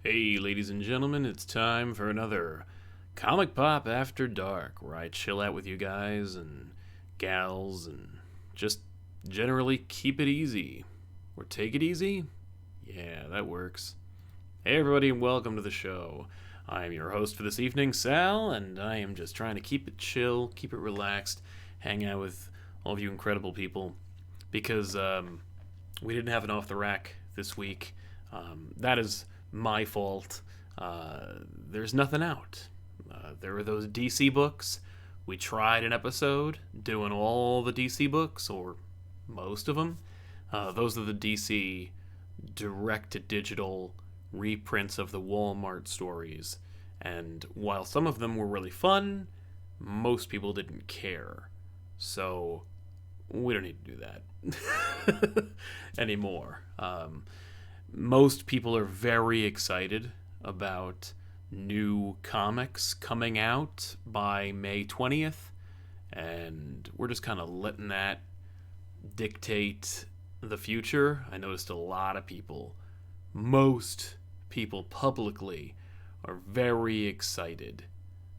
Hey, ladies and gentlemen, it's time for another Comic Pop After Dark, where I chill out with you guys and gals and just generally keep it easy. Or take it easy? Yeah, that works. Hey, everybody, and welcome to the show. I am your host for this evening, Sal, and I am just trying to keep it chill, keep it relaxed, hang out with all of you incredible people because we didn't have an off the rack this week. That is my fault. There's nothing out. There were those DC books. We tried an episode doing all the DC books, or most of them. Those are the DC direct to digital reprints of the Walmart stories. And while some of them were really fun, most people didn't care. So we don't need to do that anymore. Most people are very excited about new comics coming out by May 20th, and we're just kind of letting that dictate the future. I noticed a lot of people, most people publicly, are very excited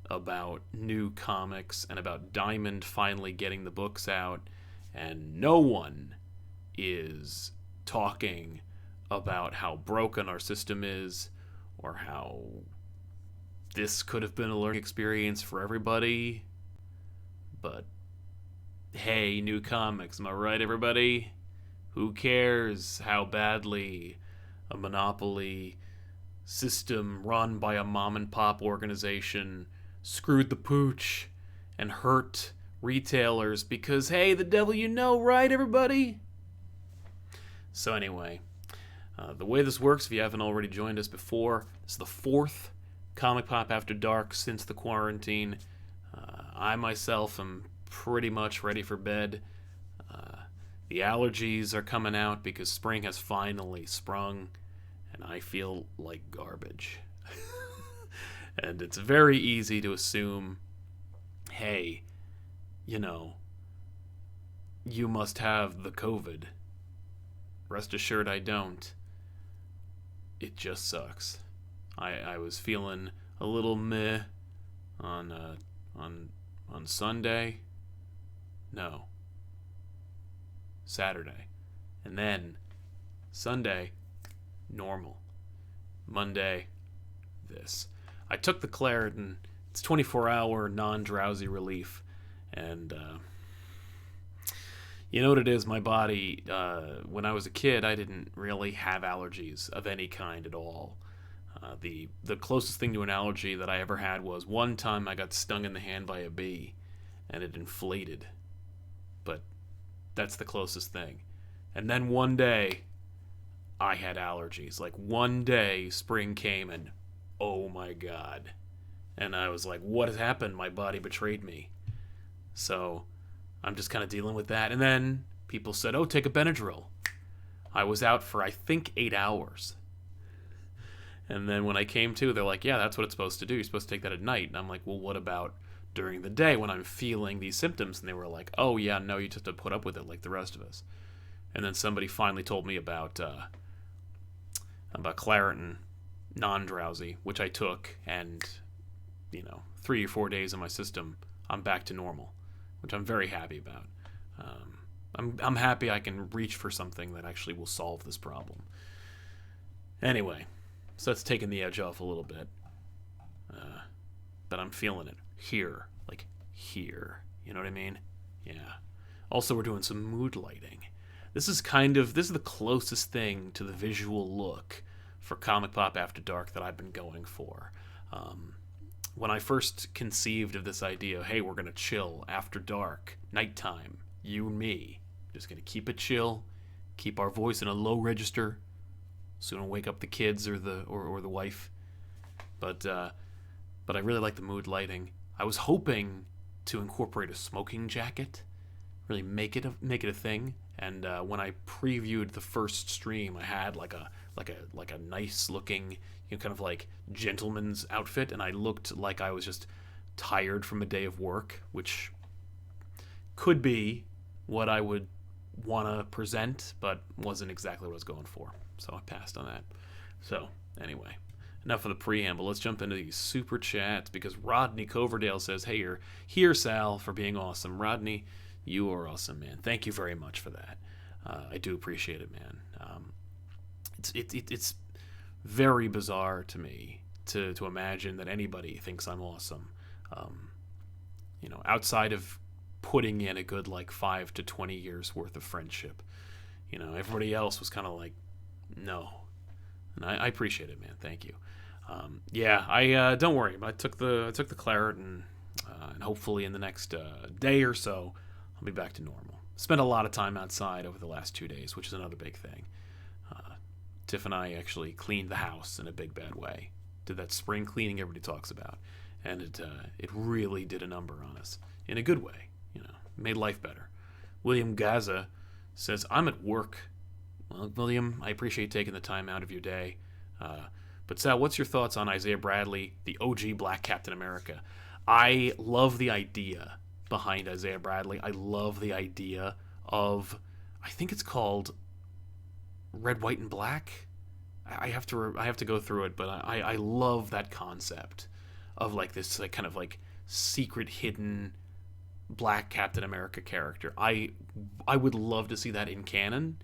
about new comics and about Diamond finally getting the books out, and no one is talking about how broken our system is or how this could have been a learning experience for everybody. But hey, new comics, am I right, everybody? Who cares how badly a monopoly system run by a mom and pop organization screwed the pooch and hurt retailers? Because hey, the devil you know, right, everybody? So anyway, the way this works, if you haven't already joined us before, this is the fourth Comic Pop After Dark since the quarantine. I myself am pretty much ready for bed. The allergies are coming out because spring has finally sprung, and I feel like garbage. And it's very easy to assume, hey, you know, you must have the COVID. Rest assured I don't. It just sucks. I was feeling a little meh on Sunday. No. Saturday. And then Sunday, normal. Monday, this. I took the Claritin. It's 24-hour non-drowsy relief. And you know what it is, my body, when I was a kid, I didn't really have allergies of any kind at all. The closest thing to an allergy that I ever had was one time I got stung in the hand by a bee, and it inflated. But that's the closest thing. And then one day, I had allergies. Like one day, spring came and, oh my God. And I was like, what has happened? My body betrayed me. So I'm just kind of dealing with that. And then people said, oh, take a Benadryl. I was out for, I think, 8 hours. And then when I came to, they're like, yeah, that's what it's supposed to do. You're supposed to take that at night. And I'm like, well, what about during the day when I'm feeling these symptoms? And they were like, oh, yeah, no, you just have to put up with it like the rest of us. And then somebody finally told me about Claritin, non-drowsy, which I took. And, 3 or 4 days in my system, I'm back to normal, which I'm very happy about. I'm happy I can reach for something that actually will solve this problem. Anyway, so that's taking the edge off a little bit. But I'm feeling it here. Like, here. You know what I mean? Yeah. Also, we're doing some mood lighting. This is the closest thing to the visual look for Comic Pop After Dark that I've been going for. When I first conceived of this idea, hey, we're going to chill after dark, nighttime, you and me. Just going to keep it chill, keep our voice in a low register, so we don't wake up the kids or the wife. But I really like the mood lighting. I was hoping to incorporate a smoking jacket, really make it a thing. And when I previewed the first stream, I had like a nice looking, kind of like gentleman's outfit, and I looked like I was just tired from a day of work, which could be what I would want to present, but wasn't exactly what I was going for. So I passed on that. So anyway, enough of the preamble. Let's jump into these super chats because Rodney Coverdale says, "Hey, you're here, Sal, for being awesome." Rodney, you are awesome, man. Thank you very much for that. I do appreciate it, man. It's very bizarre to me to imagine that anybody thinks I'm awesome. Outside of putting in a good 5 to 20 years worth of friendship, everybody else was kind of like, no. And I appreciate it, man. Thank you. I don't worry. I took the claret, and hopefully in the next day or so, I'll be back to normal. Spent a lot of time outside over the last 2 days, which is another big thing. Tiff and I actually cleaned the house in a big bad way. Did that spring cleaning everybody talks about, and it really did a number on us in a good way. Made life better. William Gaza says, "I'm at work." Well, William, I appreciate taking the time out of your day. But Sal, what's your thoughts on Isaiah Bradley, the OG Black Captain America? I love the idea behind Isaiah Bradley. I love the idea of, I think it's called Red, White, and Black. I have to go through it, but I love that concept of this kind of secret hidden Black Captain America character. I would love to see that in canon.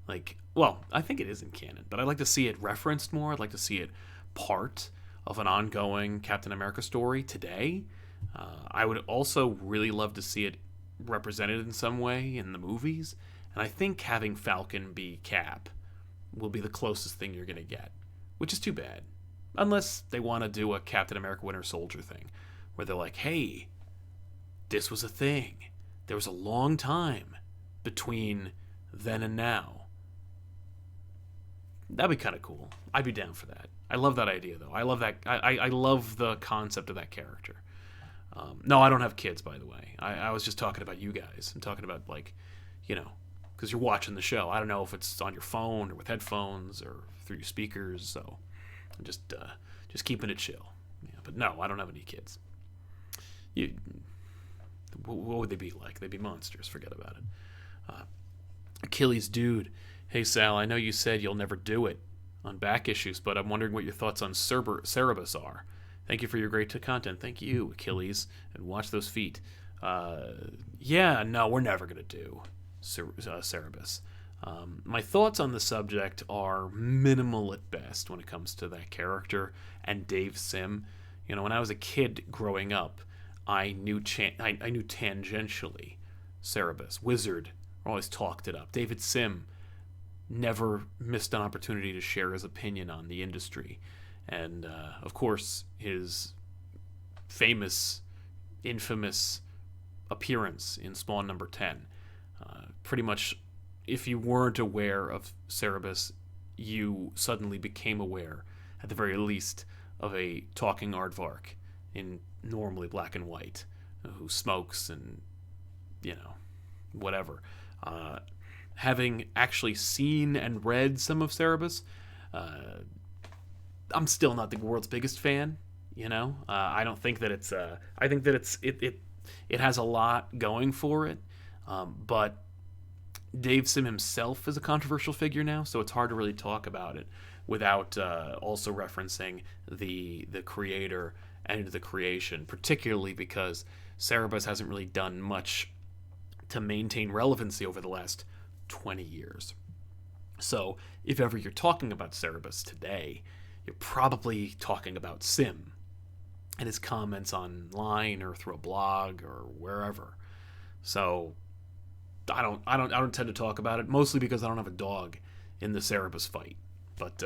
I think it is in canon, but I'd like to see it referenced more. I'd like to see it part of an ongoing Captain America story today. I would also really love to see it represented in some way in the movies. And I think having Falcon be Cap will be the closest thing you're going to get, which is too bad. Unless they want to do a Captain America Winter Soldier thing, where they're like, hey, this was a thing. There was a long time between then and now. That'd be kind of cool. I'd be down for that. I love that idea, though. I love that. I love the concept of that character. No, I don't have kids, by the way. I was just talking about you guys. I'm talking about, because you're watching the show. I don't know if it's on your phone or with headphones or through your speakers, so I'm just keeping it chill. Yeah, but no, I don't have any kids. What would they be like? They'd be monsters. Forget about it. Achilles Dude. Hey, Sal, I know you said you'll never do it on back issues, but I'm wondering what your thoughts on Cerebus are. Thank you for your great content. Thank you, Achilles. And watch those feet. No, we're never going to do Cerebus. My thoughts on the subject are minimal at best when it comes to that character and Dave Sim. When I was a kid growing up, I knew tangentially Cerebus. Wizard always talked it up. David Sim never missed an opportunity to share his opinion on the industry. And, of course, his infamous appearance in Spawn number 10. Pretty much, if you weren't aware of Cerebus, you suddenly became aware, at the very least, of a talking aardvark in normally black and white, who smokes and, whatever. Having actually seen and read some of Cerebus, I'm still not the world's biggest fan. I don't think that it's. I think that it has a lot going for it, but Dave Sim himself is a controversial figure now, so it's hard to really talk about it without also referencing the creator and the creation, particularly because Cerebus hasn't really done much to maintain relevancy over the last 20 years. So if ever you're talking about Cerebus today, you're probably talking about Sim and his comments online or through a blog or wherever. So I don't tend to talk about it, mostly because I don't have a dog in the Cerebus fight. But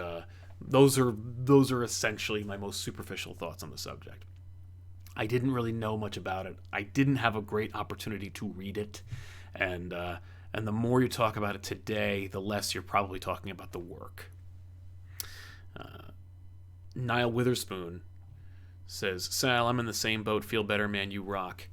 those are essentially my most superficial thoughts on the subject. I didn't really know much about it. I didn't have a great opportunity to read it, and the more you talk about it today, the less you're probably talking about the work. Niall Witherspoon says, Sal, I'm in the same boat. Feel better, man. You rock.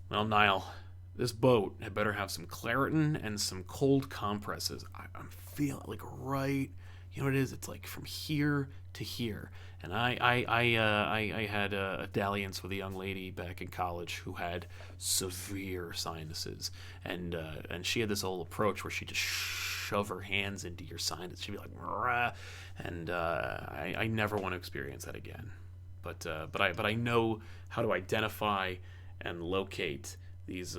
Well, Niall, this boat had better have some Claritin and some cold compresses. I'm feeling right. You know what it is? It's from here to here. And I had a dalliance with a young lady back in college who had severe sinuses, and she had this whole approach where she just shove her hands into your sign. She'd be like, "Rah," and I never want to experience that again. But I know how to identify and locate these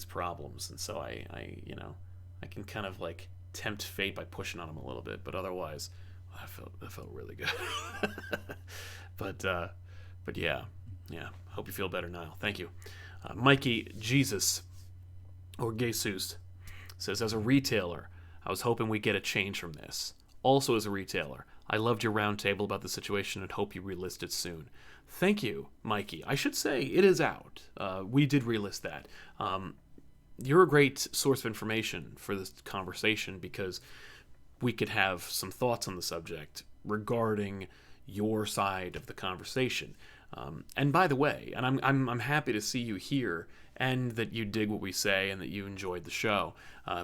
problems, and so I can kind of like tempt fate by pushing on them a little bit, but otherwise, that felt really good. but yeah. Hope you feel better, Niall. Thank you. Mikey Jesus or Jesus says, as a retailer, I was hoping we'd get a change from this. Also, as a retailer, I loved your roundtable about the situation and hope you relist it soon. Thank you, Mikey. I should say it is out. We did relist that. You're a great source of information for this conversation because we could have some thoughts on the subject regarding your side of the conversation. And by the way, and I'm happy to see you here and that you dig what we say and that you enjoyed the show,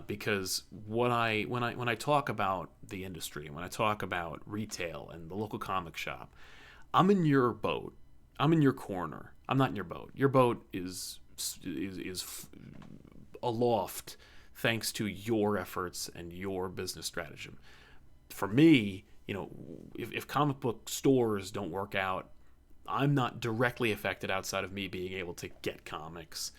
because when I talk about the industry and when I talk about retail and the local comic shop, I'm in your boat. I'm in your corner. I'm not in your boat. Your boat is aloft thanks to your efforts and your business strategy. For me, if comic book stores don't work out, I'm not directly affected outside of me being able to get comics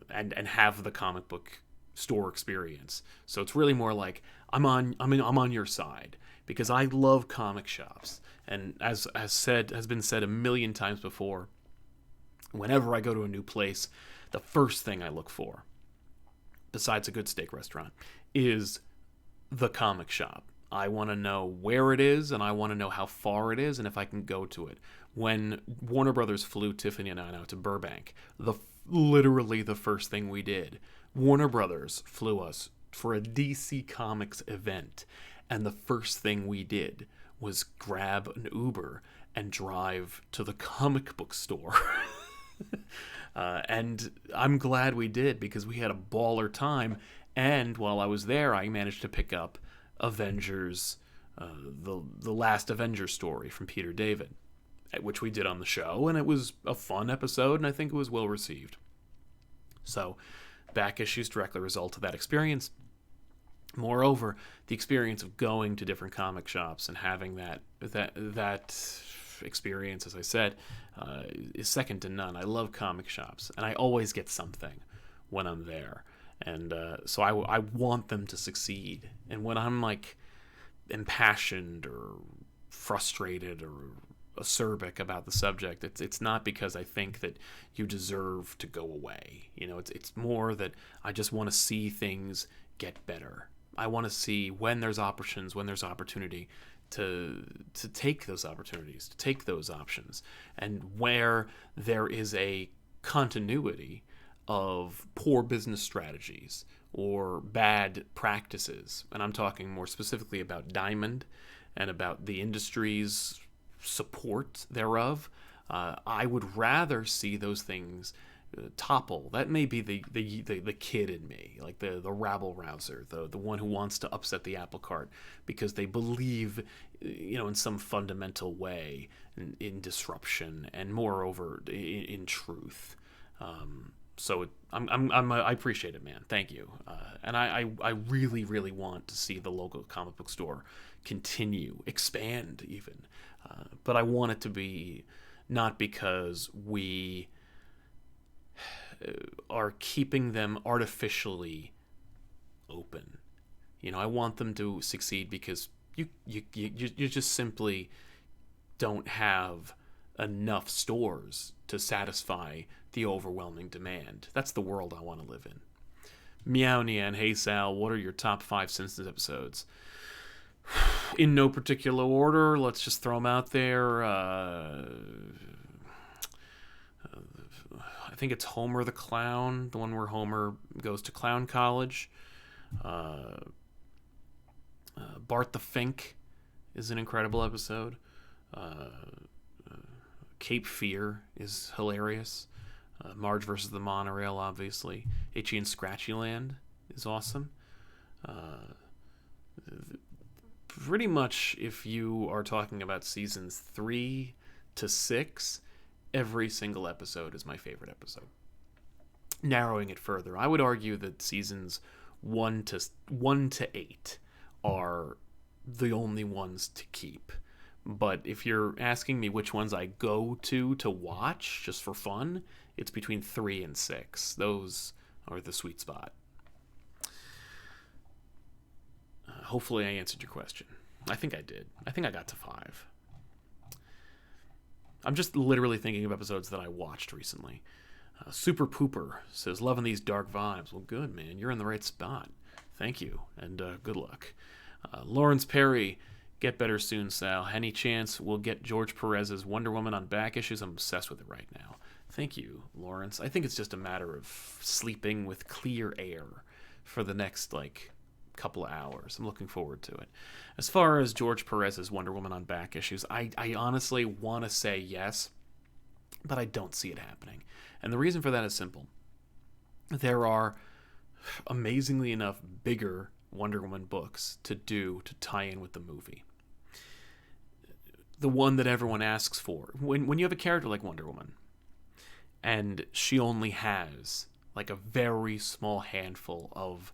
and have the comic book store experience. So it's really more like I'm on your side because I love comic shops. And as has been said a million times before, whenever I go to a new place, the first thing I look for, besides a good steak restaurant, is the comic shop. I want to know where it is, and I want to know how far it is, and if I can go to it. When Warner Brothers flew Tiffany and I out to Burbank, literally the first thing we did, Warner Brothers flew us for a DC Comics event, and the first thing we did was grab an Uber and drive to the comic book store. And I'm glad we did because we had a baller time, and while I was there, I managed to pick up Avengers, the last Avengers story from Peter David, which we did on the show, and it was a fun episode, and I think it was well received. So, back issues directly result of that experience. Moreover, the experience of going to different comic shops and having that experience, as I said, is second to none. I love comic shops, and I always get something when I'm there. And so I want them to succeed. And when I'm like impassioned or frustrated or acerbic about the subject, it's not because I think that you deserve to go away. It's more that I just want to see things get better. I want to see when there's options, when there's opportunity to take those opportunities, to take those options, and where there is a continuity of poor business strategies or bad practices, and I'm talking more specifically about Diamond and about the industry's support thereof, I would rather see those things topple. That may be the kid in me, like the rabble rouser, the one who wants to upset the apple cart because they believe, in some fundamental way in disruption and moreover in truth. So I appreciate it, man. Thank you. And I really, really want to see the local comic book store continue, expand even. But I want it to be not because we are keeping them artificially open. I want them to succeed because you just simply don't have enough stores to satisfy the overwhelming demand. That's the world I want to live in. Meow Nian, hey Sal, what are your top 5 Simpsons episodes? In no particular order, let's just throw them out there. I think it's Homer the Clown, the one where Homer goes to clown college. Bart the Fink is an incredible episode. Cape Fear is hilarious. Marge versus the Monorail, obviously. Itchy and Scratchy Land is awesome. Pretty much, if you are talking about seasons 3 to 6, every single episode is my favorite episode. Narrowing it further, I would argue that seasons 1 to 8 are the only ones to keep. But if you're asking me which ones I go to watch just for fun, it's between 3 and 6. Those are the sweet spot. Hopefully I answered your question. I think I did. I think I got to 5. I'm just literally thinking of episodes that I watched recently. Super Pooper says, loving these dark vibes. Well, good, man. You're in the right spot. Thank you, and good luck. Lawrence Perry, get better soon, Sal. Any chance we'll get George Perez's Wonder Woman on back issues? I'm obsessed with it right now. Thank you, Lawrence. I think it's just a matter of sleeping with clear air for the next, couple of hours. I'm looking forward to it. As far as George Perez's Wonder Woman on back issues, I honestly want to say yes, but I don't see it happening. And the reason for that is simple. There are, amazingly enough, bigger Wonder Woman books to tie in with the movie. The one that everyone asks for. When you have a character like Wonder Woman, and she only has a very small handful of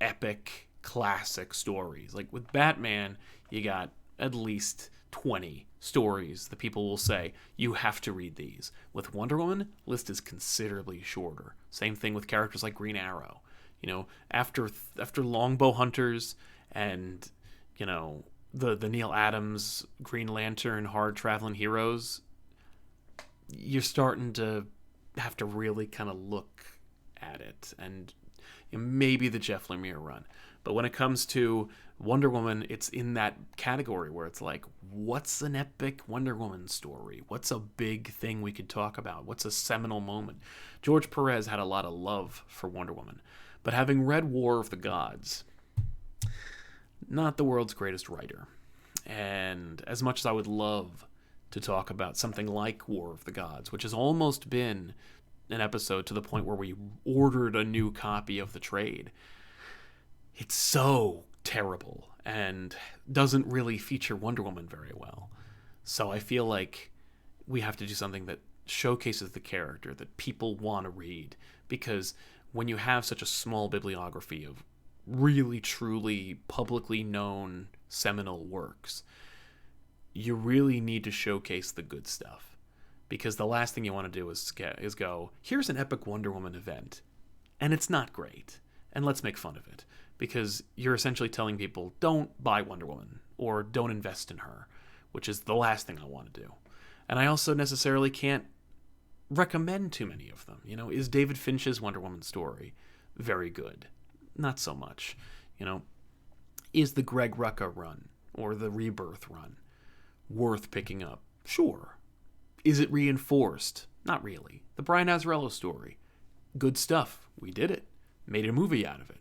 epic classic stories. Like with Batman, you got at least 20 stories that people will say, you have to read these. With Wonder Woman, list is considerably shorter. Same thing with characters like Green Arrow. After Longbow Hunters and, the Neil Adams Green Lantern Hard Traveling Heroes, you're starting to have to really kind of look at it. And maybe the Jeff Lemire run. But when it comes to Wonder Woman, it's in that category where it's like, what's an epic Wonder Woman story? What's a big thing we could talk about? What's a seminal moment? George Perez had a lot of love for Wonder Woman. But having read War of the Gods, not the world's greatest writer. And as much as I would love to talk about something like War of the Gods, which has almost been an episode to the point where we ordered a new copy of the trade, it's so terrible and doesn't really feature Wonder Woman very well. So I feel like we have to do something that showcases the character that people want to read, because when you have such a small bibliography of really truly publicly known seminal works, you really need to showcase the good stuff. Because the last thing you want to do is go, here's an epic Wonder Woman event, and it's not great, and let's make fun of it. Because you're essentially telling people, don't buy Wonder Woman, or don't invest in her, which is the last thing I want to do. And I also necessarily can't recommend too many of them. Is David Finch's Wonder Woman story very good? Not so much. Is the Greg Rucka run, or the Rebirth run, worth picking up? Sure. Is it reinforced? Not really. The Brian Azzarello story. Good stuff. We did it. Made a movie out of it.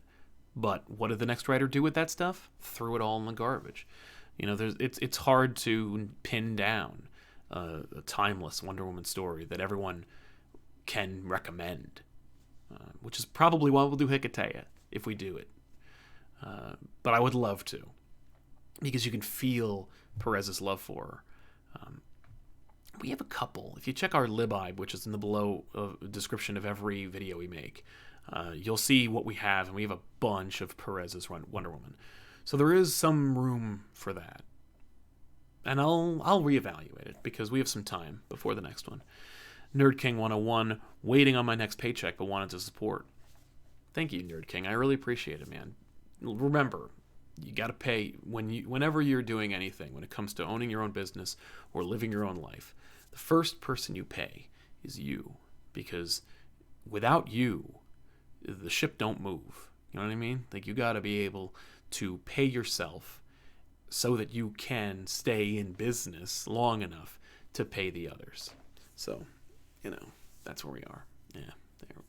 But what did the next writer do with that stuff? Threw it all in the garbage. It's hard to pin down a timeless Wonder Woman story that everyone can recommend. Which is probably why we'll do Hikatea, if we do it. But I would love to. Because you can feel Perez's love for her. We have a couple. If you check our Libib, which is in the below description of every video we make, you'll see what we have, and we have a bunch of Perez's Wonder Woman. So there is some room for that. And I'll reevaluate it, because we have some time before the next one. Nerd King 101, waiting on my next paycheck, but wanted to support. Thank you, Nerd King. I really appreciate it, man. Remember, you got to pay whenever you're doing anything, when it comes to owning your own business or living your own life. The first person you pay is you, because without you, the ship don't move. You know what I mean? You got to be able to pay yourself so that you can stay in business long enough to pay the others. So, that's where we are. Yeah. There.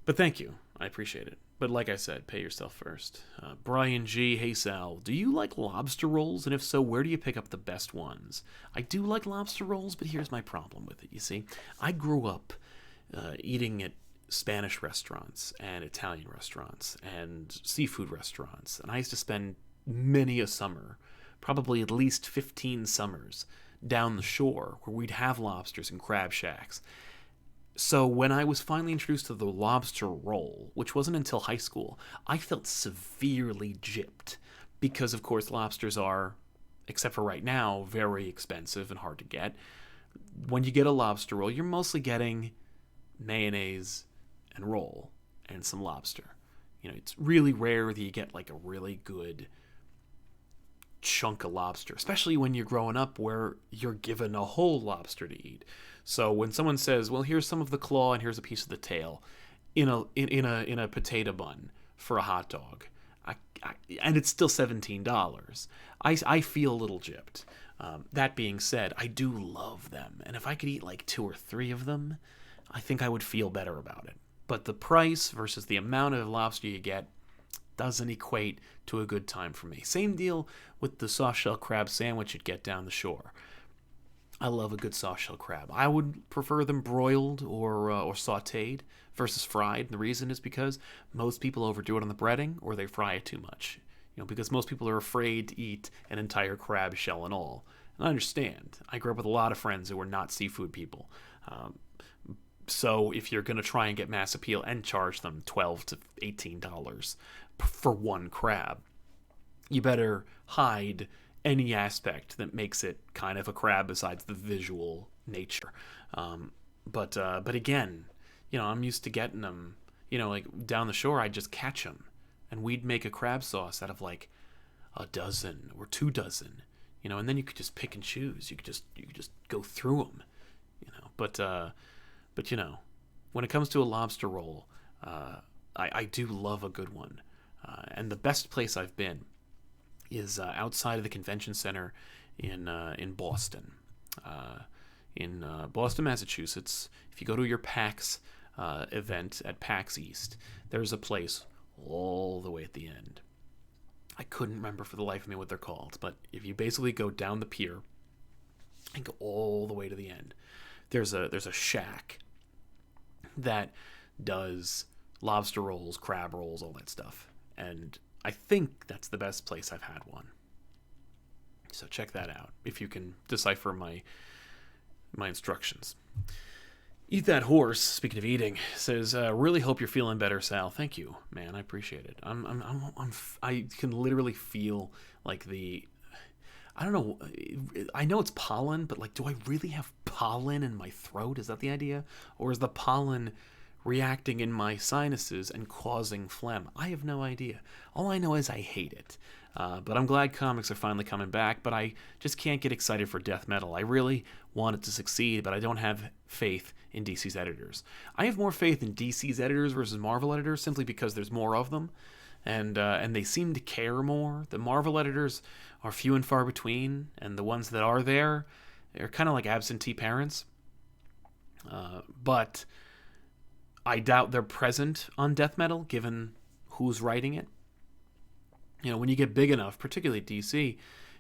But thank you. I appreciate it. But like I said, pay yourself first. Brian G. Hey Sal, do you like lobster rolls? And if so, where do you pick up the best ones? I do like lobster rolls, but here's my problem with it. You see, I grew up eating at Spanish restaurants and Italian restaurants and seafood restaurants. And I used to spend many a summer, probably at least 15 summers, down the shore where we'd have lobsters and crab shacks. So when I was finally introduced to the lobster roll, which wasn't until high school, I felt severely gypped because, of course, lobsters are, except for right now, very expensive and hard to get. When you get a lobster roll, you're mostly getting mayonnaise and roll and some lobster. It's really rare that you get like a really good chunk of lobster, especially when you're growing up where you're given a whole lobster to eat. So when someone says, "Well, here's some of the claw and here's a piece of the tail," in a potato bun for a hot dog, and it's still $17, I feel a little gypped. That being said, I do love them, and if I could eat like 2 or 3 of them, I think I would feel better about it. But the price versus the amount of lobster you get doesn't equate to a good time for me. Same deal with the soft-shell crab sandwich you'd get down the shore. I love a good soft-shell crab. I would prefer them broiled or sautéed versus fried. And the reason is because most people overdo it on the breading or they fry it too much. Because most people are afraid to eat an entire crab shell and all. And I understand. I grew up with a lot of friends who were not seafood people. So if you're going to try and get mass appeal and charge them $12 to $18 for one crab, you better hide any aspect that makes it kind of a crab besides the visual nature. But again, I'm used to getting them, like down the shore, I'd just catch them. And we'd make a crab sauce out of like a dozen or 2 dozen, and then you could just pick and choose. You could just go through them, But when it comes to a lobster roll, I do love a good one. And the best place I've been is outside of the convention center in Boston. In Boston, Massachusetts, if you go to your PAX event at PAX East, there's a place all the way at the end. I couldn't remember for the life of me what they're called, but if you basically go down the pier and go all the way to the end, there's a shack that does lobster rolls, crab rolls, all that stuff. And I think that's the best place I've had one. So check that out if you can decipher my instructions. Eat That Horse, speaking of eating, says, "Really hope you're feeling better, Sal." Thank you, man. I appreciate it. I can literally feel like I don't know. I know it's pollen, but like, do I really have pollen in my throat? Is that the idea? Or is the pollen reacting in my sinuses and causing phlegm? I have no idea. All I know is I hate it. But I'm glad comics are finally coming back, but I just can't get excited for death metal. I really want it to succeed, but I don't have faith in DC's editors. I have more faith in DC's editors versus Marvel editors simply because there's more of them, and they seem to care more. The Marvel editors are few and far between, and the ones that are there are kind of like absentee parents. But I doubt they're present on death metal, given who's writing it. When you get big enough, particularly DC,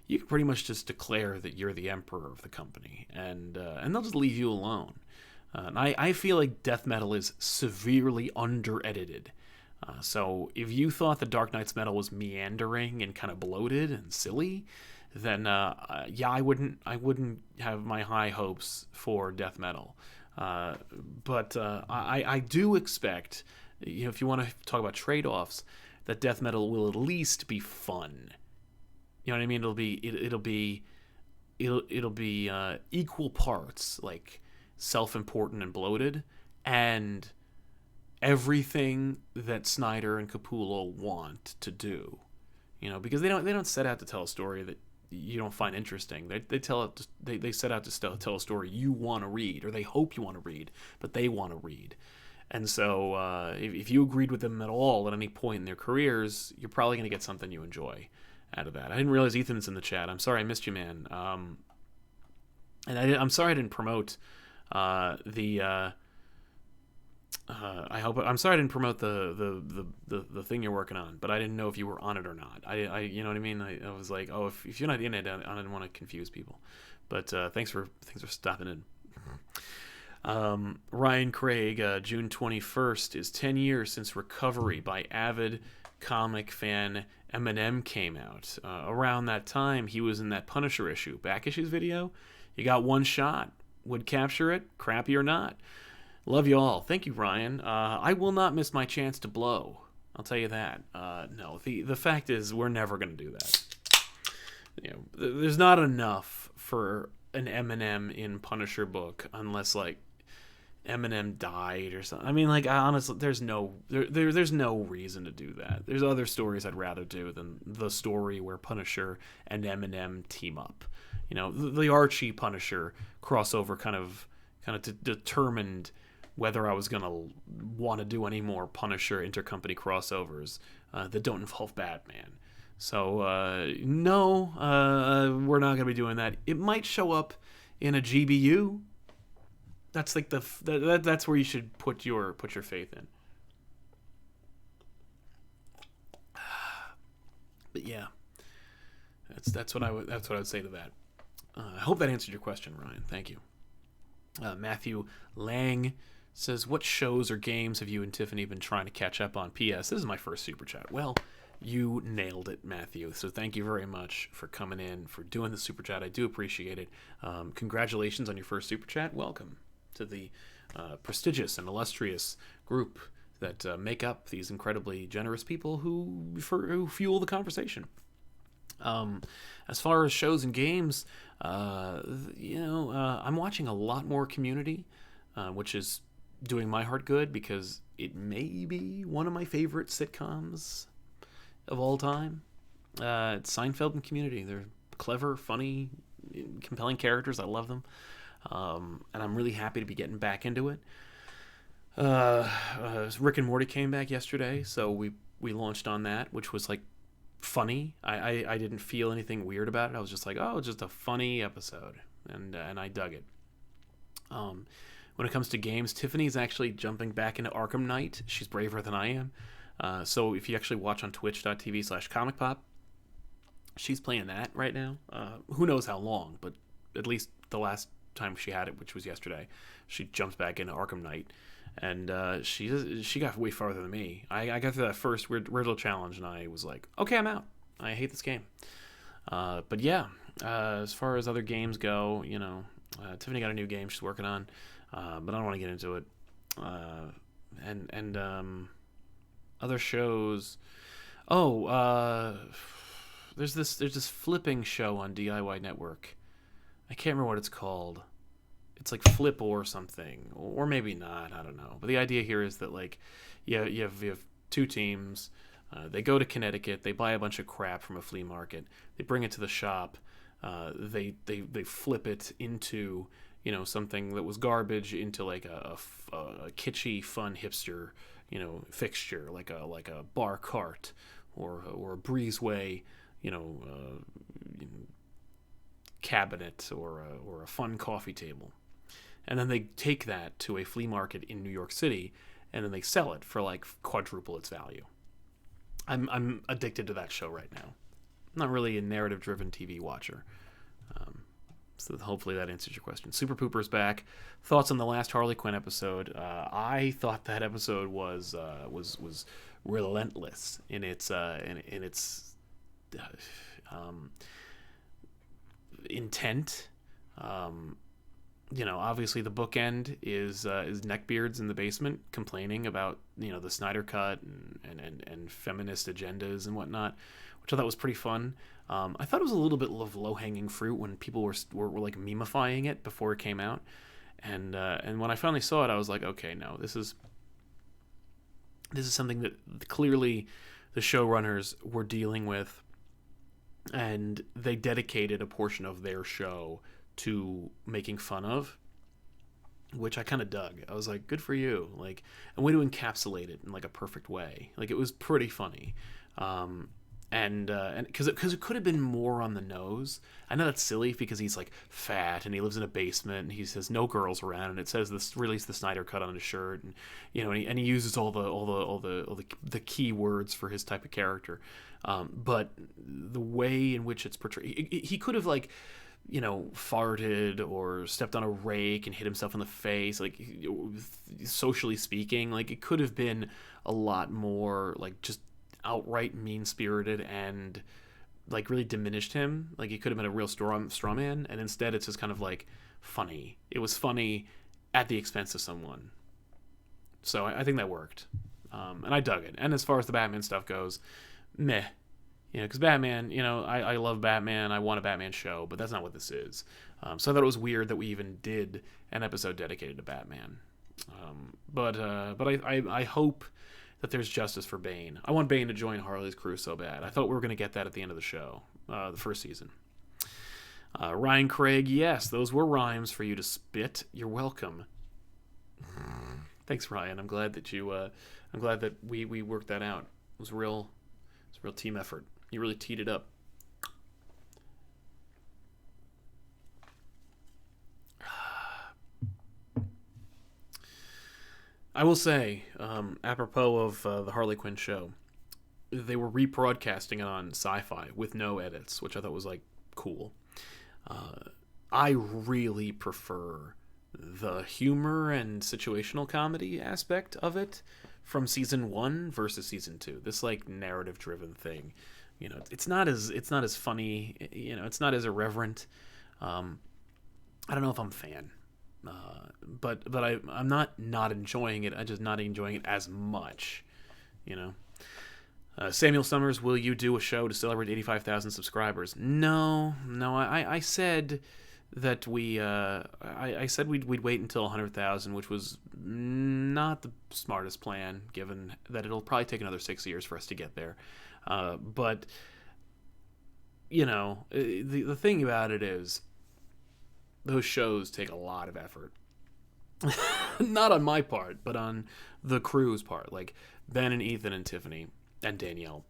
you can pretty much just declare that you're the emperor of the company, and they'll just leave you alone. And I feel like death metal is severely under-edited. So if you thought the Dark Knight's metal was meandering and kind of bloated and silly, then I wouldn't have my high hopes for death metal. But I do expect, if you want to talk about trade-offs, that death metal will at least be fun. You know what I mean? It'll be equal parts like self-important and bloated, and everything that Snyder and Capullo want to do. Because they don't set out to tell a story that you don't find interesting. They set out to tell a story you want to read, or they hope you want to read, but they want to read. And so if you agreed with them at all at any point in their careers, you're probably going to get something you enjoy out of that. I didn't realize Ethan's in the chat. I'm sorry I missed you, man. I'm sorry I didn't promote I'm sorry I didn't promote the thing you're working on, but I didn't know if you were on it or not. I you know what I mean? I was like, oh, if you're not in it, I didn't want to confuse people. But thanks for stopping in. Ryan Craig, June 21st is 10 years since Recovery by avid comic fan Eminem came out. Around that time, he was in that Punisher issue, back issues video. You got one shot. Would capture it, crappy or not. Love you all. Thank you, Ryan. I will not miss my chance to blow. I'll tell you that. No, the fact is, we're never going to do that. There's not enough for an Eminem in Punisher book unless like Eminem died or something. I mean, like honestly, there's no reason to do that. There's other stories I'd rather do than the story where Punisher and Eminem team up. The Archie Punisher crossover kind of determined whether I was gonna want to do any more Punisher intercompany crossovers that don't involve Batman. So no, we're not gonna be doing that. It might show up in a GBU. That's like that's where you should put your faith in. But yeah, that's what I would say to that. I hope that answered your question, Ryan. Thank you. Matthew Lang says, "What shows or games have you and Tiffany been trying to catch up on?" P.S. This is my first super chat. Well, you nailed it, Matthew. So thank you very much for coming in, for doing the super chat. I do appreciate it. Congratulations on your first super chat. Welcome to the prestigious and illustrious group that make up these incredibly generous people who fuel the conversation. As far as shows and games, I'm watching a lot more Community, which is doing my heart good because it may be one of my favorite sitcoms of all time. It's Seinfeld and Community. They're clever, funny, compelling characters. I love them. And I'm really happy to be getting back into it. Rick and Morty came back yesterday, so we launched on that, which was like funny. I didn't feel anything weird about it. I was just like, oh, just a funny episode, and I dug it. When it comes to games, Tiffany's actually jumping back into Arkham Knight. She's braver than I am. So if you actually watch on twitch.tv/ComicPOP, she's playing that right now. Who knows how long, but at least the last time she had it, which was yesterday, she jumped back into Arkham Knight, and she got way farther than me. I got through that first Riddle challenge, and I was like, okay, I'm out. I hate this game. But yeah, as far as other games go, Tiffany got a new game she's working on, but I don't want to get into it. And other shows. There's this flipping show on DIY Network. I can't remember what it's called. It's like Flip or something, or maybe not. I don't know. But the idea here is that like, you have two teams. They go to Connecticut. They buy a bunch of crap from a flea market. They bring it to the shop. They flip it into something that was garbage into like a kitschy, fun hipster fixture, like a bar cart or a breezeway cabinet or a fun coffee table. And then they take that to a flea market in New York City, and then they sell it for like quadruple its value. I'm addicted to that show right now. I'm not really a narrative-driven TV watcher. So hopefully that answers your question. Super Pooper's back. Thoughts on the last Harley Quinn episode? I thought that episode was relentless in its intent. Obviously the bookend is neckbeards in the basement complaining about the Snyder Cut and feminist agendas and whatnot, which I thought was pretty fun. I thought it was a little bit of low-hanging fruit when people were like memifying it before it came out, and when I finally saw it, I was like, okay, no, this is something that clearly the showrunners were dealing with, and they dedicated a portion of their show to making fun of, which I kind of dug. I was like, good for you. Like, a way to encapsulate it in like a perfect way. Like, it was pretty funny. And because it could have been more on the nose. I know that's silly because he's like fat and he lives in a basement and he says no girls around, and it says this release the Snyder Cut on his shirt, and and he uses all the key words for his type of character. But the way in which it's portrayed, he could have like farted or stepped on a rake and hit himself in the face. Like, socially speaking, like, it could have been a lot more like just outright mean-spirited and like really diminished him. Like, he could have been a real straw man, and instead it's just kind of like funny. It was funny at the expense of someone. So I think that worked. And I dug it. And as far as the Batman stuff goes, meh. Because Batman, I love Batman. I want a Batman show, but that's not what this is. So I thought it was weird that we even did an episode dedicated to Batman. But I hope that there's justice for Bane. I want Bane to join Harley's crew so bad. I thought we were going to get that at the end of the show, the first season. Ryan Craig, yes, those were rhymes for you to spit. You're welcome. Thanks, Ryan. I'm glad that we worked that out. It was a real team effort. You really teed it up. I will say, apropos of the Harley Quinn show, they were rebroadcasting it on Sci-Fi with no edits, which I thought was cool. I really prefer the humor and situational comedy aspect of it from season 1 versus season 2. This narrative driven thing, it's not as funny, it's not as irreverent. I don't know if I'm a fan. But I'm not enjoying it. I'm just not enjoying it as much, Samuel Summers, will you do a show to celebrate 85,000 subscribers? No. I said that I said we'd wait until 100,000, which was not the smartest plan, given that it'll probably take another 6 years for us to get there. But the thing about it is, those shows take a lot of effort. Not on my part, but on the crew's part. Like Ben and Ethan and Tiffany and Danielle.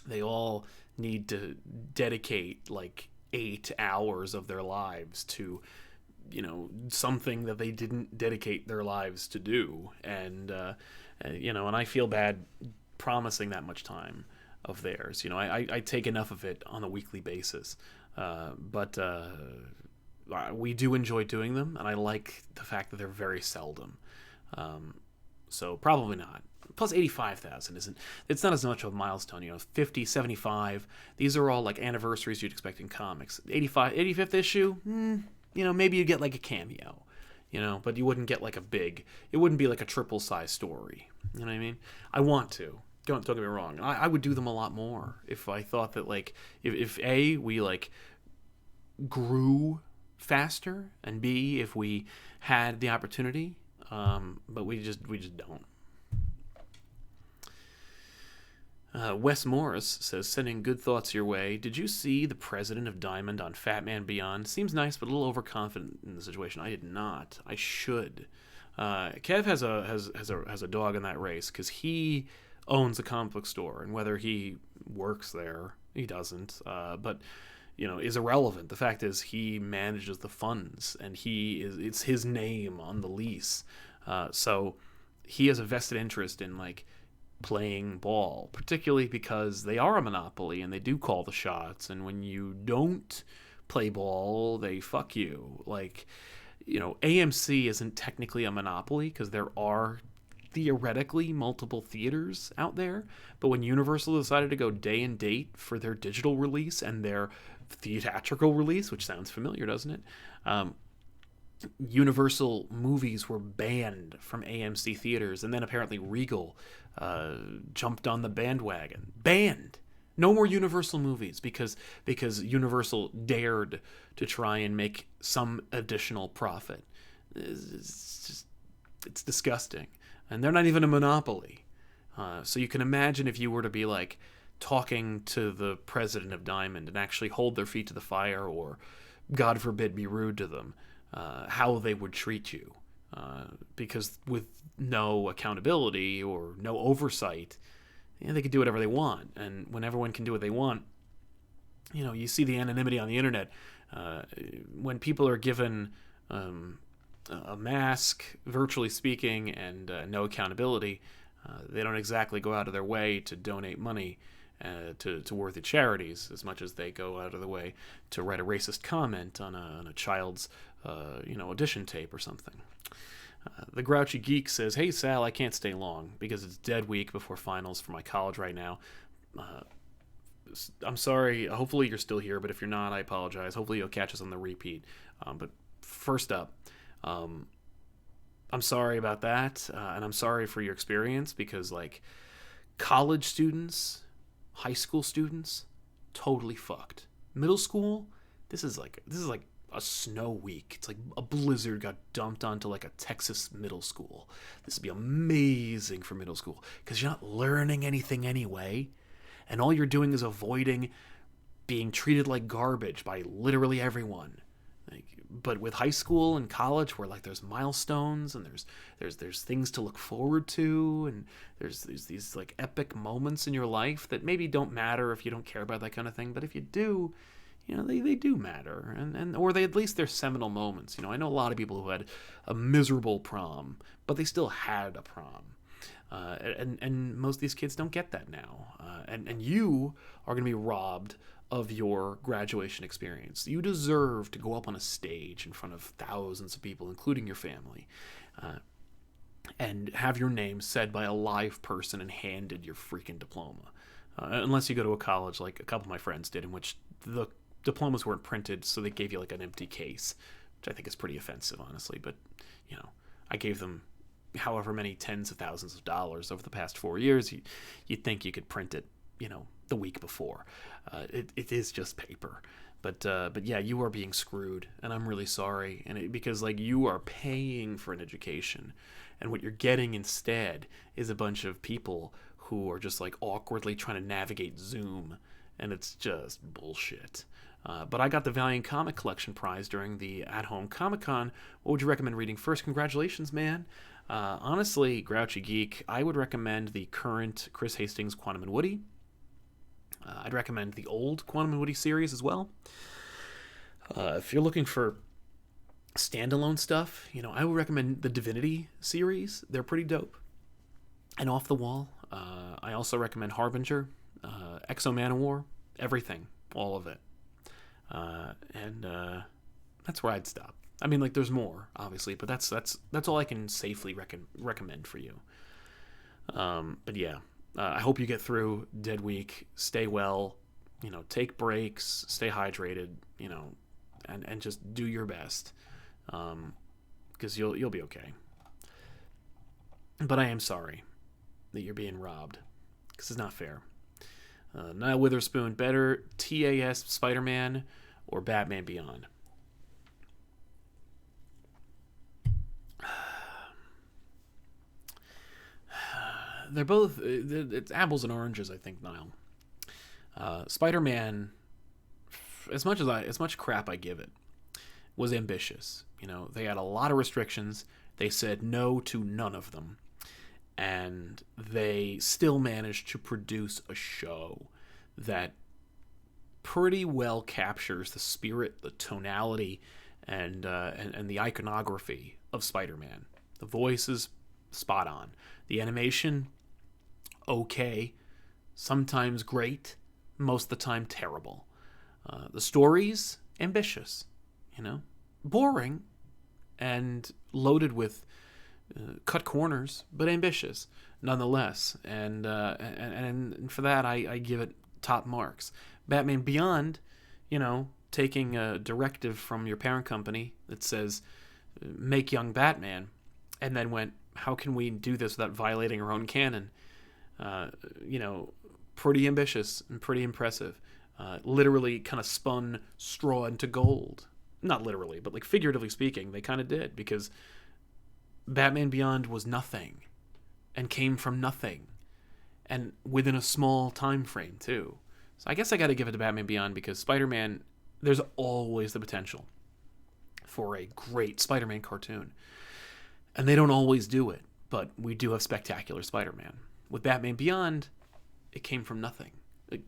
They all need to dedicate 8 hours of their lives to, something that they didn't dedicate their lives to do. And I feel bad promising that much time of theirs. I take enough of it on a weekly basis. But we do enjoy doing them, and I like the fact that they're very seldom. So probably not. Plus 85,000 it's not as much of a milestone, 50, 75, these are all anniversaries you'd expect in comics. 85th issue, maybe you'd get a cameo, but you wouldn't get it wouldn't be a triple size story. You know what I mean? I want to. Don't get me wrong. I would do them a lot more if I thought that if A, we grew faster, and B, if we had the opportunity, but we just don't. Wes Morris says, sending good thoughts your way. Did you see the president of Diamond on Fat Man Beyond? Seems nice, but a little overconfident in the situation. I did not. I should. Kev has a dog in that race because he owns a comic book store, and whether he works there, he doesn't. But is irrelevant. The fact is, he manages the funds, and it's his name on the lease. So he has a vested interest in playing ball, particularly because they are a monopoly and they do call the shots, and when you don't play ball, they fuck you. AMC isn't technically a monopoly because there are theoretically multiple theaters out there, but when Universal decided to go day and date for their digital release and their theatrical release, which sounds familiar, doesn't it? Universal movies were banned from AMC theaters, and then apparently Regal jumped on the bandwagon. Banned. No more Universal movies because Universal dared to try and make some additional profit. It's disgusting, and they're not even a monopoly. So you can imagine if you were to be talking to the president of Diamond and actually hold their feet to the fire, or God forbid be rude to them, how they would treat you. Because with no accountability or no oversight, they could do whatever they want. And when everyone can do what they want, you see the anonymity on the internet. When people are given a mask, virtually speaking, and no accountability, they don't exactly go out of their way to donate money to worthy charities as much as they go out of the way to write a racist comment on a child's audition tape or something. The Grouchy Geek says, hey Sal, I can't stay long because it's dead week before finals for my college right now. I'm sorry, hopefully you're still here, but if you're not, I apologize. Hopefully you'll catch us on the repeat. But first up, I'm sorry about that, and I'm sorry for your experience because like college students, high school students, totally fucked. Middle school, this is like a snow week. It's like a blizzard got dumped onto like a Texas middle school. This would be amazing for middle school because you're not learning anything anyway, and all you're doing is avoiding being treated like garbage by literally everyone. Like, but with high school and college, where like there's milestones and there's things to look forward to, and there's these like epic moments in your life that maybe don't matter if you don't care about that kind of thing, but if you do, they do matter, and or they at least they're seminal moments. I know a lot of people who had a miserable prom, but they still had a prom. And most of these kids don't get that now, and you are going to be robbed of your graduation experience. You deserve to go up on a stage in front of thousands of people, including your family, and have your name said by a live person and handed your freaking diploma. Unless you go to a college like a couple of my friends did, in which the diplomas weren't printed, so they gave you like an empty case, which I think is pretty offensive, honestly. But, I gave them however many tens of thousands of dollars over the past 4 years. You'd think you could print it, the week before. It is just paper. But yeah, you are being screwed, and I'm really sorry. And because like you are paying for an education, and what you're getting instead is a bunch of people who are just like awkwardly trying to navigate Zoom, and it's just bullshit. But I got the Valiant Comic Collection prize during the at-home Comic-Con. What would you recommend reading first? Congratulations, man. Honestly, Grouchy Geek, I would recommend the current Chris Hastings Quantum and Woody. I'd recommend the old Quantum and Woody series as well. If you're looking for standalone stuff, I would recommend the Divinity series. They're pretty dope and off the wall. I also recommend Harbinger, Exo Manowar, everything, all of it. And that's where I'd stop. I mean, like, there's more, obviously, but that's all I can safely recommend for you. But yeah, I hope you get through Dead Week. Stay well, take breaks, stay hydrated, and just do your best, because you'll be okay. But I am sorry that you're being robbed, because it's not fair. Niall Witherspoon, better TAS Spider-Man or Batman Beyond? They're both, it's apples and oranges, I think, Niall. Spider-Man, as much crap I give it, was ambitious. They had a lot of restrictions. They said no to none of them. And they still managed to produce a show that pretty well captures the spirit, the tonality, and the iconography of Spider-Man. The voices, spot on. The animation, okay. Sometimes great. Most of the time, terrible. The stories, ambitious. Boring and loaded with cut corners, but ambitious nonetheless. And for that, I give it top marks. Batman Beyond, taking a directive from your parent company that says, make young Batman, and then went, how can we do this without violating our own canon? Pretty ambitious and pretty impressive. Literally kind of spun straw into gold. Not literally, but like figuratively speaking, they kind of did, because Batman Beyond was nothing and came from nothing, and within a small time frame too. So I guess I got to give it to Batman Beyond, because Spider-Man, there's always the potential for a great Spider-Man cartoon, and they don't always do it, but we do have spectacular Spider-Man. With Batman Beyond, it came from nothing.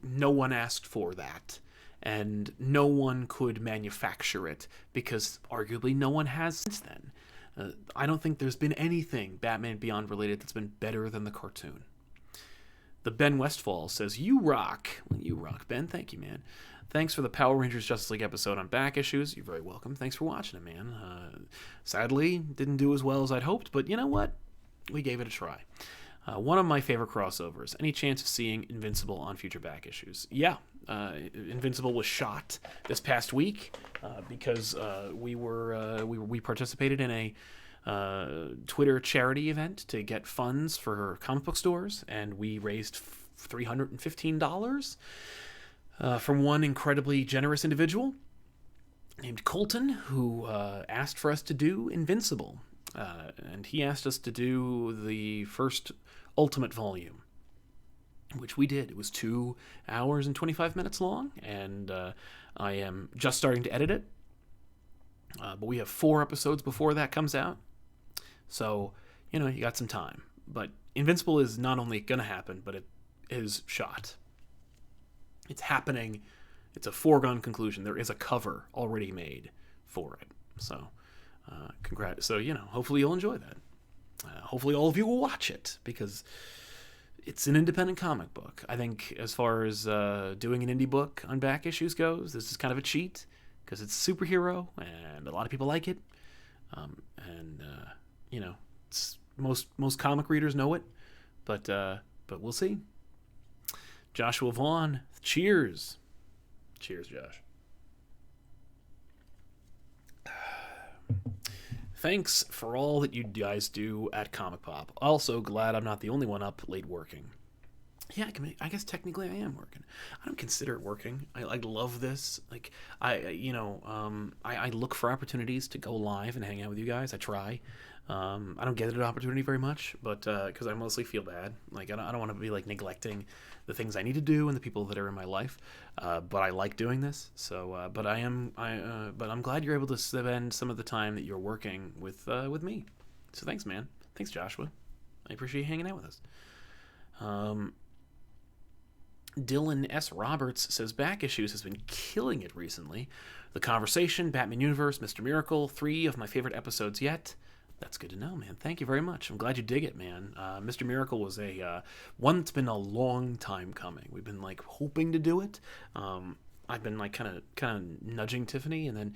No one asked for that, and no one could manufacture it, because arguably no one has since then. I don't think there's been anything Batman Beyond related that's been better than the cartoon. The Ben Westfall says, you rock. You rock, Ben. Thank you, man. Thanks for the Power Rangers Justice League episode on back issues. You're very welcome. Thanks for watching it, man. Sadly, didn't do as well as I'd hoped, but you know what? We gave it a try. One of my favorite crossovers. Any chance of seeing Invincible on future back issues? Yeah. Invincible was shot this past week because we participated in a Twitter charity event to get funds for comic book stores, and we raised $315 from one incredibly generous individual named Colton, who asked for us to do Invincible. And he asked us to do the first Ultimate volume, which we did. It was 2 hours and 25 minutes long, and I am just starting to edit it. But we have 4 episodes before that comes out. So, you got some time. But Invincible is not only going to happen, but it is shot. It's happening. It's a foregone conclusion. There is a cover already made for it. So, congrats. So, hopefully you'll enjoy that. Hopefully all of you will watch it, because it's an independent comic book. I think as far as doing an indie book on back issues goes, this is kind of a cheat, because it's superhero, and a lot of people like it. It's, most comic readers know it, but we'll see. Joshua Vaughn, cheers. Cheers, Josh. Thanks for all that you guys do at ComicPOP. Also glad I'm not the only one up late working. Yeah, I guess technically I am working. I don't consider it working. I love this. I look for opportunities to go live and hang out with you guys. I try. I don't get an opportunity very much, but because I mostly feel bad. I don't want to be neglecting the things I need to do and the people that are in my life. But I like doing this. So, but I'm glad you're able to spend some of the time that you're working with me. So thanks, man. Thanks, Joshua. I appreciate you hanging out with us. Dylan S. Roberts says Back Issues has been killing it recently. The Conversation, Batman Universe, Mr. Miracle, 3 of my favorite episodes yet. That's good to know, man. Thank you very much. I'm glad you dig it, man. Mr. Miracle was a one that's been a long time coming. We've been hoping to do it. I've been kind of nudging Tiffany, and then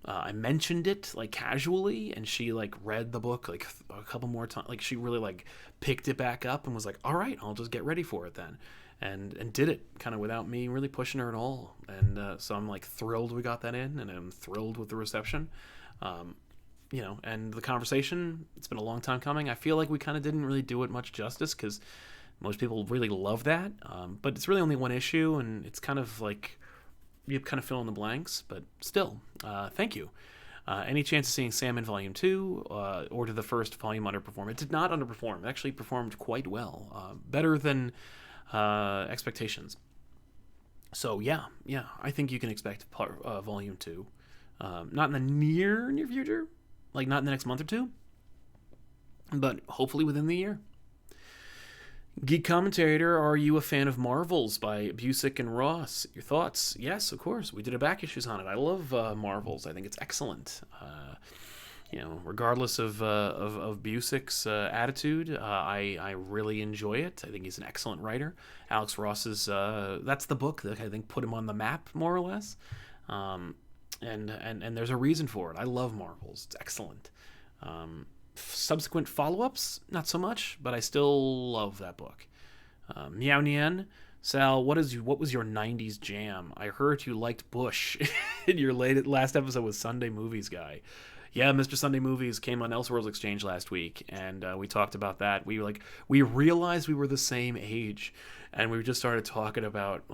I mentioned it casually, and she read the book a couple more times. She really picked it back up and was like, "All right, I'll just get ready for it then." And did it kind of without me really pushing her at all. And so I'm thrilled we got that in, and I'm thrilled with the reception. And The Conversation, it's been a long time coming. I feel like we kind of didn't really do it much justice, because most people really love that. But it's really only one issue, and it's kind of you kind of fill in the blanks. But still, thank you. Any chance of seeing Sam in Volume 2, or did the first volume underperform? It did not underperform. It actually performed quite well. Better than expectations. So yeah, I think you can expect Volume 2. Not in the near future, not in the next month or two, but hopefully within the year. Geek Commentator, are you a fan of Marvels by Busick and Ross? Your thoughts? Yes, of course. We did a back issues on it. I love Marvels. I think it's excellent. Regardless of Busick's attitude, I really enjoy it. I think he's an excellent writer. Alex Ross's that's the book that I think put him on the map, more or less. And there's a reason for it. I love Marvels. It's excellent. Subsequent follow-ups, not so much, but I still love that book. Meow Nien, Sal, what was your 90s jam? I heard you liked Bush in your last episode with Sunday Movies Guy. Yeah, Mr. Sunday Movies came on Elseworlds Exchange last week, and we talked about that. We realized we were the same age, and we just started talking about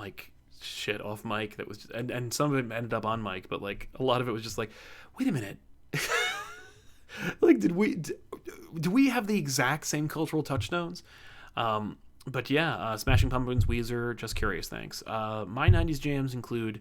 shit off mic that was, and some of it ended up on mic, but a lot of it was just wait a minute. Did we have the exact same cultural touchstones? But yeah, Smashing Pumpkins, Weezer, Just Curious, thanks. My 90s jams include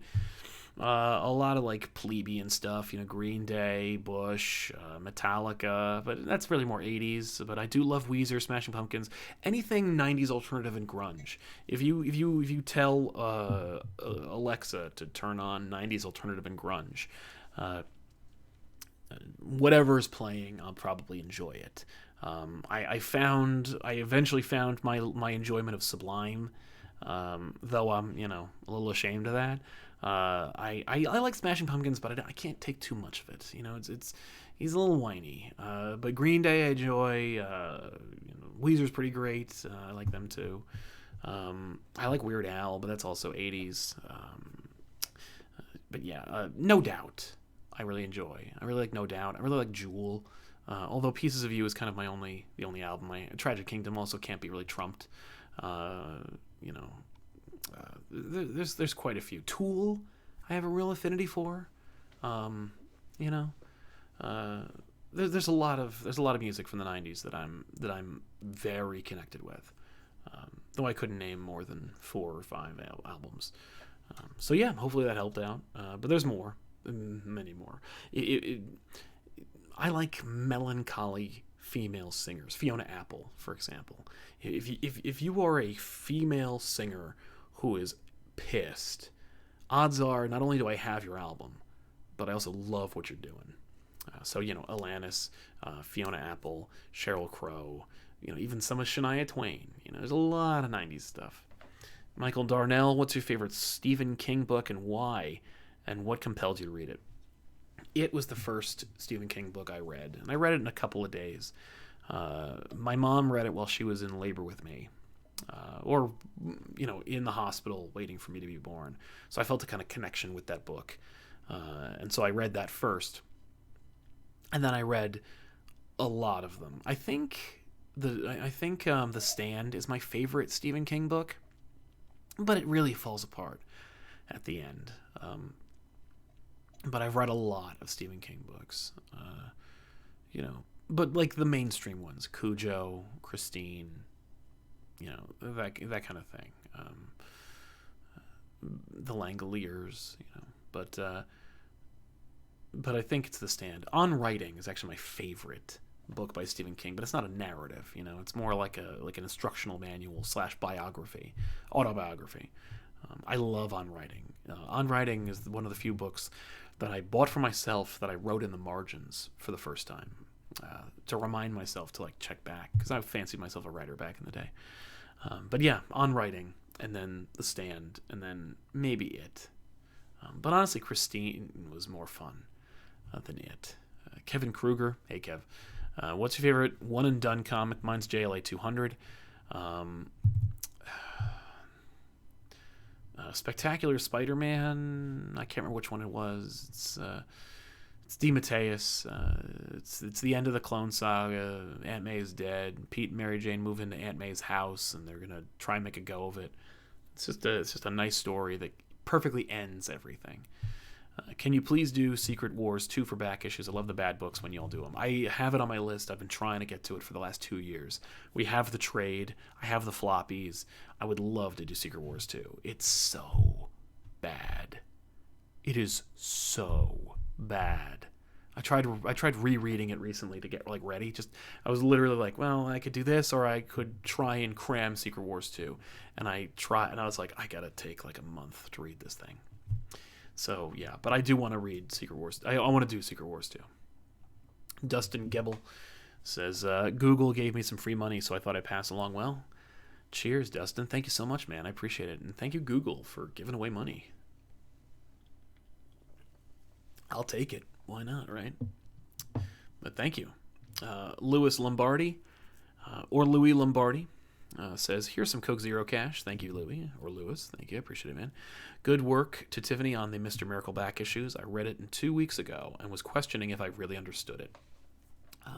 a lot of plebeian stuff, Green Day, Bush, Metallica, but that's really more 80s. But I do love Weezer, Smashing Pumpkins, anything 90s alternative and grunge. If you tell Alexa to turn on 90s alternative and grunge, whatever is playing, I'll probably enjoy it. I eventually found my enjoyment of Sublime, though I'm a little ashamed of that. I like Smashing Pumpkins, but I can't take too much of it. He's a little whiny. But Green Day I enjoy. Weezer's pretty great. I like them too. I like Weird Al, but that's also 80s. But yeah, No Doubt I really enjoy. I really like No Doubt. I really like Jewel. Although Pieces of You is kind of the only album. Tragic Kingdom also can't be really trumped. You know, there's quite a few. Tool, I have a real affinity for. You know, there's a lot of music from the '90s that I'm very connected with. Though I couldn't name more than 4 or 5 albums. So yeah, hopefully that helped out. But there's more, many more. I like melancholy female singers. Fiona Apple, for example. If you are a female singer who is pissed, odds are not only do I have your album, but I also love what you're doing. So, you know, Alanis, Fiona Apple, Sheryl Crow, you know, even some of Shania Twain. You know, there's a lot of 90s stuff. Michael Darnell, what's your favorite Stephen King book and why? And what compelled you to read it? It was the first Stephen King book I read, and I read it in a couple of days. My mom read it while she was in labor with me, or, you know, in the hospital waiting for me to be born. So I felt a kind of connection with that book. And so I read that first. And then I read a lot of them. I think The Stand is my favorite Stephen King book, but it really falls apart at the end. But I've read a lot of Stephen King books, you know, but like the mainstream ones, Cujo, Christine, you know, that kind of thing. The Langoliers, you know, but I think it's The Stand. On Writing is actually my favorite book by Stephen King, but it's not a narrative, you know, it's more like an instructional manual / biography, autobiography. I love On Writing. On Writing is one of the few books that I bought for myself that I wrote in the margins for the first time, to remind myself to like check back, because I fancied myself a writer back in the day. But yeah, On Writing, and then The Stand, and then maybe It. But honestly, Christine was more fun than It. Kevin Kruger, hey Kev, what's your favorite one and done comic? Mine's JLA 200. Spectacular Spider-Man. I can't remember which one it was. It's DeMatteis. It's the end of the Clone Saga. Aunt May is dead. Pete and Mary Jane move into Aunt May's house, and they're gonna try and make a go of it. It's just a nice story that perfectly ends everything. Can you please do Secret Wars 2 for back issues? I love the bad books when y'all do them. I have it on my list. I've been trying to get to it for the last 2 years. We have the trade. I have the floppies. I would love to do Secret Wars 2. It's so bad. It is so bad. I tried rereading it recently to get like ready. I was literally like, well, I could do this, or I could try and cram Secret Wars 2. And I was like, I gotta take like a month to read this thing. So yeah, but I do want to read Secret Wars. I want to do Secret Wars 2. Dustin Gebel says, Google gave me some free money, so I thought I'd pass along. Well, cheers, Dustin. Thank you so much, man. I appreciate it. And thank you, Google, for giving away money. I'll take it. Why not, right? But thank you. Louis Lombardi, or Louis Lombardi, says, here's some Coke Zero cash. Thank you, Louis, or Louis. Thank you. I appreciate it, man. Good work to Tiffany on the Mr. Miracle back issues. I read it 2 weeks ago and was questioning if I really understood it.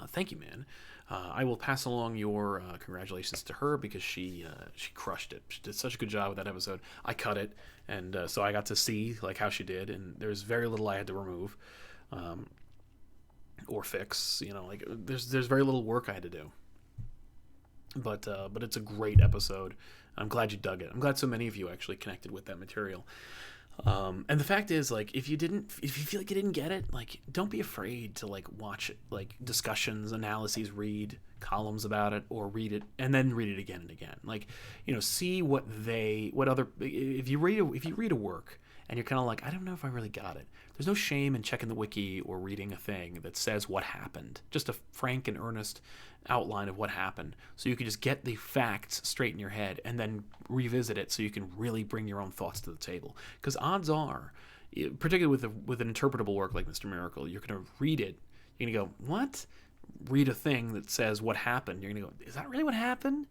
Thank you, man. I will pass along your congratulations to her, because she crushed it. She did such a good job with that episode. I cut it, and so I got to see like how she did, and there's very little I had to remove or fix. You know, like there's very little work I had to do. But it's a great episode. I'm glad you dug it. I'm glad so many of you actually connected with that material. And the fact is, like, if you feel like you didn't get it, like, don't be afraid to like watch it, like discussions, analyses, read columns about it, or read it and then read it again and again. Like, you know, see if you read a work and you're kind of like, I don't know if I really got it. There's no shame in checking the wiki or reading a thing that says what happened. Just a frank and earnest outline of what happened, so you can just get the facts straight in your head and then revisit it so you can really bring your own thoughts to the table. Because odds are, particularly with an interpretable work like Mr. Miracle, you're going to read it, you're going to go, what? Read a thing that says what happened. You're going to go, is that really what happened?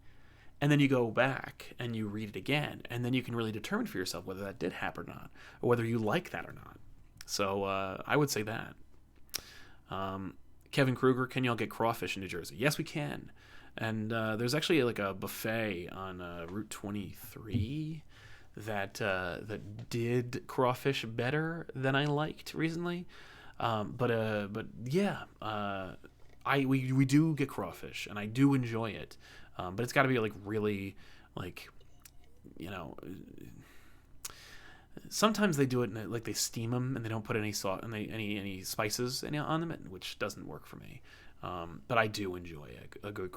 And then you go back and you read it again, and then you can really determine for yourself whether that did happen or not, or whether you like that or not. So I would say that. Kevin Kruger, can y'all get crawfish in New Jersey? Yes, we can. And there's actually like a buffet on Route 23 that did crawfish better than I liked recently. But yeah, we do get crawfish, and I do enjoy it. But it's got to be like really like, you know. Sometimes they do it like they steam them and they don't put any salt and any spices on them, which doesn't work for me. But I do enjoy a good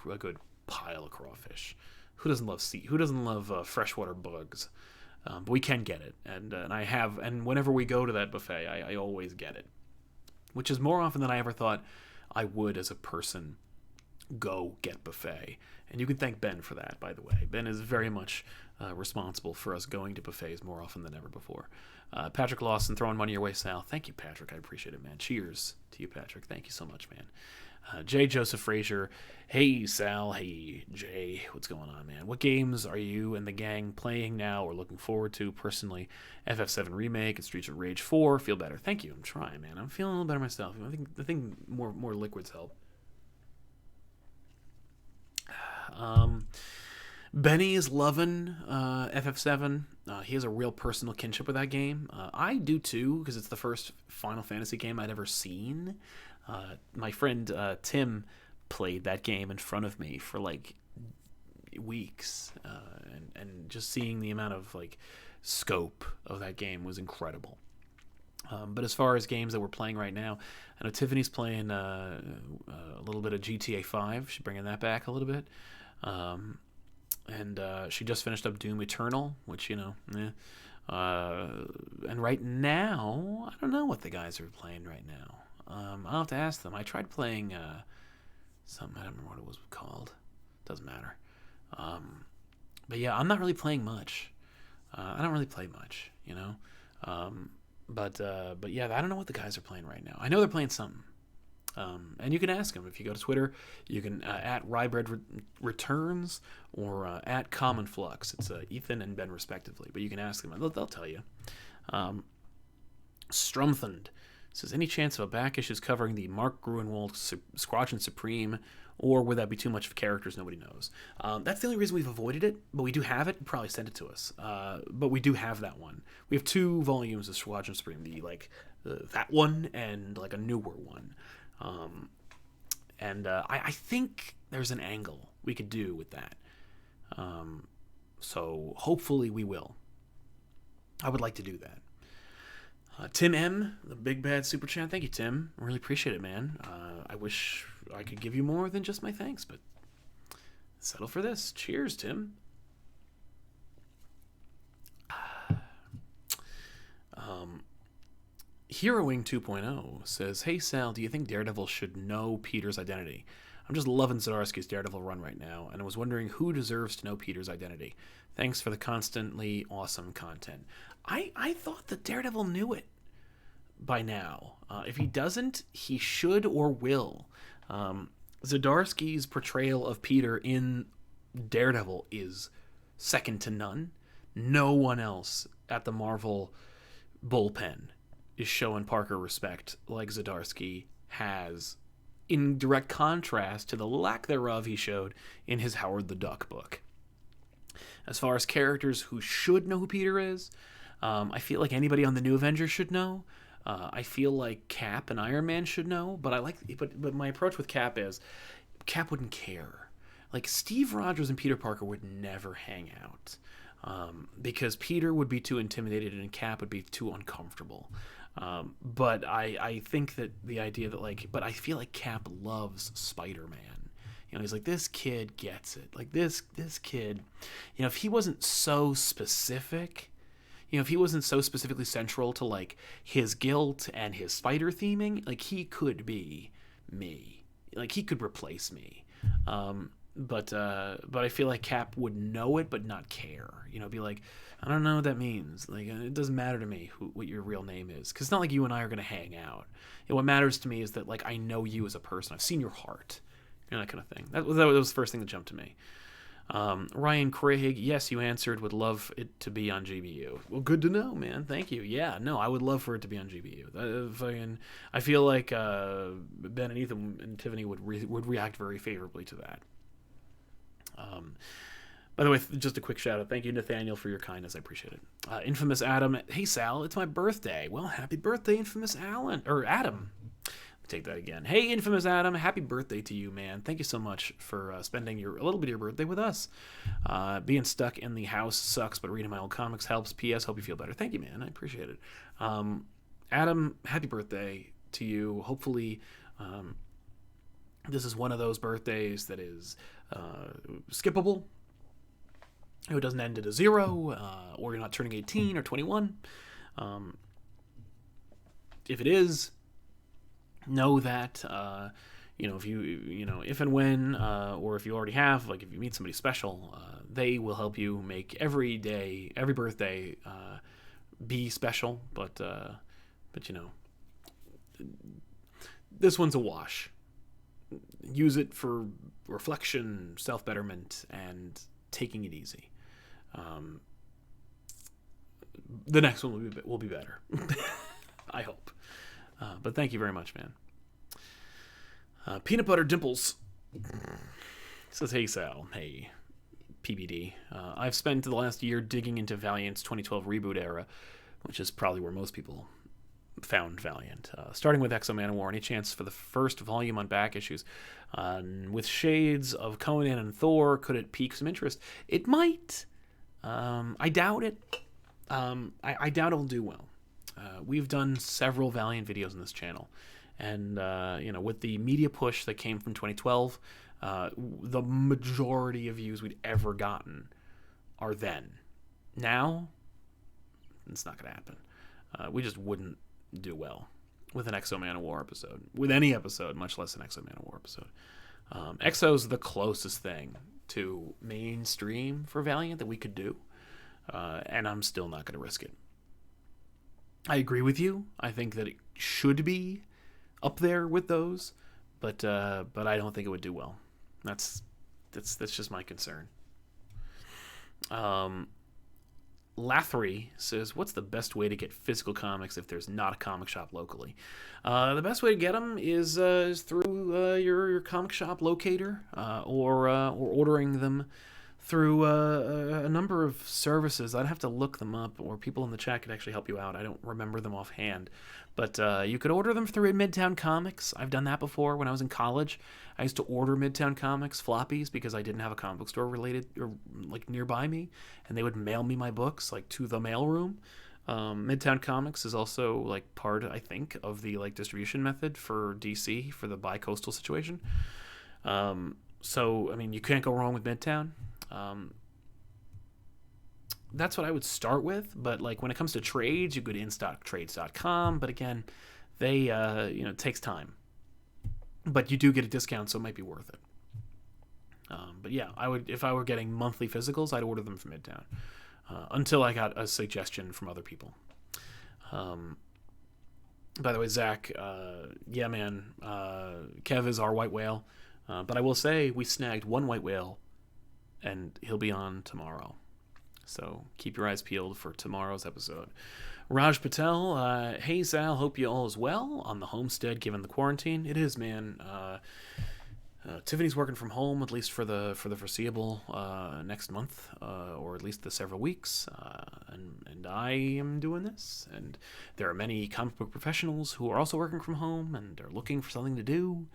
pile of crawfish. Who doesn't love freshwater bugs? But we can get it, and I have, and whenever we go to that buffet, I always get it, which is more often than I ever thought I would as a person go get buffet. And you can thank Ben for that, by the way. Ben is very much responsible for us going to buffets more often than ever before. Patrick Lawson throwing money your way, Sal. Thank you, Patrick. I appreciate it, man. Cheers to you, Patrick. Thank you so much, man. J. Joseph Frazier. Hey, Sal. Hey, Jay. What's going on, man? What games are you and the gang playing now or looking forward to? Personally, FF7 Remake and Streets of Rage 4. Feel better. Thank you. I'm trying, man. I'm feeling a little better myself. I think more liquids help. Benny is loving FF7. He has a real personal kinship with that game. I do too, because it's the first Final Fantasy game I'd ever seen. My friend Tim played that game in front of me for like weeks, and just seeing the amount of like scope of that game was incredible. But as far as games that we're playing right now, I know Tiffany's playing a little bit of GTA 5. She's bringing that back a little bit. And she just finished up Doom Eternal, which, and right now, I don't know what the guys are playing right now. I'll have to ask them. I tried playing something, I don't remember what it was called. Doesn't matter. But yeah, I'm not really playing much. I don't really play much, But yeah, I don't know what the guys are playing right now. I know they're playing something. And you can ask them. If you go to Twitter, you can at Rybread Returns or at Common Flux. It's Ethan and Ben respectively. But you can ask them. They'll tell you. Strumthund says, any chance of a back issues covering the Mark Gruenwald Squadron Supreme, or would that be too much of characters nobody knows? That's the only reason we've avoided it, but we do have it. Probably send it to us. But we do have that one. We have 2 volumes of Squadron Supreme, that one and like a newer one. I think there's an angle we could do with that. So hopefully we will. I would like to do that. Tim M, the big bad super chat. Thank you, Tim. I really appreciate it, man. I wish I could give you more than just my thanks, but settle for this. Cheers, Tim. Heroing 2.0 says, hey, Sal, do you think Daredevil should know Peter's identity? I'm just loving Zdarsky's Daredevil run right now, and I was wondering who deserves to know Peter's identity. Thanks for the constantly awesome content. I thought that Daredevil knew it by now. If he doesn't, he should or will. Zdarsky's portrayal of Peter in Daredevil is second to none. No one else at the Marvel bullpen is showing Parker respect like Zdarsky has, in direct contrast to the lack thereof he showed in his Howard the Duck book. As far as characters who should know who Peter is, I feel like anybody on the New Avengers should know. I feel like Cap and Iron Man should know, but my approach with Cap is Cap wouldn't care. Like, Steve Rogers and Peter Parker would never hang out, because Peter would be too intimidated and Cap would be too uncomfortable. But I think that the idea that, but I feel like Cap loves Spider-Man. He's like, this kid gets it. Like, this kid, if he wasn't so specific, if he wasn't so specifically central to, his guilt and his spider theming, he could be me. He could replace me. But I feel like Cap would know it but not care. Be like, I don't know what that means. It doesn't matter to me what your real name is, because it's not like you and I are going to hang out. What matters to me is that, I know you as a person. I've seen your heart. That kind of thing. That was the first thing that jumped to me. Ryan Craig, yes, you answered. Would love it to be on GBU. Well, good to know, man. Thank you. Yeah, no, I would love for it to be on GBU. I feel like Ben and Ethan and Tiffany would react very favorably to that. By the way, just a quick shout out. Thank you, Nathaniel, for your kindness. I appreciate it. Infamous Adam. Hey, Sal, it's my birthday. Well, happy birthday, Infamous Adam. Take that again. Hey, Infamous Adam, happy birthday to you, man. Thank you so much for spending a little bit of your birthday with us. Being stuck in the house sucks, but reading my old comics helps. P.S. Hope you feel better. Thank you, man. I appreciate it. Adam, happy birthday to you. Hopefully, this is one of those birthdays that is skippable. It doesn't end at a 0, or you're not turning 18 or 21. If it is, know that if and when, or if you already have, like if you meet somebody special, they will help you make every birthday be special. But this one's a wash. Use it for reflection, self-betterment, and taking it easy. The next one will be better. I hope. But thank you very much, man. Peanut Butter Dimples says, hey, Sal. Hey, PBD. I've spent the last year digging into Valiant's 2012 reboot era, which is probably where most people found Valiant. Starting with X-O Manowar, any chance for the first volume on back issues? With shades of Conan and Thor, could it pique some interest? It might. I doubt it. I doubt it'll do well. We've done several Valiant videos on this channel, and with the media push that came from 2012, the majority of views we'd ever gotten are then. Now, it's not going to happen. We just wouldn't do well with an X-O Manowar episode, with any episode, much less an X-O Manowar episode. X-O's the closest thing to mainstream for Valiant that we could do, and I'm still not going to risk it. I agree with you. I think that it should be up there with those, but I don't think it would do well. That's just my concern. Lathry says, what's the best way to get physical comics if there's not a comic shop locally? The best way to get them is through your comic shop locator, or ordering them through a number of services. I'd have to look them up, or people in the chat could actually help you out. I don't remember them offhand. But you could order them through Midtown Comics. I've done that before when I was in college. I used to order Midtown Comics floppies because I didn't have a comic book store related or like nearby me, and they would mail me my books like to the mailroom. Midtown Comics is also like part, I think, of the like distribution method for DC for the bi-coastal situation. So I mean, you can't go wrong with Midtown. That's what I would start with, but like when it comes to trades, you go to instocktrades.com, but again, they it takes time, but you do get a discount, so it might be worth it. But yeah, I would, if I were getting monthly physicals, I'd order them from Midtown until I got a suggestion from other people. By the way, Zach, yeah, man, Kev is our white whale, but I will say we snagged one white whale, and he'll be on tomorrow. So keep your eyes peeled for tomorrow's episode. Raj Patel, hey Sal, hope you all is well on the homestead given the quarantine. It is, man. Tiffany's working from home at least for the foreseeable next month, or at least the several weeks, and I am doing this. And there are many comic book professionals who are also working from home and are looking for something to do.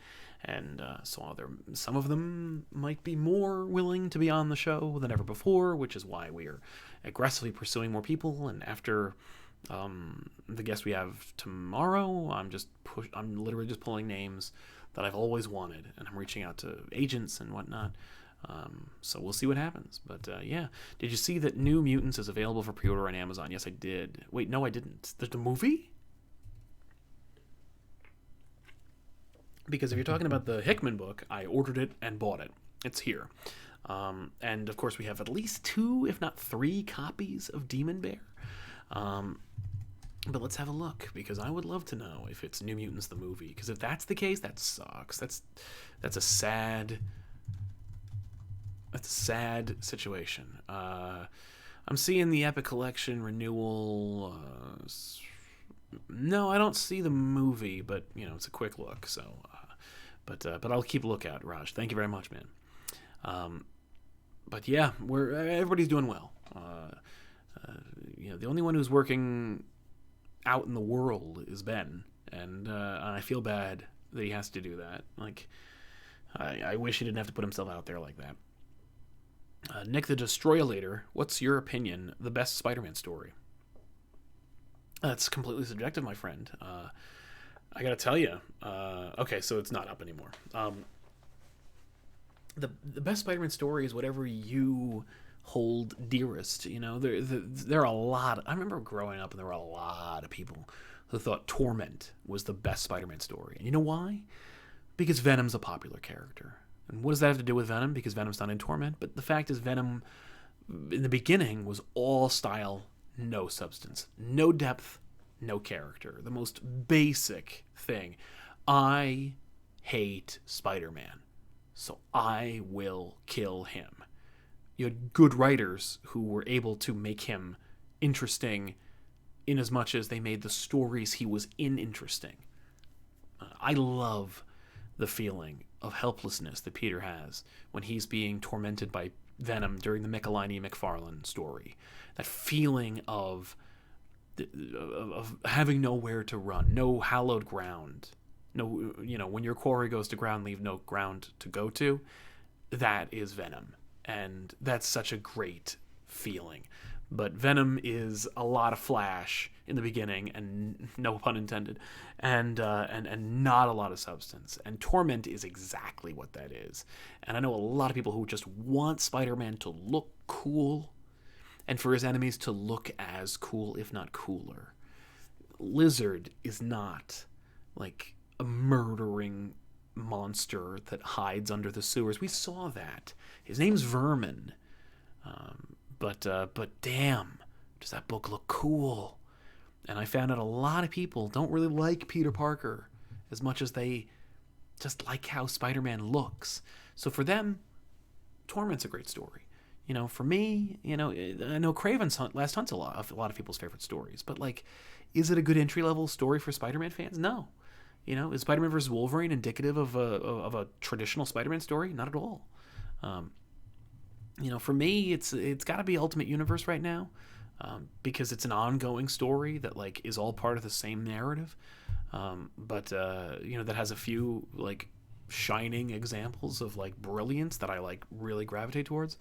And so some of them might be more willing to be on the show than ever before, which is why we are aggressively pursuing more people. And after the guest we have tomorrow, I'm literally just pulling names that I've always wanted, and I'm reaching out to agents and whatnot. So we'll see what happens. But yeah, did you see that New Mutants is available for pre-order on Amazon? Yes, I did. Wait, no, I didn't. There's the movie? Because if you're talking about the Hickman book, I ordered it and bought it. It's here. And of course we have at least 2, if not 3 copies of Demon Bear. But let's have a look, because I would love to know if it's New Mutants the movie. Because if that's the case, that sucks. That's a sad That's a sad situation. I'm seeing the Epic Collection renewal. No, I don't see the movie, but it's a quick look. So, but I'll keep a lookout. Raj, thank you very much, man. But yeah, everybody's doing well. The only one who's working out in the world is Ben, and I feel bad that he has to do that. Like, I wish he didn't have to put himself out there like that. Nick the Destroylator, what's your opinion? The best Spider-Man story? That's completely subjective, my friend. I gotta tell you. Okay, so it's not up anymore. The best Spider-Man story is whatever you hold dearest. There are a lot. I remember growing up, and there were a lot of people who thought Torment was the best Spider-Man story. And you know why? Because Venom's a popular character. And what does that have to do with Venom? Because Venom's not in Torment. But the fact is, Venom, in the beginning, was all style, no substance. No depth, no character. The most basic thing. I hate Spider-Man, so I will kill him. You had good writers who were able to make him interesting in as much as they made the stories he was in interesting. I love the feeling of helplessness that Peter has when he's being tormented by Venom during the McFarlane story. That feeling of having nowhere to run, no hallowed ground. No, when your quarry goes to ground, leave no ground to go to. That is Venom. And that's such a great feeling. But Venom is a lot of flash in the beginning, and no pun intended, and not a lot of substance. And Torment is exactly what that is. And I know a lot of people who just want Spider-Man to look cool, and for his enemies to look as cool, if not cooler. Lizard is not like a murdering monster that hides under the sewers. We saw that. His name's Vermin. But damn, does that book look cool? And I found out a lot of people don't really like Peter Parker as much as they just like how Spider-Man looks. So for them, Torment's a great story. For me, I know Kraven's Last Hunt's a lot of people's favorite stories. But like, is it a good entry-level story for Spider-Man fans? No. Is Spider-Man vs. Wolverine indicative of a traditional Spider-Man story? Not at all. For me, it's got to be Ultimate Universe right now, because it's an ongoing story that like is all part of the same narrative, but that has a few like shining examples of like brilliance that I like really gravitate towards.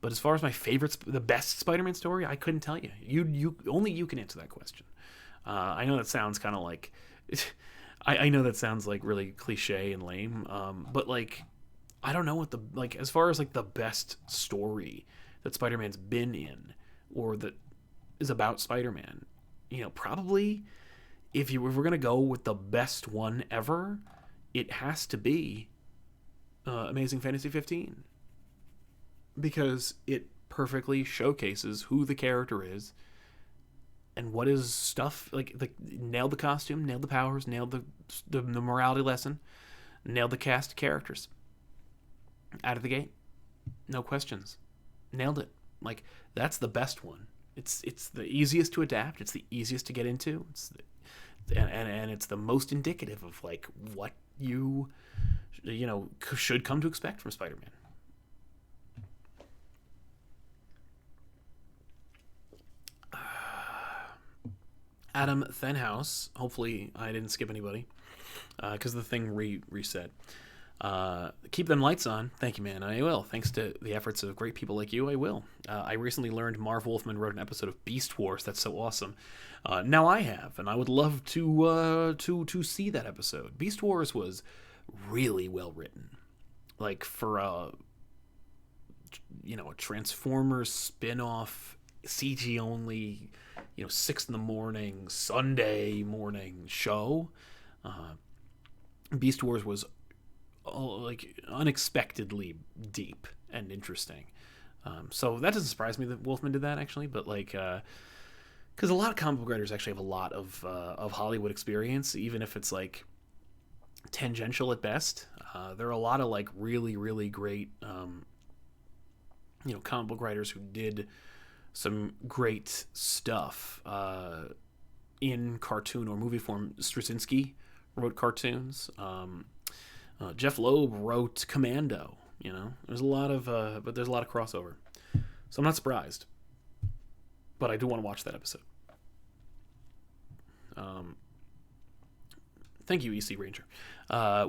But as far as my favorite, the best Spider-Man story, I couldn't tell you. You only you can answer that question. I know that sounds kind of like, I know that sounds like really cliche and lame, but like. I don't know what as far as like the best story that Spider-Man's been in or that is about Spider-Man, probably if we're going to go with the best one ever, it has to be Amazing Fantasy 15, because it perfectly showcases who the character is and what his stuff, like nailed the costume, nailed the powers, nailed the morality lesson, nailed the cast of characters. Out of the gate, no questions, nailed it. Like, that's the best one. It's the easiest to adapt. It's the easiest to get into. And it's the most indicative of like what you should come to expect from Spider-Man. Adam Thenhouse. Hopefully, I didn't skip anybody because the thing reset. Keep them lights on. Thank you, man. I will. Thanks to the efforts of great people like you, I will. I recently learned Marv Wolfman wrote an episode of Beast Wars. That's so awesome. Now I have, and I would love to see that episode. Beast Wars was really well written, like for a Transformers spin-off, CG only, 6 a.m. Sunday morning show. Beast Wars was like unexpectedly deep and interesting. So that doesn't surprise me that Wolfman did that, actually, but like because a lot of comic book writers actually have a lot of Hollywood experience, even if it's like tangential at best. There are a lot of like really, really great comic book writers who did some great stuff in cartoon or movie form. Straczynski wrote cartoons. Jeff Loeb wrote Commando. There's a lot of but there's a lot of crossover, so I'm not surprised. But I do want to watch that episode. Thank you, EC Ranger.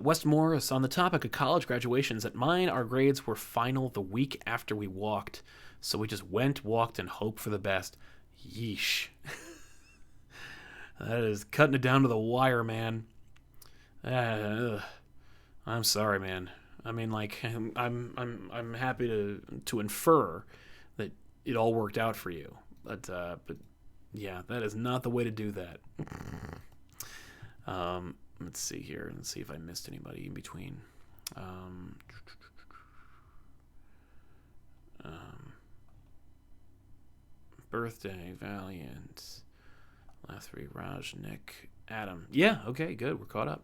West Morris, on the topic of college graduations, at mine, our grades were final the week after we walked, so we just went, walked, and hoped for the best. Yeesh. That is cutting it down to the wire, man. I'm sorry, man. I mean, like, I'm happy to infer that it all worked out for you, but yeah, that is not the way to do that. Let's see here. Let's see if I missed anybody in between. Birthday, Valiant, last three, Raj, Nick, Adam. Yeah, okay, good. We're caught up.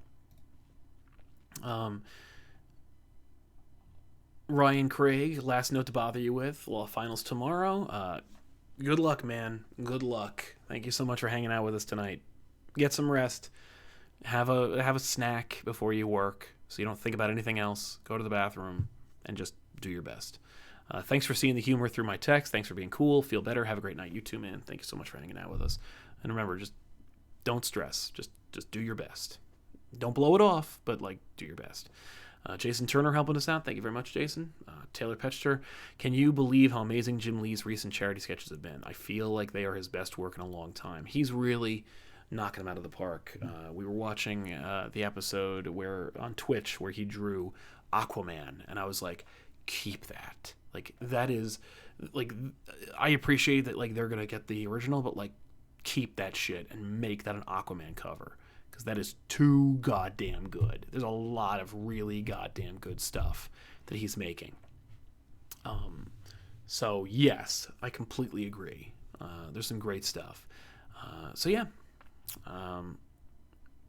Ryan Craig, last note to bother you with. Law finals tomorrow. Good luck, man. Good luck. Thank you so much for hanging out with us tonight. Get some rest. Have a snack before you work, so you don't think about anything else. Go to the bathroom and just do your best. Thanks for seeing the humor through my text. Thanks for being cool. Feel better. Have a great night. You too, man. Thank you so much for hanging out with us. And remember, just don't stress. Just do your best. Don't blow it off, but do your best. Jason Turner helping us out. Thank you very much, Jason. Taylor Petchter, can you believe how amazing Jim Lee's recent charity sketches have been? I feel like they are his best work in a long time. He's really knocking them out of the park. We were watching the episode on Twitch where he drew Aquaman, and I was like, keep that. That is, I appreciate that, they're going to get the original, but, keep that shit and make that an Aquaman cover, because that is too goddamn good. There's a lot of really goddamn good stuff that he's making. So, yes, I completely agree. There's some great stuff. So, yeah.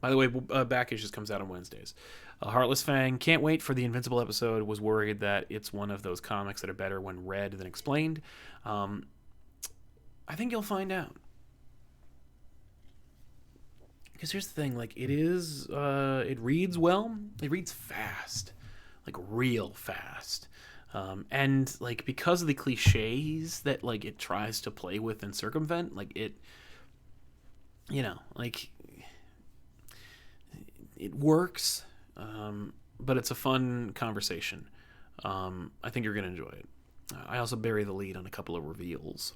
By the way, Back Issues comes out on Wednesdays. Heartless Fang, can't wait for the Invincible episode. Was worried that it's one of those comics that are better when read than explained. I think you'll find out. Because here's the thing, it reads well. It reads fast. Real fast. And, because of the cliches that, it tries to play with and circumvent, it works, but it's a fun conversation. I think you're going to enjoy it. I also bury the lead on a couple of reveals.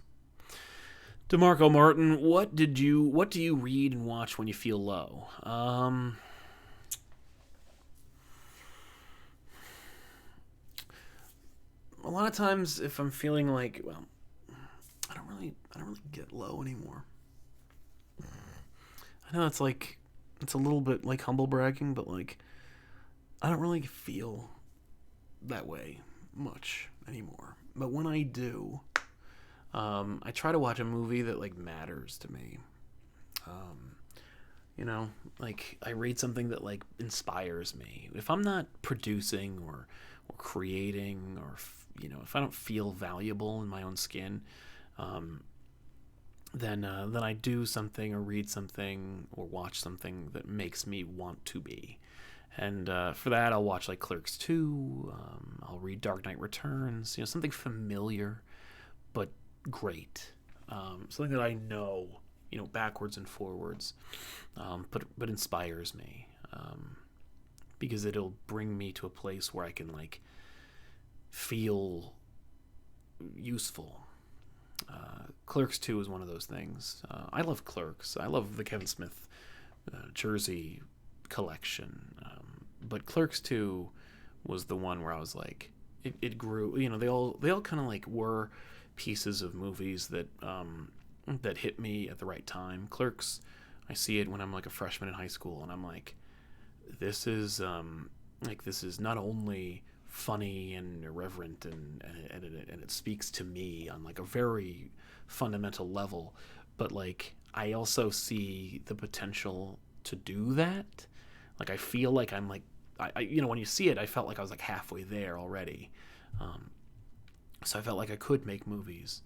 DeMarco Martin, what do you read and watch when you feel low? A lot of times, if I'm feeling I don't really get low anymore. I know it's a little bit like humble bragging, but I don't really feel that way much anymore. But when I do, I try to watch a movie that matters to me. I read something that inspires me. If I'm not producing or creating, or if I don't feel valuable in my own skin, then I do something or read something or watch something that makes me want to be. And for that, I'll watch Clerks 2. I'll read Dark Knight Returns. Something familiar but great. Something that I know, backwards and forwards, but inspires me. Because it'll bring me to a place where I can feel useful. Clerks 2 is one of those things. I love Clerks. I love the Kevin Smith Jersey collection. But Clerks 2 was the one where I was it grew. They all kind of were pieces of movies that hit me at the right time. Clerks, I see it when I'm a freshman in high school, and I'm this is not only funny and irreverent and it speaks to me on a very fundamental level, but I also see the potential to do that. I feel I'm I when you see it, I felt I was halfway there already. So I felt like I could make movies.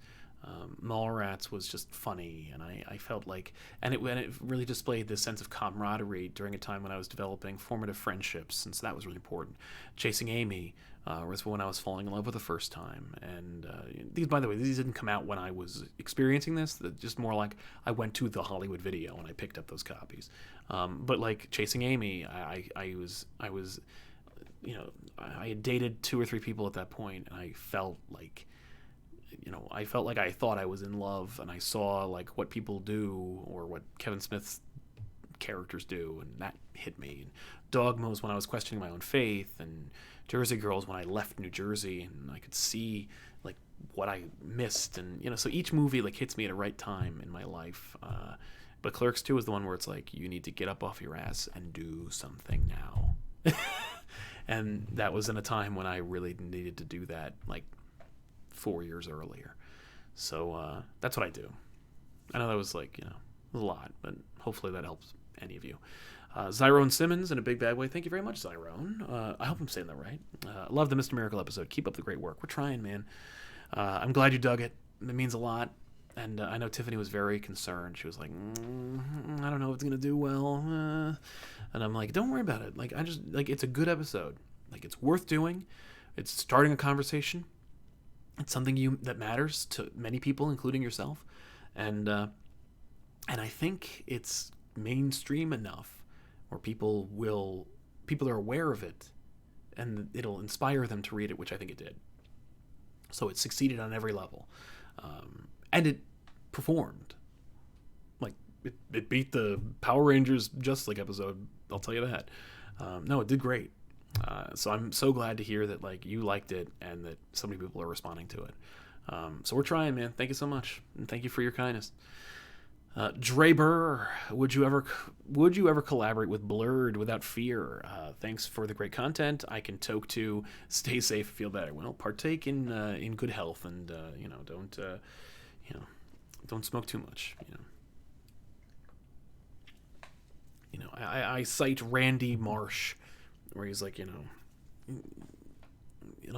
Mallrats was just funny, and I felt like, and it really displayed this sense of camaraderie during a time when I was developing formative friendships, and so that was really important. Chasing Amy was when I was falling in love with the first time, and these, by the way, these didn't come out when I was experiencing this. Just more like I went to the Hollywood Video and I picked up those copies. But like Chasing Amy, I was I had dated 2 or 3 people at that point, and I felt like I thought I was in love, and I saw like what people do or what Kevin Smith's characters do, and that hit me. And Dogma was when I was questioning my own faith, and Jersey Girls when I left New Jersey and I could see like what I missed, and so each movie like hits me at a right time in my life. But Clerks 2 is the one where it's like you need to get up off your ass and do something now. And that was in a time when I really needed to do that, like 4 years earlier. So that's what I do. I know that was like, a lot, but hopefully that helps any of you. Zyrone Simmons in a big bad way. Thank you very much, Zyrone. I hope I'm saying that right. Love the Mr. Miracle episode. Keep up the great work. We're trying, man. I'm glad you dug it. It means a lot. And I know Tiffany was very concerned. She was like, I don't know if it's going to do well. And I'm like, don't worry about it. Like, it's a good episode. Like, it's worth doing. It's starting a conversation. It's something that matters to many people, including yourself. And I think it's mainstream enough where people are aware of it, and it'll inspire them to read it, which I think it did. So it succeeded on every level. And it performed. Like, it beat the Power Rangers Justice League episode, I'll tell you that. No, it did great. So I'm so glad to hear that like you liked it and that so many people are responding to it. So we're trying, man. Thank you so much, and thank you for your kindness. Draber, would you ever collaborate with Blurred without fear? Thanks for the great content. I can toke to stay safe, feel better. Well, partake in good health, and don't smoke too much. I cite Randy Marsh, where he's like, it'll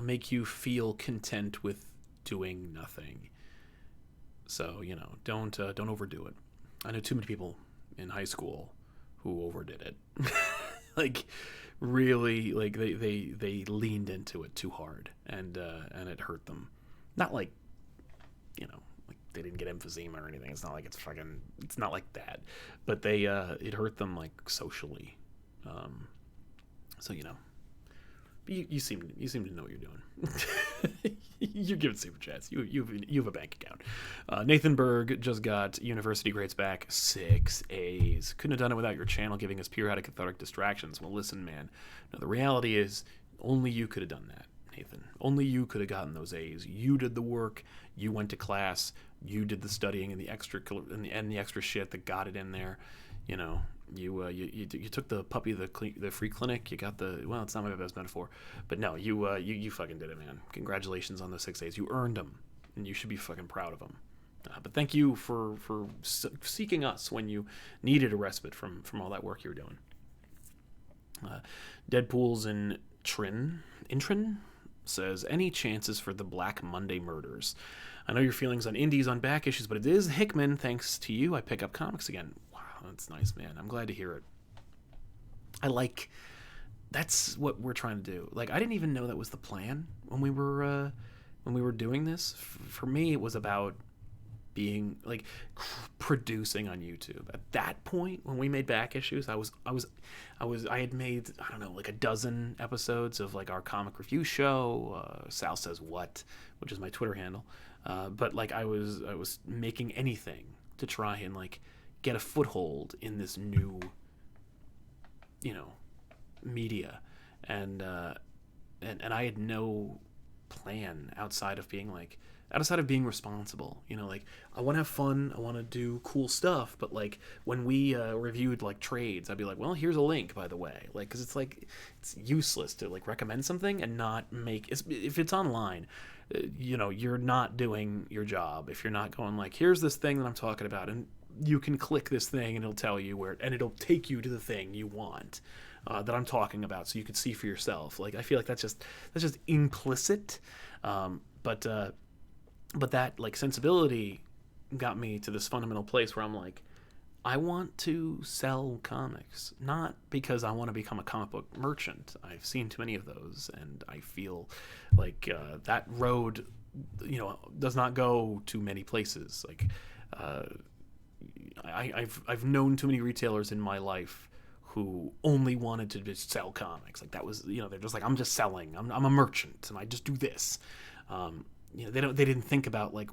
make you feel content with doing nothing. So don't overdo it. I know too many people in high school who overdid it. Like, really, like they leaned into it too hard, and it hurt them. Not like, like they didn't get emphysema or anything. It's not like it's not like that. But they it hurt them like socially. So you seem to know what you're doing. You're giving super chats. You have a bank account. Nathan Berg just got university grades back, 6 A's. Couldn't have done it without your channel giving us periodic cathartic distractions. Well, listen, man. No, the reality is only you could have done that, Nathan. Only you could have gotten those A's. You did the work. You went to class. You did the studying and the extra shit that got it in there. You took the puppy the free clinic. You got it's not my best metaphor, but no, you fucking did it, man. Congratulations on the 6 A's. You earned them, and you should be fucking proud of them. But thank you for seeking us when you needed a respite from all that work you were doing. Deadpool's in Intrin says, any chances for the Black Monday murders? I know your feelings on indies on back issues, but it is Hickman. Thanks to you, I pick up comics again. Wow, that's nice, man. I'm glad to hear it. That's what we're trying to do. Like, I didn't even know that was the plan when we were doing this. For me, it was about being like producing on YouTube. At that point, when we made back issues, I had made, I don't know, like a dozen episodes of like our comic review show, Sal Says What, which is my Twitter handle. But like I was making anything to try and like get a foothold in this new, media, and I had no plan outside of being responsible. Like, I want to have fun, I want to do cool stuff, but like when we reviewed like trades, I'd be like, well, here's a link, by the way, like, because it's useless to like recommend something and not make if it's online. You're not doing your job if you're not going like, here's this thing that I'm talking about, and you can click this thing and it'll tell you where, and it'll take you to the thing you want that I'm talking about, so you can see for yourself. Like, I feel like that's just implicit. But but that like sensibility got me to this fundamental place where I'm like, I want to sell comics, not because I want to become a comic book merchant. I've seen too many of those, and I feel like that road, does not go to many places. Like, I've known too many retailers in my life who only wanted to just sell comics. Like that was, they're just like, I'm just selling. I'm a merchant, and I just do this. They didn't think about like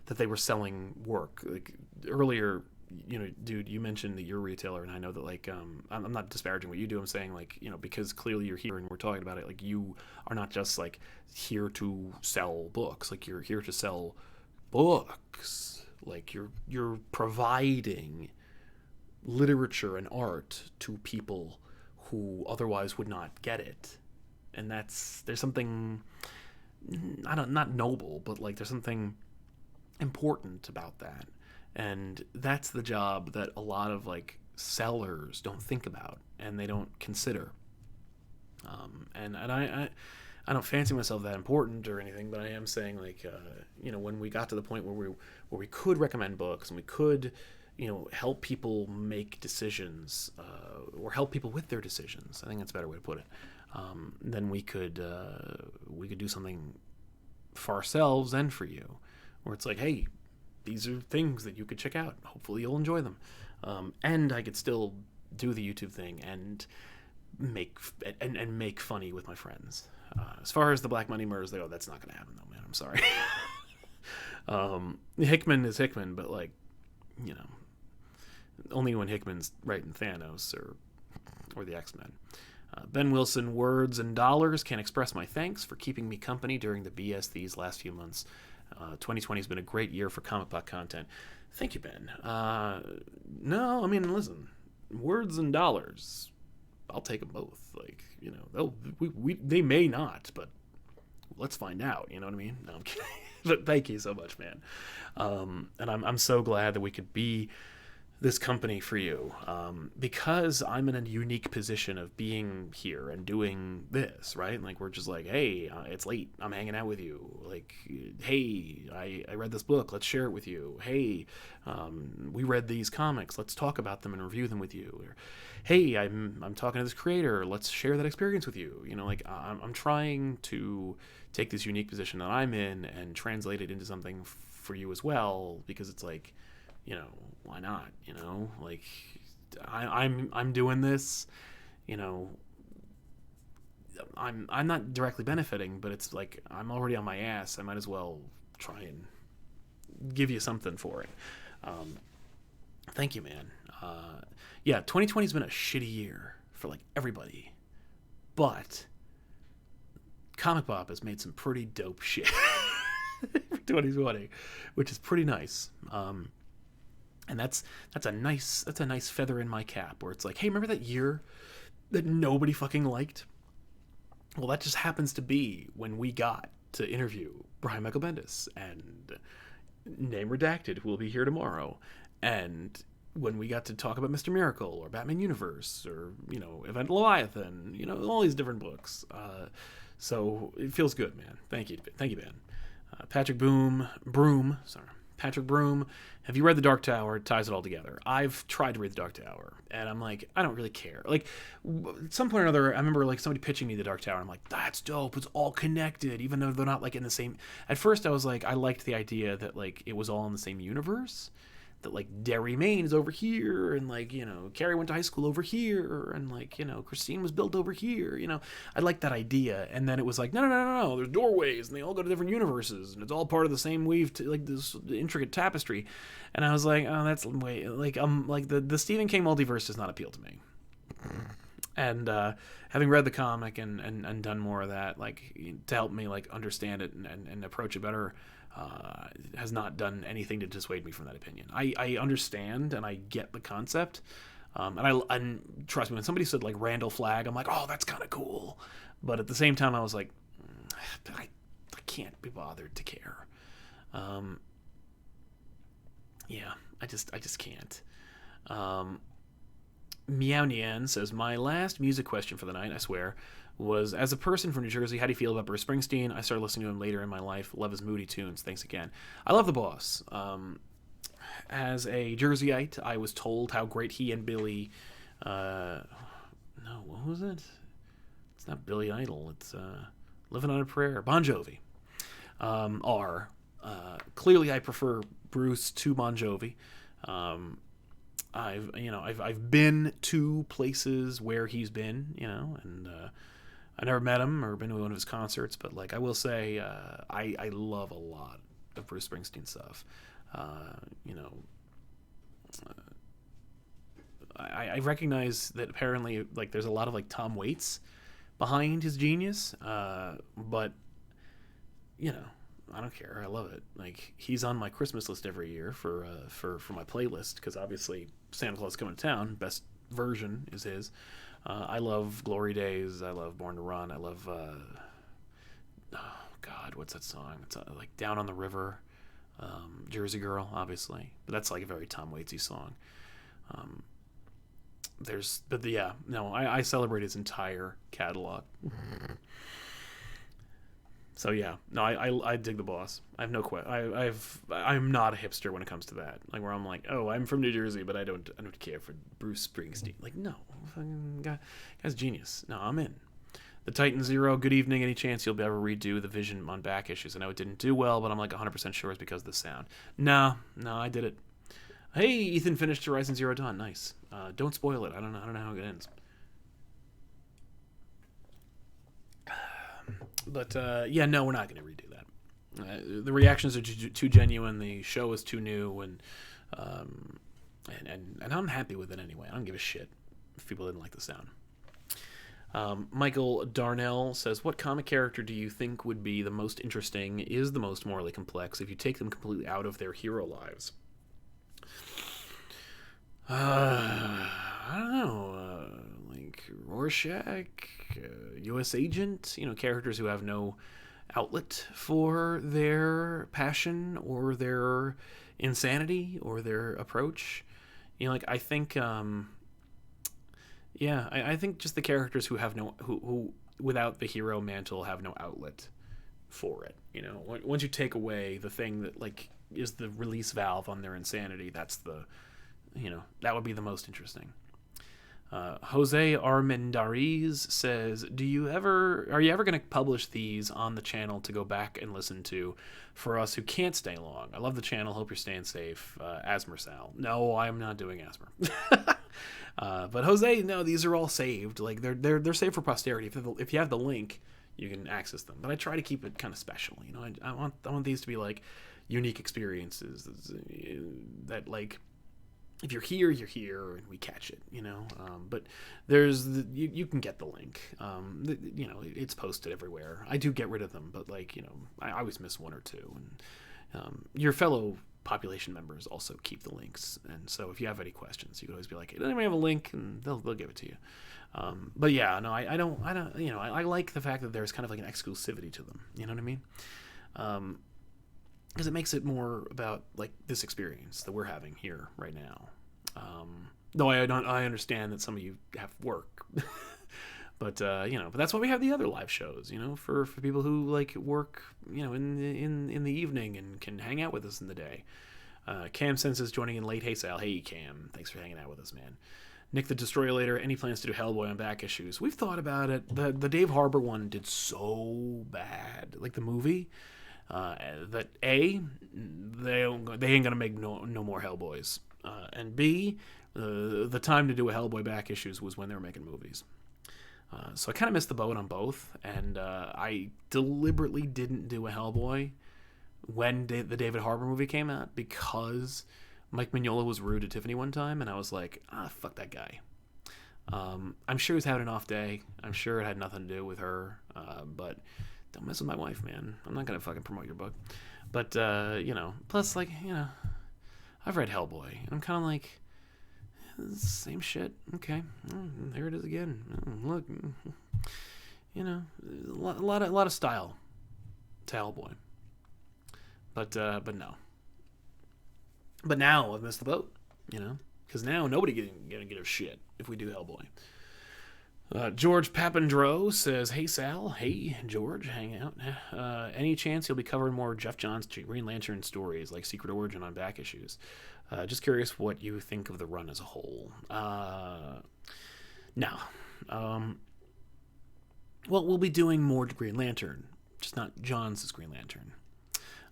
that they were selling work. Like earlier, dude, you mentioned that you're a retailer, and I know that like I'm not disparaging what you do. I'm saying like, because clearly you're here and we're talking about it, like you are not just like here to sell books. Like you're here to sell books. Like you're providing literature and art to people who otherwise would not get it. And there's something, not noble, but like there's something important about that. And that's the job that a lot of like sellers don't think about and they don't consider. And I don't fancy myself that important or anything, but I am saying like, when we got to the point where we could recommend books and we could, help people make decisions, or help people with their decisions. I think that's a better way to put it. Then we could do something for ourselves and for you, where it's like, hey, these are things that you could check out. Hopefully you'll enjoy them. And I could still do the YouTube thing and make funny with my friends. As far as the Black Money murders, they go, that's not going to happen though, man. I'm sorry. Hickman is Hickman, but like, only when Hickman's writing Thanos or the X-Men. Ben Wilson, words and dollars can't express my thanks for keeping me company during the BS these last few months. 2020 has been a great year for comic book content. Thank you, Ben. No, I mean, listen, words and dollars, I'll take them both. Like, they may not, but let's find out. You know what I mean? No, I'm kidding. But thank you so much, man. And I'm so glad that we could be this company for you, because I'm in a unique position of being here and doing this, right? Like we're just like, hey, it's late, I'm hanging out with you. Like, hey, I read this book, let's share it with you. Hey, we read these comics, let's talk about them and review them with you. Or, hey, I'm talking to this creator, let's share that experience with you. Like I'm trying to take this unique position that I'm in and translate it into something for you as well, because it's like, why not? Like I'm doing this, I'm not directly benefiting, but it's like I'm already on my ass. I might as well try and give you something for it. Thank you, man. 2020 has been a shitty year for like everybody, but ComicPOP has made some pretty dope shit for 2020, which is pretty nice. And that's a nice feather in my cap, where it's like, hey, remember that year that nobody fucking liked? Well, that just happens to be when we got to interview Brian Michael Bendis and name redacted, who will be here tomorrow, and when we got to talk about Mr. Miracle or Batman Universe or Event Leviathan, all these different books. So it feels good, man. Thank you, Ben. Patrick Broom, have you read The Dark Tower? It ties it all together. I've tried to read The Dark Tower, and I'm like, I don't really care. Like, at some point or another, I remember like somebody pitching me The Dark Tower, and I'm like, that's dope. It's all connected, even though they're not like in the same. At first, I was like, I liked the idea that like it was all in the same universe. That like Derry, Maine is over here, and like Carrie went to high school over here, and like Christine was built over here. I liked that idea, and then it was like no, there's doorways, and they all go to different universes, and it's all part of the same weave, like this intricate tapestry. And I was like, oh, that's way like like the Stephen King multiverse does not appeal to me. And having read the comic and done more of that, like to help me like understand it and approach it better. Has not done anything to dissuade me from that opinion. I understand and I get the concept, and trust me, when somebody said like Randall Flagg, I'm like, oh, that's kind of cool, but at the same time I was like, I can't be bothered to care. I just can't. Meow Nian says, my last music question for the night, I swear. was, as a person from New Jersey, how do you feel about Bruce Springsteen? I started listening to him later in my life. Love his moody tunes. Thanks again. I love the boss. As a Jerseyite, I was told how great he and Billy... no, what was it? It's not Billy Idol. It's Living on a Prayer. Bon Jovi are. Clearly, I prefer Bruce to Bon Jovi. I've been to places where he's been, and I never met him or been to one of his concerts, but like I will say, I love a lot of Bruce Springsteen stuff. I recognize that apparently like there's a lot of like Tom Waits behind his genius, but I don't care. I love it. Like he's on my Christmas list every year for my playlist because obviously Santa Claus Coming to Town, best version is his. I love Glory Days. I love Born to Run. I love oh God, what's that song? It's like Down on the River, Jersey Girl, obviously, but that's like a very Tom Waitsy song. I celebrate his entire catalog. So yeah, no, I dig the boss. I have no question. I'm not a hipster when it comes to that. Like where I'm like, oh, I'm from New Jersey, but I don't care for Bruce Springsteen. Like no, fucking guy's genius. No, I'm in. The Titan Zero. Good evening. Any chance you'll ever redo the Vision on back issues? I know it didn't do well, but I'm like 100% sure it's because of the sound. No, I did it. Hey, Ethan finished Horizon Zero Dawn. Nice. Don't spoil it. I don't know how it ends. But no, we're not going to redo that. The reactions are too genuine. The show is too new, and I'm happy with it anyway. I don't give a shit if people didn't like the sound. Michael Darnell says, what comic character do you think would be the most interesting, is the most morally complex, if you take them completely out of their hero lives? I don't know. Like Rorschach, U.S. Agent, characters who have no outlet for their passion or their insanity or their approach. I think, I think just the characters who have who without the hero mantle have no outlet for it. Once you take away the thing that like is the release valve on their insanity, that's the, that would be the most interesting. Jose Armendariz says, are you ever going to publish these on the channel to go back and listen to for us who can't stay long? I love the channel. Hope you're staying safe. Asmer Sal. No, I'm not doing Asmer. But Jose, no, these are all saved. Like they're saved for posterity. If you have the link, you can access them. But I try to keep it kind of special. I want these to be like unique experiences that like, if you're here, and we catch it, but there's you can get the link. It's posted everywhere. I do get rid of them, but like, I always miss one or two. And your fellow population members also keep the links. And so if you have any questions, you can always be like, does anybody have a link? And they'll give it to you. But yeah, no, I don't, I like the fact that there's kind of like an exclusivity to them. You know what I mean? Because it makes it more about like this experience that we're having here right now. Though I understand that some of you have work, but but that's why we have the other live shows. For people who like work, in the evening and can hang out with us in the day. Cam Sense is joining in late. Hey Sal, hey Cam, thanks for hanging out with us, man. Nick the Destroyer Later, any plans to do Hellboy on back issues? We've thought about it. The Dave Harbour one did so bad, like the movie. That A, they ain't gonna make no more Hellboys, and B, the time to do a Hellboy back issues was when they were making movies. So I kind of missed the boat on both, and I deliberately didn't do a Hellboy when the David Harbour movie came out because Mike Mignola was rude to Tiffany one time, and I was like, fuck that guy. I'm sure he was having an off day. I'm sure it had nothing to do with her, but don't mess with my wife, man. I'm not gonna fucking promote your book. But plus like, I've read Hellboy. I'm kind of like, same shit. Okay, there it is again. Look, a lot of style to Hellboy. But no. But now I've missed the boat, because now nobody gonna give a shit if we do Hellboy. George Papandreou says, "Hey Sal, hey George, hang out. Any chance you'll be covering more Jeff Johns Green Lantern stories like Secret Origin on back issues? Just curious what you think of the run as a whole." No. Um, well, we'll be doing more Green Lantern, just not Johns' Green Lantern.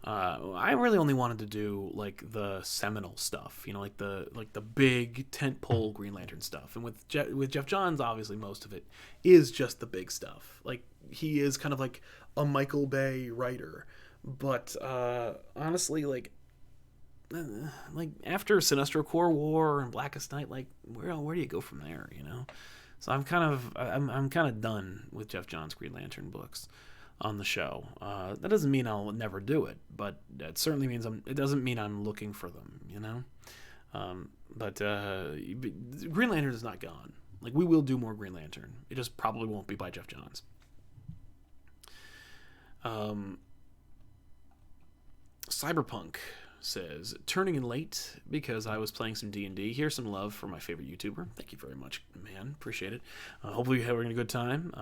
I really only wanted to do like the seminal stuff, like the big tentpole Green Lantern stuff. And with Jeff Johns, obviously most of it is just the big stuff. Like he is kind of like a Michael Bay writer, but honestly, like after Sinestro Corps War and Blackest Night, like where do you go from there? So I'm kind of done with Jeff Johns' Green Lantern books on the show. That doesn't mean I'll never do it, but it certainly means it doesn't mean I'm looking for them, But Green Lantern is not gone. Like we will do more Green Lantern. It just probably won't be by Jeff Johns. Cyberpunk says, turning in late because I was playing some D&D. Here's some love for my favorite YouTuber. Thank you very much, man. Appreciate it. Hopefully you're having a good time.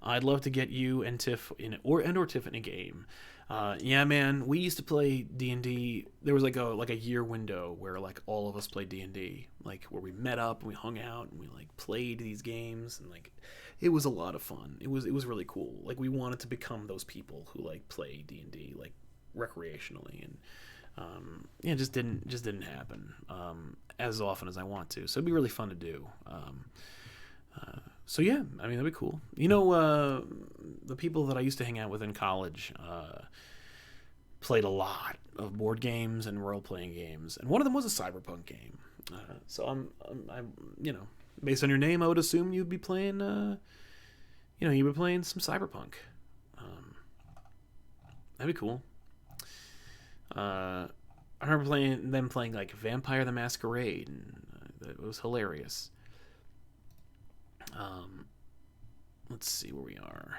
I'd love to get you and Tiff or Tiff in a game. Yeah, man, we used to play D&D. There was like a year window where like all of us played D&D, like where we met up and we hung out and we like played these games, and like it was a lot of fun. It was really cool. Like we wanted to become those people who like play D&D like recreationally, and it just didn't happen as often as I want to. So it'd be really fun to do. So yeah, I mean that'd be cool. The people that I used to hang out with in college played a lot of board games and role-playing games, and one of them was a cyberpunk game. So I'm based on your name, I would assume you'd be playing you'd be playing some cyberpunk. That'd be cool. I remember playing like Vampire the Masquerade, and it was hilarious. Let's see where we are.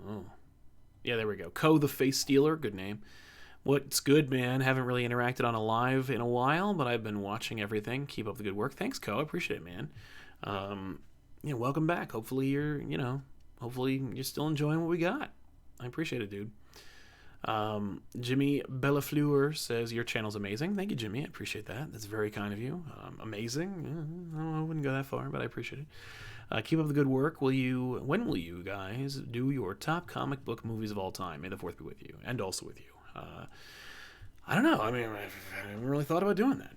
Oh, yeah, there we go. Co the Face Stealer, good name. What's good, man? Haven't really interacted on a live in a while, but I've been watching everything. Keep up the good work. Thanks, Co. I appreciate it, man. Welcome back. Hopefully you're still enjoying what we got. I appreciate it, dude. Jimmy Bellafleur says your channel's amazing. Thank you, Jimmy. I appreciate that. That's very kind of you. Amazing. I wouldn't go that far, but I appreciate it. Keep up the good work. When will you guys do your top comic book movies of all time? May the 4th be with you, and also with you. I don't know. I mean, I haven't really thought about doing that.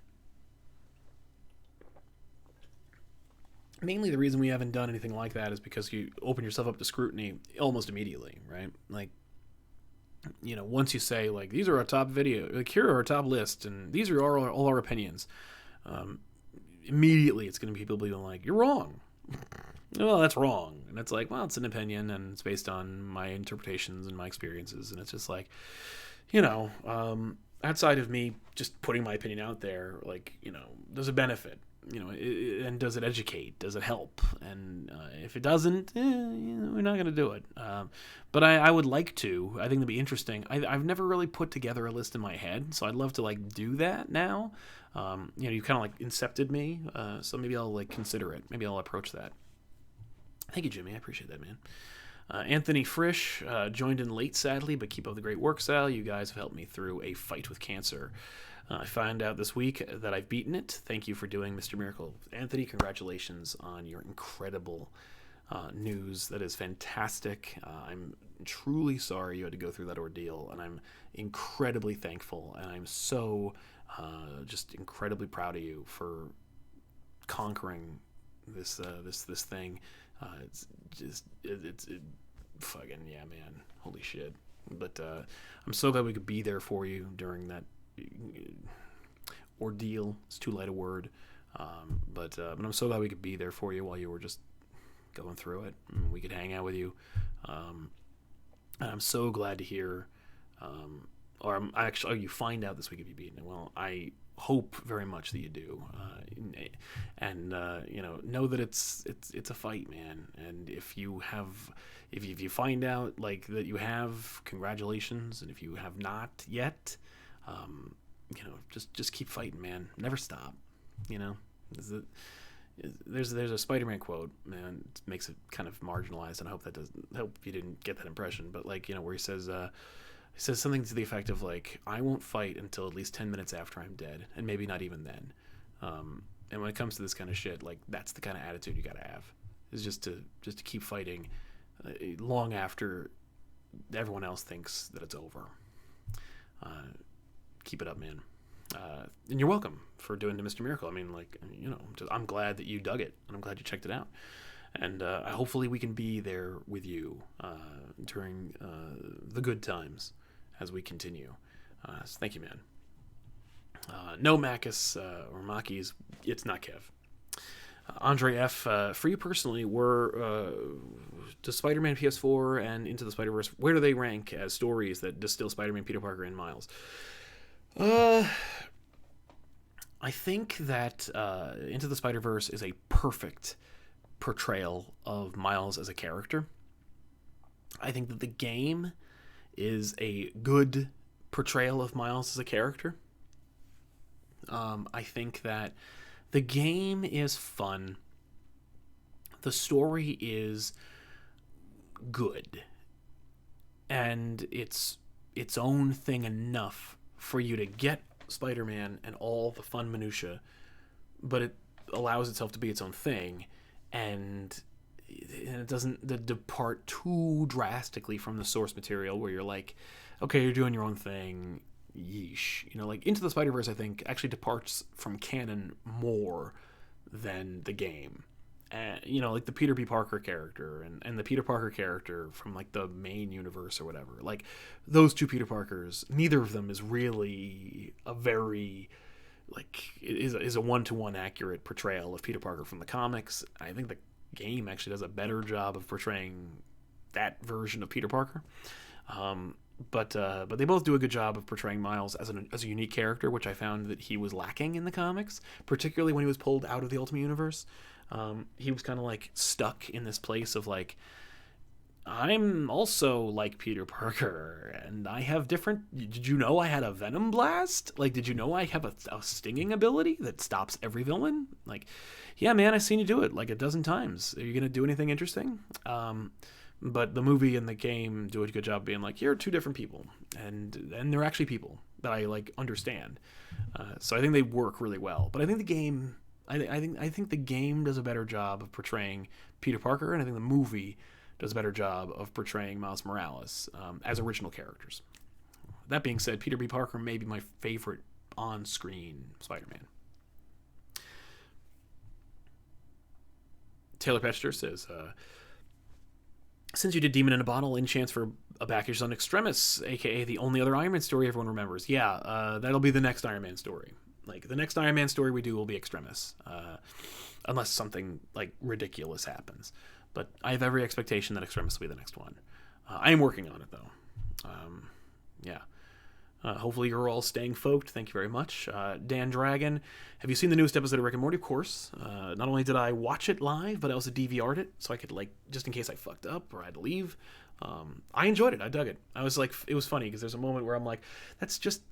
Mainly the reason we haven't done anything like that is because you open yourself up to scrutiny almost immediately, right? Like, once you say, like, these are our top video, like, here are our top list, and these are all our opinions, immediately it's going to be people being like, you're wrong. Well, that's wrong. And it's like, well, it's an opinion, and it's based on my interpretations and my experiences, and it's just like, outside of me just putting my opinion out there, like, there's a benefit. And does it educate? Does it help? And if it doesn't, we're not going to do it. But I would like to. I think it'd be interesting. I've never really put together a list in my head, so I'd love to like do that now. You kind of like incepted me, so maybe I'll like consider it. Maybe I'll approach that. Thank you, Jimmy. I appreciate that, man. Anthony Frisch joined in late, sadly, but keep up the great work, Sal. You guys have helped me through a fight with cancer. I found out this week that I've beaten it. Thank you for doing Mr. Miracle. Anthony, congratulations on your incredible news. That is fantastic. I'm truly sorry you had to go through that ordeal, and I'm incredibly thankful, and I'm so just incredibly proud of you for conquering this thing. It's fucking, yeah, man. Holy shit. But I'm so glad we could be there for you during that ordeal. It's too light a word, but I'm so glad we could be there for you while you were just going through it. We could hang out with you, and I'm so glad to hear, you find out this week if you beat it. Well, I hope very much that you do, and know that it's a fight, man. And if you find out like that you have, congratulations, and if you have not yet, just keep fighting, man. Never stop. there's a Spider-Man quote, man, it makes it kind of marginalized, and I hope you didn't get that impression, but like, where he says something to the effect of like, I won't fight until at least 10 minutes after I'm dead, and maybe not even then. And when it comes to this kind of shit, like, that's the kind of attitude you gotta have, is just to keep fighting long after everyone else thinks that it's over. Keep it up, man. And you're welcome for doing the Mr. Miracle. I mean, like, I'm glad that you dug it, and I'm glad you checked it out. And hopefully we can be there with you during the good times as we continue. So thank you, man. No Makis or Makis, it's not Kev. Andre F, for you personally, does Spider-Man PS4 and Into the Spider-Verse, where do they rank as stories that distill Spider-Man, Peter Parker, and Miles? I think that Into the Spider-Verse is a perfect portrayal of Miles as a character. I think that the game is a good portrayal of Miles as a character. I think that the game is fun. The story is good. And it's its own thing enough for you to get Spider-Man and all the fun minutia, but it allows itself to be its own thing, and it doesn't depart too drastically from the source material where you're like, okay, you're doing your own thing, yeesh. Like Into the Spider-Verse, I think, actually departs from canon more than the game. Like the Peter B. Parker character and the Peter Parker character from like the main universe or whatever. Like those two Peter Parkers, neither of them is really a very is a one-to-one accurate portrayal of Peter Parker from the comics. I think the game actually does a better job of portraying that version of Peter Parker. But they both do a good job of portraying Miles as a unique character, which I found that he was lacking in the comics, particularly when he was pulled out of the Ultimate Universe. He was kind of like stuck in this place of like, I'm also like Peter Parker, and I have different. Did you know I had a Venom Blast? Like, did you know I have a stinging ability that stops every villain? Like, yeah, man, I've seen you do it like a dozen times. Are you gonna do anything interesting? But the movie and the game do a good job being like, you're two different people, and they're actually people that I like understand. So I think they work really well. But I think the game, I think the game does a better job of portraying Peter Parker, and I think the movie does a better job of portraying Miles Morales as original characters. That being said, Peter B. Parker may be my favorite on-screen Spider-Man. Taylor Petcher says, since you did Demon in a Bottle, any chance for a package on Extremis, aka the only other Iron Man story everyone remembers? Yeah, that'll be the next Iron Man story. Like, the next Iron Man story we do will be Extremis, unless something like ridiculous happens. But I have every expectation that Extremis will be the next one. I am working on it, though. Yeah. Hopefully you're all staying focused. Thank you very much. Dan Dragon, have you seen the newest episode of Rick and Morty? Of course. Not only did I watch it live, but I also DVR'd it, so I could, like, just in case I fucked up or I had to leave. I enjoyed it. I dug it. I was like, it was funny, because there's a moment where I'm like, that's just...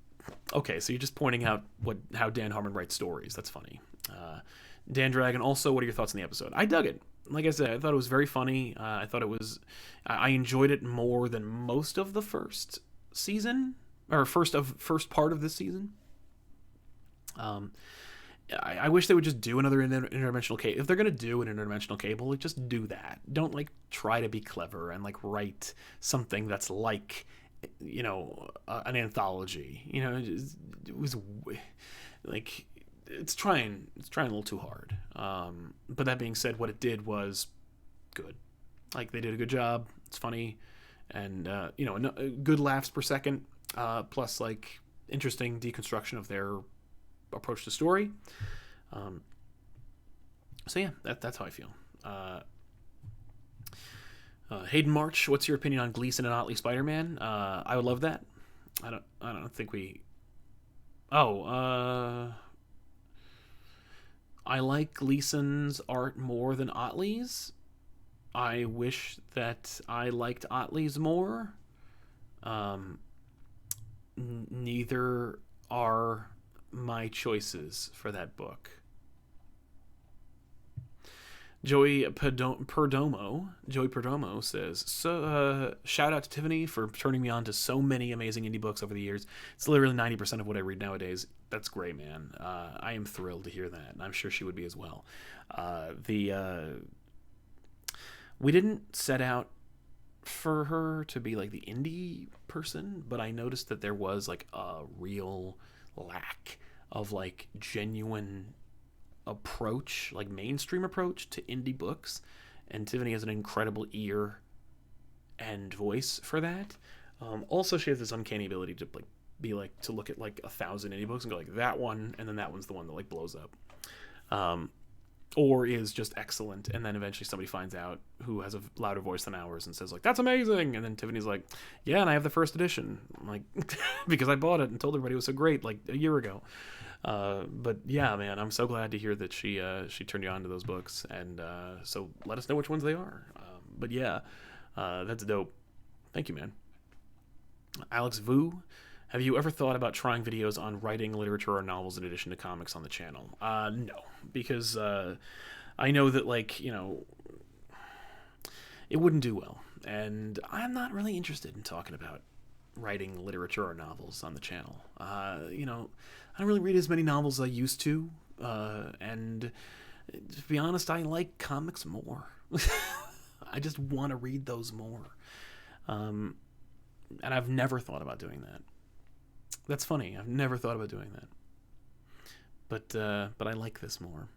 Okay, so you're just pointing out how Dan Harmon writes stories. That's funny. Dan Dragon, also, what are your thoughts on the episode? I dug it. Like I said, I thought it was very funny. I enjoyed it more than most of the first season, or first part of this season. I wish they would just do another interdimensional cable. If they're gonna do an interdimensional cable, like, just do that. Don't like try to be clever and like write something that's like, an anthology. It was like, it's trying a little too hard. But that being said, what it did was good. Like, they did a good job. It's funny, and good laughs per second, plus like interesting deconstruction of their approach to story. So yeah, that's how I feel. Hayden March, what's your opinion on Gleason and Otley Spider-Man? I would love that. I don't think we. I like Gleason's art more than Otley's. I wish that I liked Otley's more. Neither are my choices for that book. Joey Perdomo says, shout out to Tiffany for turning me on to so many amazing indie books over the years. It's literally 90% of what I read nowadays. That's great, man. I am thrilled to hear that, and I'm sure she would be as well. We didn't set out for her to be like the indie person, but I noticed that there was like a real lack of like genuine approach, like mainstream approach to indie books, and Tiffany has an incredible ear and voice for that. Also, she has this uncanny ability to like be like to look at like 1,000 indie books and go like that one, and then that one's the one that like blows up, or is just excellent, and then eventually somebody finds out who has a louder voice than ours and says like that's amazing, and then Tiffany's like, yeah, and I have the first edition, I'm like because I bought it and told everybody it was so great like a year ago. But yeah, man, I'm so glad to hear that she turned you on to those books, and so let us know which ones they are. But yeah, that's dope. Thank you, man. Alex Vu, have you ever thought about trying videos on writing literature or novels in addition to comics on the channel? No, because I know that like it wouldn't do well, and I'm not really interested in talking about writing literature or novels on the channel. I don't really read as many novels as I used to, and to be honest, I like comics more. I just want to read those more, and I've never thought about doing that. That's funny. I've never thought about doing that, but I like this more.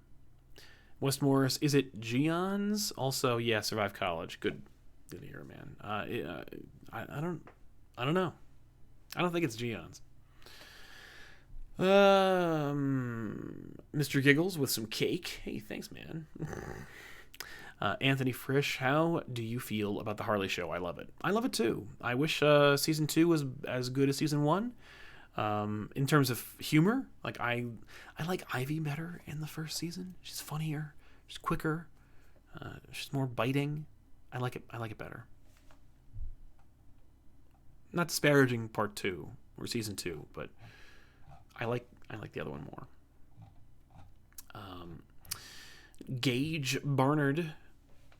West Morris, is it Gion's? Also, yeah, survived college. Good to hear, man. I don't know. I don't think it's Gion's. Mr. Giggles with some cake. Hey, thanks, man. Anthony Frisch, how do you feel about the Harley show? I love it. I love it too. I wish season 2 was as good as season 1. In terms of humor, like I like Ivy better in the first season. She's funnier. She's quicker. She's more biting. I like it better. Not disparaging part 2 or season 2, but I like the other one more. Gage Barnard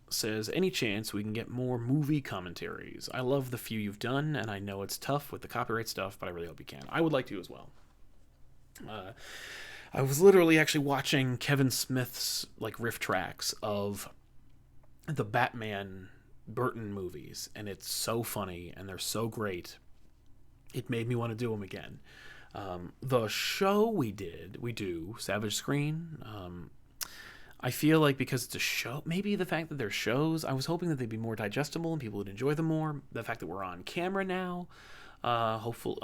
says, any chance we can get more movie commentaries? I love the few you've done, and I know it's tough with the copyright stuff, but I really hope you can. I would like to as well. I was literally actually watching Kevin Smith's like riff tracks of the Batman Burton movies, and it's so funny and they're so great. It made me want to do them again. The show we do Savage Screen. I feel like because it's a show, maybe the fact that they're shows, I was hoping that they'd be more digestible and people would enjoy them more. The fact that we're on camera now, I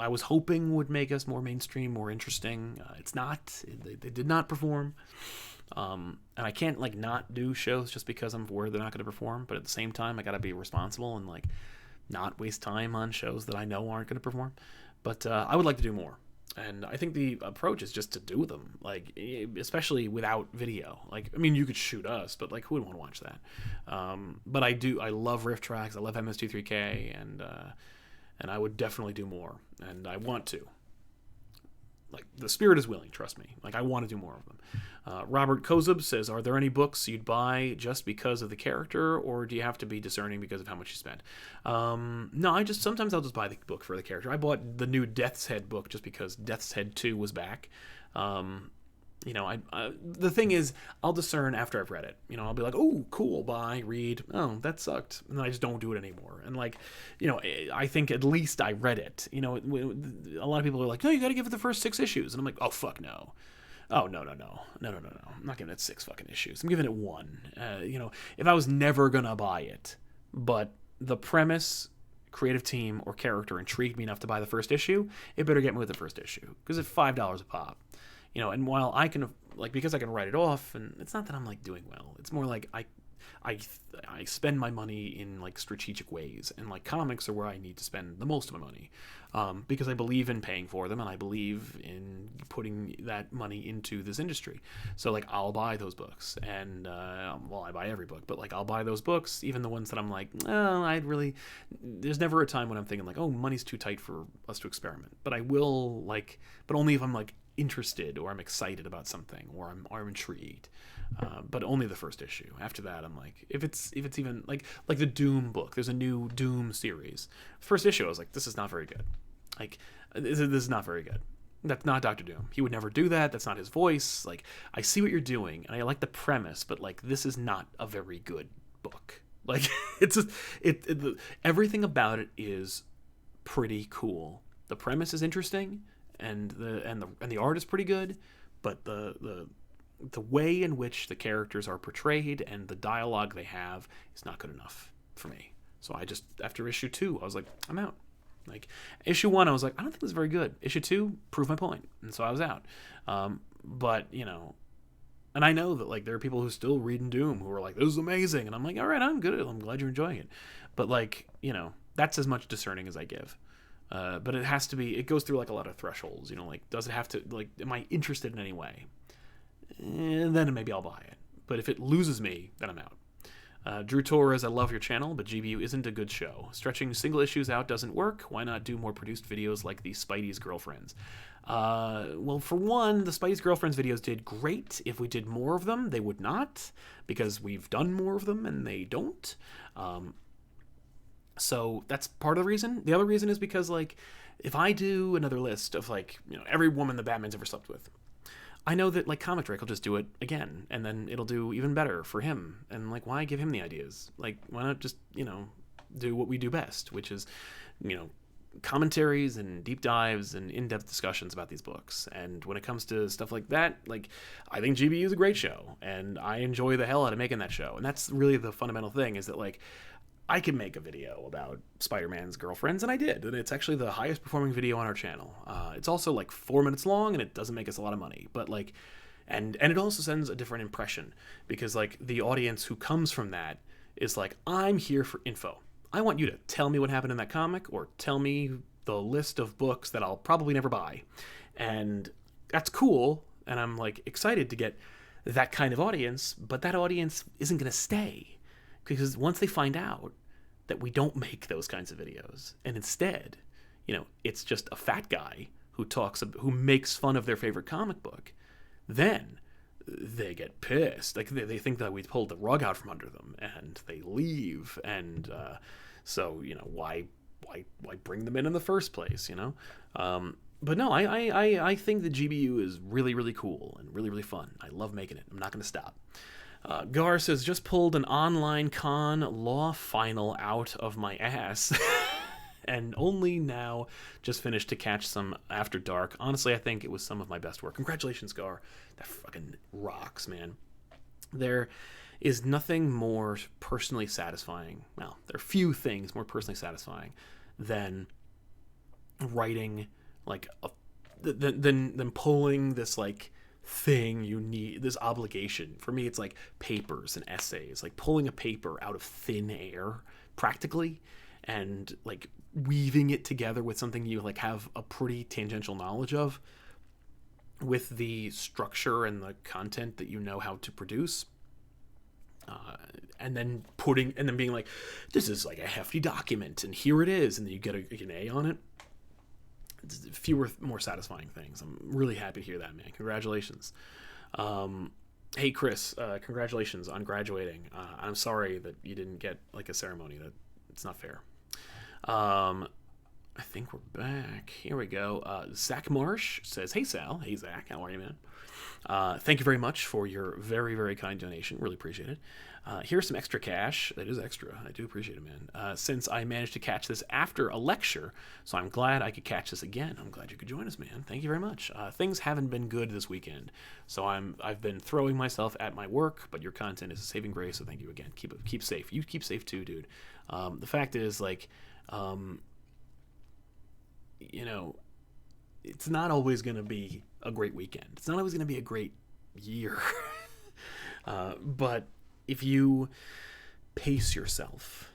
was hoping would make us more mainstream, more interesting. It's not. They did not perform. And I can't like not do shows just because I'm worried they're not going to perform. But at the same time, I got to be responsible and like not waste time on shows that I know aren't going to perform. But I would like to do more. And I think the approach is just to do them, like especially without video. Like, I mean, you could shoot us, but like, who would want to watch that? But I love riff tracks. I love MS23K, and I would definitely do more, and I want to. Like, the spirit is willing, trust me. Like, I want to do more of them. Robert Kozub says, are there any books you'd buy just because of the character, or do you have to be discerning because of how much you spend? No, sometimes I'll just buy the book for the character. I bought the new Death's Head book just because Death's Head 2 was back. The thing is, I'll discern after I've read it. I'll be like, oh, cool, buy, read. Oh, that sucked. And then I just don't do it anymore. And I think at least I read it. A lot of people are like, no, you got to give it the first 6 issues. And I'm like, oh, fuck no. Oh, no. I'm not giving it 6 fucking issues. I'm giving it 1. If I was never going to buy it, but the premise, creative team, or character intrigued me enough to buy the first issue, it better get me with the first issue. Because it's $5 a pop. And while I can, because I can write it off, and it's not that I'm, doing well. It's more like I spend my money in, strategic ways. And, comics are where I need to spend the most of my money. Because I believe in paying for them, and I believe in putting that money into this industry. So, I'll buy those books. And, I buy every book. But, I'll buy those books, even the ones that I'm like, oh, there's never a time when I'm thinking, oh, money's too tight for us to experiment. But I will, but only if I'm, interested or I'm excited about something or I'm intrigued. But only the first issue. After that, I'm like, if it's even like the Doom book. There's a new Doom series. First issue, I was like, this is not very good. Like, this is not very good. That's not Doctor Doom. He would never do that. That's not his voice. Like, I see what you're doing, and I like the premise, but like, this is not a very good book. Like, it's just, everything about it is pretty cool. The premise is interesting, and the art is pretty good, but the way in which the characters are portrayed and the dialogue they have is not good enough for me. So I just, after issue 2, I was like, I'm out. Like, issue 1, I was like, I don't think this is very good. Issue 2 proved my point, and so I was out. But, you know, and I know that, like, there are people who still read Doom who are like, this is amazing, and I'm like, all right, I'm good. I'm glad you're enjoying it. But, like, you know, that's as much discerning as I give. But it has to be, it goes through, like, a lot of thresholds, you know, like, does it have to, like, am I interested in any way? Then maybe I'll buy it. But if it loses me, then I'm out. Drew Torres, I love your channel, but GBU isn't a good show. Stretching single issues out doesn't work. Why not do more produced videos like the Spidey's Girlfriends? Well, for one, the Spidey's Girlfriends videos did great. If we did more of them, they would not, because we've done more of them and they don't. So that's part of the reason. The other reason is because, like, if I do another list of, like, you know, every woman that Batman's ever slept with, I know that, like, Comic Drake will just do it again, and then it'll do even better for him. And, like, why give him the ideas? Like, why not just, you know, do what we do best, which is, you know, commentaries and deep dives and in-depth discussions about these books. And when it comes to stuff like that, like, I think GBU is a great show, and I enjoy the hell out of making that show. And that's really the fundamental thing, is that, like, I can make a video about Spider-Man's girlfriends, and I did, and it's actually the highest performing video on our channel. It's also like 4 minutes long, and it doesn't make us a lot of money, but like, and it also sends a different impression, because like the audience who comes from that is like, I'm here for info. I want you to tell me what happened in that comic, or tell me the list of books that I'll probably never buy, and that's cool, and I'm like excited to get that kind of audience, but that audience isn't going to stay, because once they find out that we don't make those kinds of videos, and instead, you know, it's just a fat guy who makes fun of their favorite comic book, then they get pissed. Like, they think that we pulled the rug out from under them, and they leave. And so, you know, why bring them in the first place? You know. But no, I think the GBU is really, really cool and really, really fun. I love making it. I'm not going to stop. Gar says, just pulled an online con law final out of my ass and only now just finished to catch some After Dark. Honestly, I think it was some of my best work. Congratulations, Gar. That fucking rocks, man. There is nothing more personally satisfying. Well, there are few things more personally satisfying than writing, like, than pulling this, like, thing you need, this obligation. For me, it's like papers and essays, like pulling a paper out of thin air practically, and like weaving it together with something you like have a pretty tangential knowledge of, with the structure and the content that you know how to produce, and then being like, this is like a hefty document, and here it is, and then you get an A on it. Fewer, more satisfying things. I'm really happy to hear that, man. Congratulations. Hey, Chris, congratulations on graduating. I'm sorry that you didn't get like a ceremony. It's not fair. I think we're back. Here we go. Zach Marsh says, hey, Sal. Hey, Zach. How are you, man? Thank you very much for your very, very kind donation. Really appreciate it. Here's some extra cash. That is extra. I do appreciate it, man. Since I managed to catch this after a lecture, so I'm glad I could catch this again. I'm glad you could join us, man. Thank you very much. Things haven't been good this weekend, so I've been throwing myself at my work, but your content is a saving grace, so thank you again. Keep safe. You keep safe too, dude. The fact is, like, you know, it's not always going to be a great weekend. It's not always going to be a great year. But if you pace yourself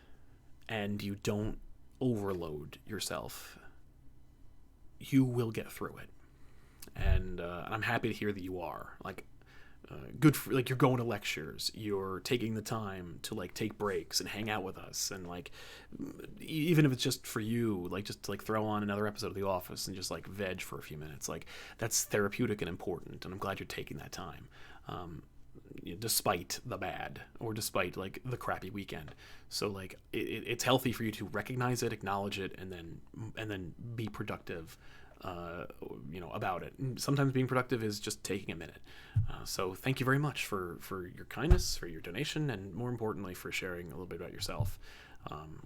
and you don't overload yourself, you will get through it. And I'm happy to hear that you are. Like, good for, like, you're going to lectures, you're taking the time to like take breaks and hang out with us, and like even if it's just for you, like just to like throw on another episode of The Office and just like veg for a few minutes, like that's therapeutic and important, and I'm glad you're taking that time, despite the bad, or despite like the crappy weekend. So like it's healthy for you to recognize it, acknowledge it, and then be productive about it. And sometimes being productive is just taking a minute. So thank you very much for your kindness, for your donation, and more importantly for sharing a little bit about yourself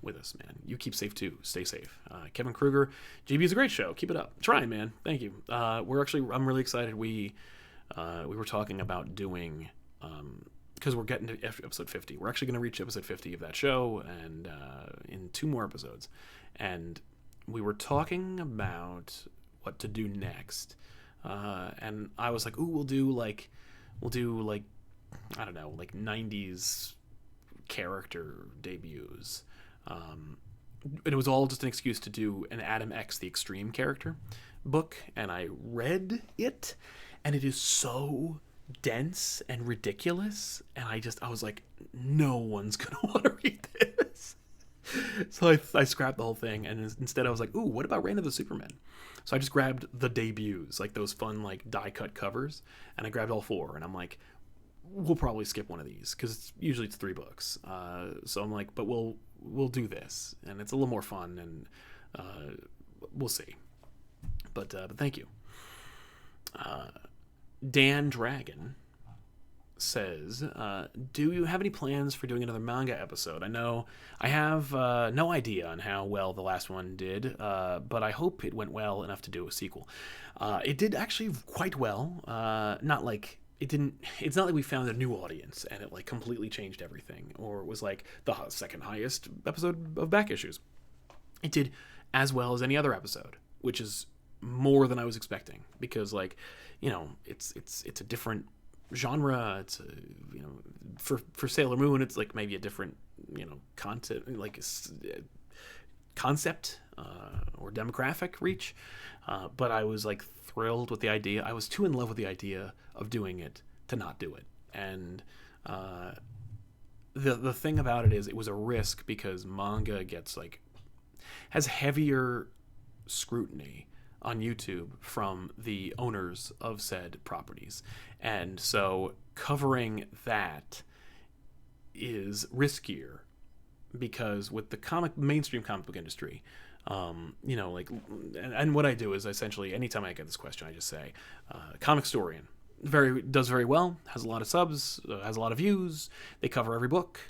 with us, man. You keep safe too. Stay safe. Kevin Kruger, GB is a great show. Keep it up. Trying, man. Thank you. I'm really excited. We were talking about doing, because we're getting to episode 50. We're actually going to reach episode 50 of that show, and in 2 more episodes. And we were talking about what to do next, and I was like, "Ooh, we'll do like I don't know, like 90s character debuts," and it was all just an excuse to do an Adam X the Extreme character book. And I read it, and it is so dense and ridiculous, and I was like, no one's gonna want to read this. So I scrapped the whole thing, and instead I was like, ooh, what about Reign of the Supermen? So I just grabbed the debuts, like those fun like die-cut covers, and I grabbed all 4, and I'm like, we'll probably skip one of these, because usually it's 3 books. So I'm like, but we'll do this, and it's a little more fun, and we'll see. But thank you. Dan Dragon says, do you have any plans for doing another manga episode? I know I have no idea on how well the last one did, but I hope it went well enough to do a sequel. It did actually quite well. It's not like we found a new audience and it like completely changed everything, or it was like the second highest episode of back issues. It did as well as any other episode, which is more than I was expecting, because like, it's a different genre. It's for Sailor Moon, it's like maybe a different concept, or demographic reach, but I was like thrilled with the idea. I was too in love with the idea of doing it to not do it. And the thing about it is, it was a risk, because manga has heavier scrutiny on YouTube from the owners of said properties. And so covering that is riskier, because with the mainstream comic book industry, and what I do is essentially, anytime I get this question, I just say, Comic Storian does very well, has a lot of subs, has a lot of views, they cover every book.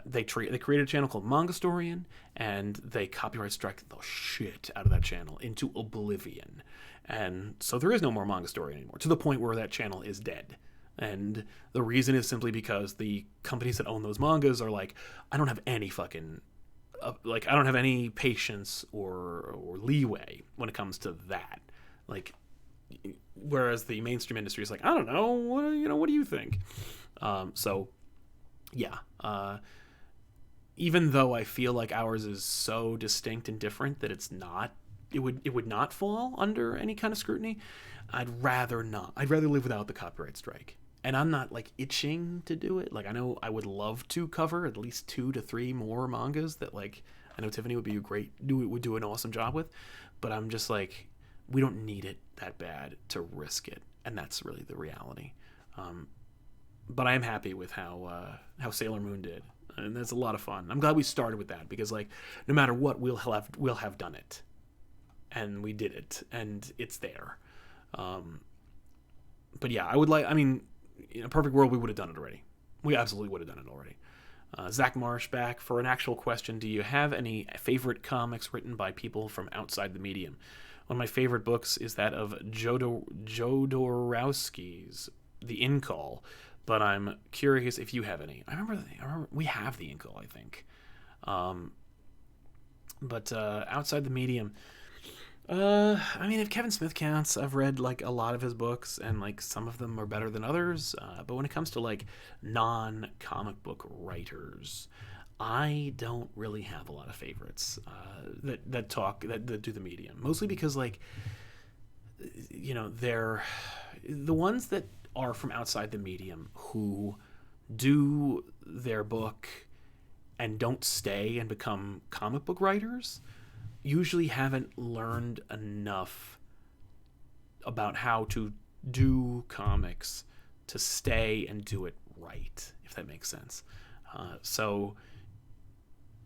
They created a channel called Manga Storian, and they copyright strike the shit out of that channel into oblivion. And so there is no more Manga Storian anymore, to the point where that channel is dead. And the reason is simply because the companies that own those mangas are like, I don't have any fucking I don't have any patience or leeway when it comes to that. Like, whereas the mainstream industry is like, I don't know, what do you think? So yeah, even though I feel like ours is so distinct and different that it would not fall under any kind of scrutiny, I'd rather not. I'd rather live without the copyright strike. And I'm not like itching to do it. Like, I know I would love to cover at least 2 to 3 more mangas that, like, I know Tiffany would do an awesome job with, but I'm just like, we don't need it that bad to risk it, and that's really the reality. But I am happy with how Sailor Moon did, and that's a lot of fun. I'm glad we started with that, because like, no matter what, we'll have done it, and we did it, and it's there. But yeah, in a perfect world, we would have done it already. We absolutely would have done it already. Zach Marsh back for an actual question. Do you have any favorite comics written by people from outside the medium? One of my favorite books is that of Jodorowsky's The In-Call, but I'm curious if you have any. I remember we have The In-Call, I think. But outside the medium, if Kevin Smith counts, I've read like a lot of his books, and like some of them are better than others. But when it comes to like non-comic book writers, I don't really have a lot of favorites that do the medium. Mostly because like, they're the ones that are from outside the medium who do their book and don't stay and become comic book writers usually haven't learned enough about how to do comics to stay and do it right, if that makes sense. So,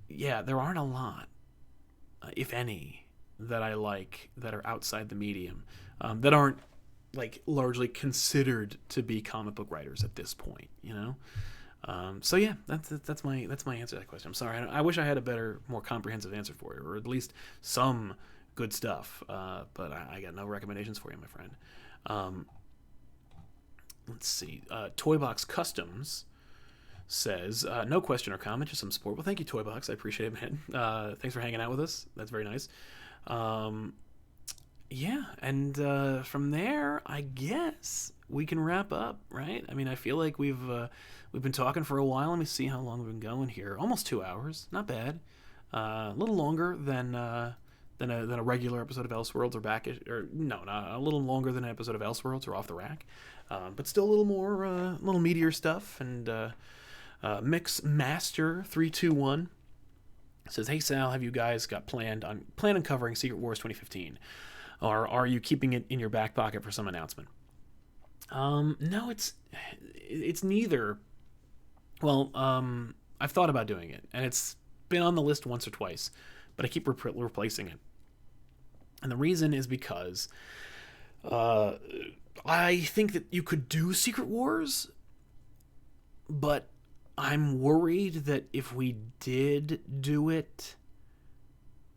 yeah, there aren't a lot, if any, that I like that are outside the medium, that aren't like largely considered to be comic book writers at this point, you know. So yeah, that's my answer to that question. I'm sorry, I wish I had a better, more comprehensive answer for you, or at least some good stuff. But I got no recommendations for you, my friend. Let's see. Toybox Customs says, no question or comment, just some support. Well, thank you, Toybox. I appreciate it, man. Thanks for hanging out with us. That's very nice. Yeah, and from there, I guess we can wrap up, right? I mean, I feel like we've been talking for a while. Let me see how long we've been going here. Almost 2 hours. Not bad. A little longer than a regular episode of Elseworlds or back, or no, not a little longer than an episode of Elseworlds or Off the Rack, but still a little more, little meatier stuff. And Mix Master 321 says, "Hey Sal, have you guys got plan on covering Secret Wars 2015, or are you keeping it in your back pocket for some announcement?" No, it's neither. Well, I've thought about doing it, and it's been on the list once or twice, but I keep replacing it. And the reason is because I think that you could do Secret Wars, but I'm worried that if we did do it,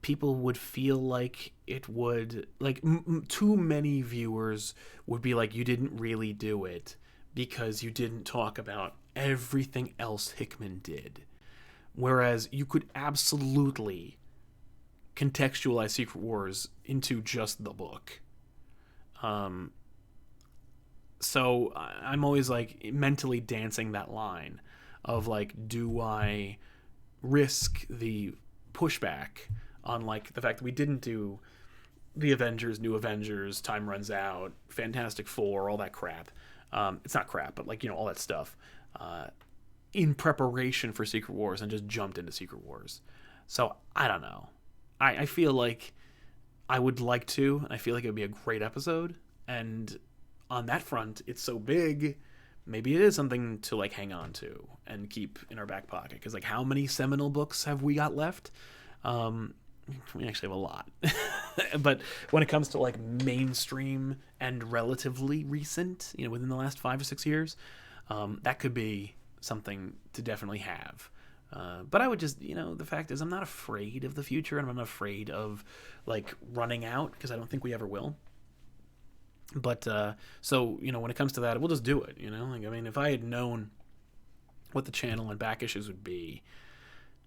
people would feel like it would, like, too many viewers would be like, you didn't really do it because you didn't talk about everything else Hickman did. Whereas you could absolutely contextualize Secret Wars into just the book. So I'm always like mentally dancing that line of like, do I risk the pushback on like the fact that we didn't do the Avengers, New Avengers, Time Runs Out, Fantastic Four, all that crap. It's not crap, but like, you know, all that stuff in preparation for Secret Wars, and just jumped into Secret Wars. So I don't know. I feel like I would like to. I feel like it would be a great episode. And on that front, it's so big, maybe it is something to like hang on to and keep in our back pocket. Because like, how many seminal books have we got left? We actually have a lot. But when it comes to like mainstream and relatively recent, you know, within the last 5 or 6 years, that could be something to definitely have. But I would just, you know, the fact is I'm not afraid of the future, and I'm not afraid of like running out, because I don't think we ever will. But so, you know, when it comes to that, we'll just do it, you know? Like, I mean, if I had known what the channel and back issues would be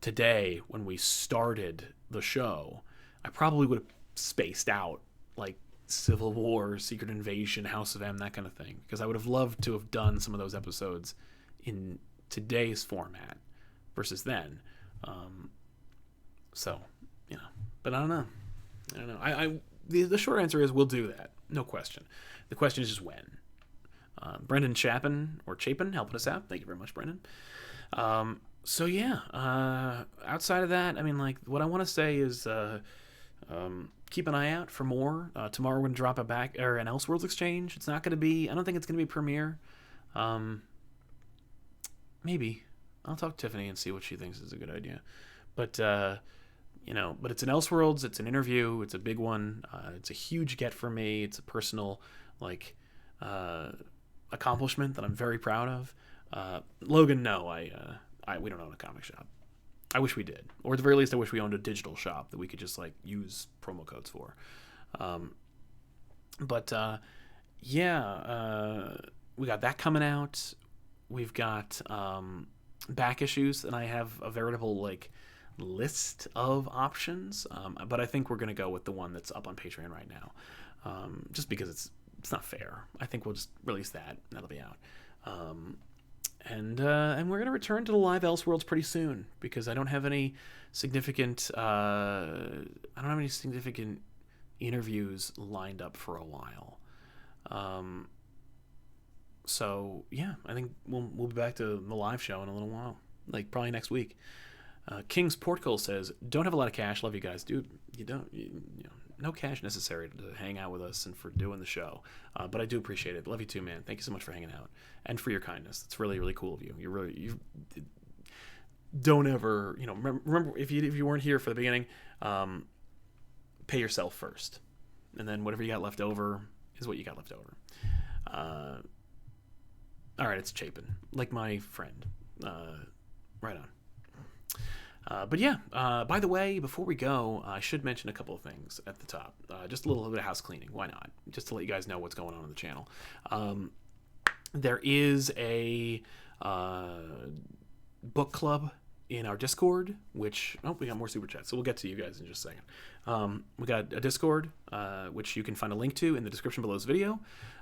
today when we started the show, I probably would have spaced out like Civil War, Secret Invasion, House of M, that kind of thing, because I would have loved to have done some of those episodes in today's format versus then. So, you know, but I don't know. The short answer is we'll do that, no question. The question is just when. Brendan Chapin helping us out. Thank you very much, Brendan. So yeah, outside of that, I mean, like, what I want to say is keep an eye out for more. Tomorrow we're going to drop an Elseworlds exchange. It's not going to be, I don't think it's going to be premiere. Maybe. I'll talk to Tiffany and see what she thinks is a good idea. But, you know, but it's an Elseworlds, it's an interview, it's a big one. It's a huge get for me. It's a personal, like, accomplishment that I'm very proud of. Logan, no, we don't own a comic shop. I wish we did. Or at the very least, I wish we owned a digital shop that we could just like use promo codes for. We got that coming out. We've got back issues, and I have a veritable like list of options. But I think we're gonna go with the one that's up on Patreon right now, just because it's not fair. I think we'll just release that. That'll be out. And we're gonna return to the live Elseworlds pretty soon, because I don't have any significant interviews lined up for a while. So yeah, I think we'll be back to the live show in a little while, like probably next week. King's Portugal says, "Don't have a lot of cash. Love you guys, dude. You don't, you know, no cash necessary to hang out with us and for doing the show. But I do appreciate it. Love you too, man. Thank you so much for hanging out and for your kindness. It's really, really cool of you. You don't ever, remember if you weren't here for the beginning, pay yourself first, and then whatever you got left over is what you got left over. All right, it's Chapin, like my friend. Right on." But yeah, by the way, before we go, I should mention a couple of things at the top. Just a little bit of house cleaning. Why not? Just to let you guys know what's going on the channel. There is a book club in our Discord, which, we got more super chats, so we'll get to you guys in just a second. We got a Discord, which you can find a link to in the description below this video.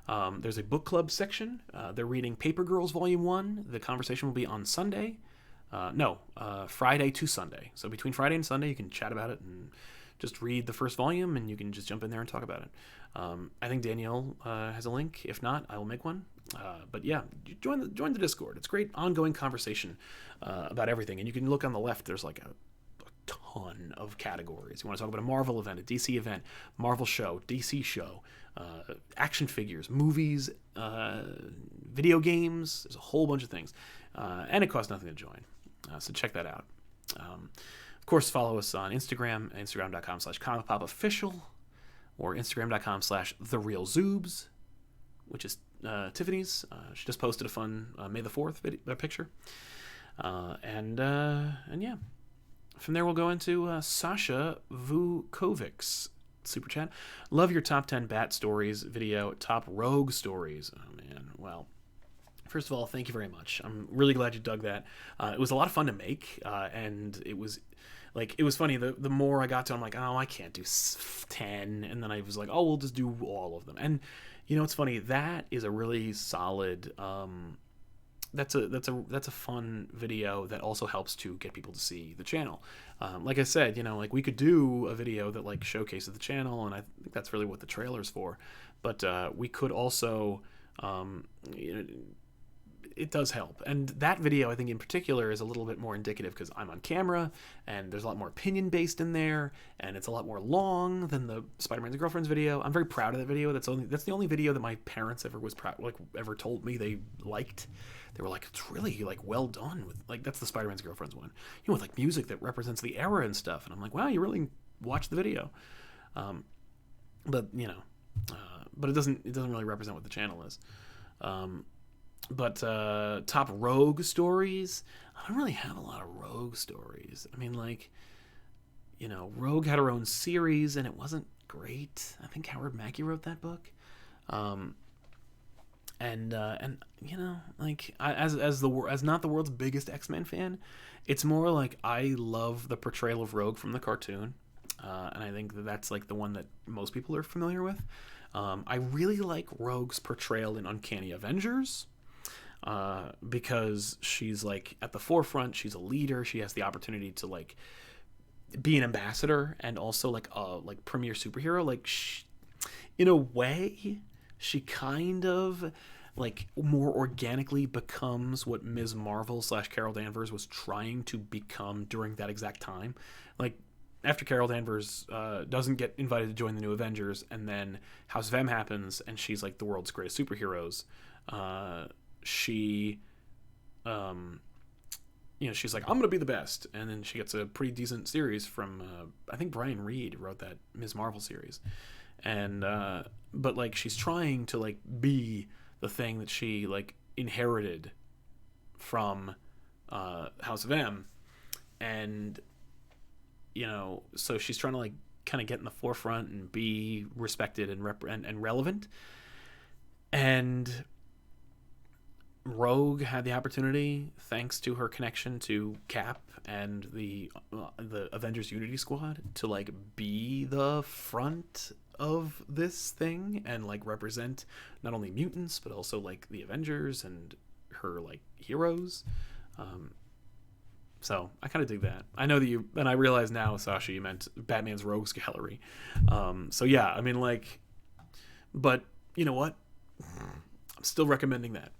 There's a book club section. They're reading Paper Girls Volume 1. The conversation will be on Sunday. Friday to Sunday. So between Friday and Sunday, you can chat about it and just read the first volume, and you can just jump in there and talk about it. I think Danielle has a link. If not, I will make one. But yeah, join the Discord. It's great ongoing conversation about everything. And you can look on the left. There's like a ton of categories. You want to talk about a Marvel event, a DC event, Marvel show, DC show, action figures, movies, video games. There's a whole bunch of things. And it costs nothing to join. So check that out. Of course, follow us on Instagram, instagram.com/ComicPOPofficial, or instagram.com/TheRealZoobs, which is Tiffany's. She just posted a fun May the 4th picture. And yeah. From there, we'll go into Sasha Vukovic's super chat. "Love your top 10 Bat stories video, top Rogue stories." Oh, man. Well, first of all, thank you very much. I'm really glad you dug that. It was a lot of fun to make, and it was funny. The more I got to, I'm like, oh, I can't do 10, and then I was like, oh, we'll just do all of them. And it's funny. That is a really solid. That's a fun video that also helps to get people to see the channel. Like I said, we could do a video that showcases the channel, and I think that's really what the trailer's for. But we could also. It does help. And that video, I think in particular, is a little bit more indicative because I'm on camera and there's a lot more opinion based in there, and it's a lot more long than the Spider-Man's Girlfriend's video. I'm very proud of that video. That's the only video that my parents ever told me they liked. They were like, it's really well done with that's the Spider-Man's Girlfriend's one. With music that represents the era and stuff. And I'm like, wow, you really watched the video. But it doesn't really represent what the channel is. But top Rogue stories, I don't really have a lot of Rogue stories. I mean, Rogue had her own series, and it wasn't great. I think Howard Mackey wrote that book. As not the world's biggest X-Men fan, it's more like I love the portrayal of Rogue from the cartoon, and I think that's the one that most people are familiar with. I really like Rogue's portrayal in Uncanny Avengers. Because she's at the forefront, she's a leader, she has the opportunity to be an ambassador and also a premier superhero. In a way, she kind of more organically becomes what Ms. Marvel / Carol Danvers was trying to become during that exact time. After Carol Danvers doesn't get invited to join the new Avengers, and then House of M happens, and she's the world's greatest superheroes. She she's like, I'm gonna be the best, and then she gets a pretty decent series from I think Brian Reed wrote that Ms. Marvel series, and but she's trying to be the thing that she inherited from House of M, and so she's trying to kind of get in the forefront and be respected and relevant. And Rogue had the opportunity, thanks to her connection to Cap and the Avengers Unity Squad, to be the front of this thing and represent not only mutants but also the Avengers and her heroes. So I kind of dig that. I know that and I realize now, Sasha, you meant Batman's Rogues Gallery. So yeah, I mean but you know what? I'm still recommending that.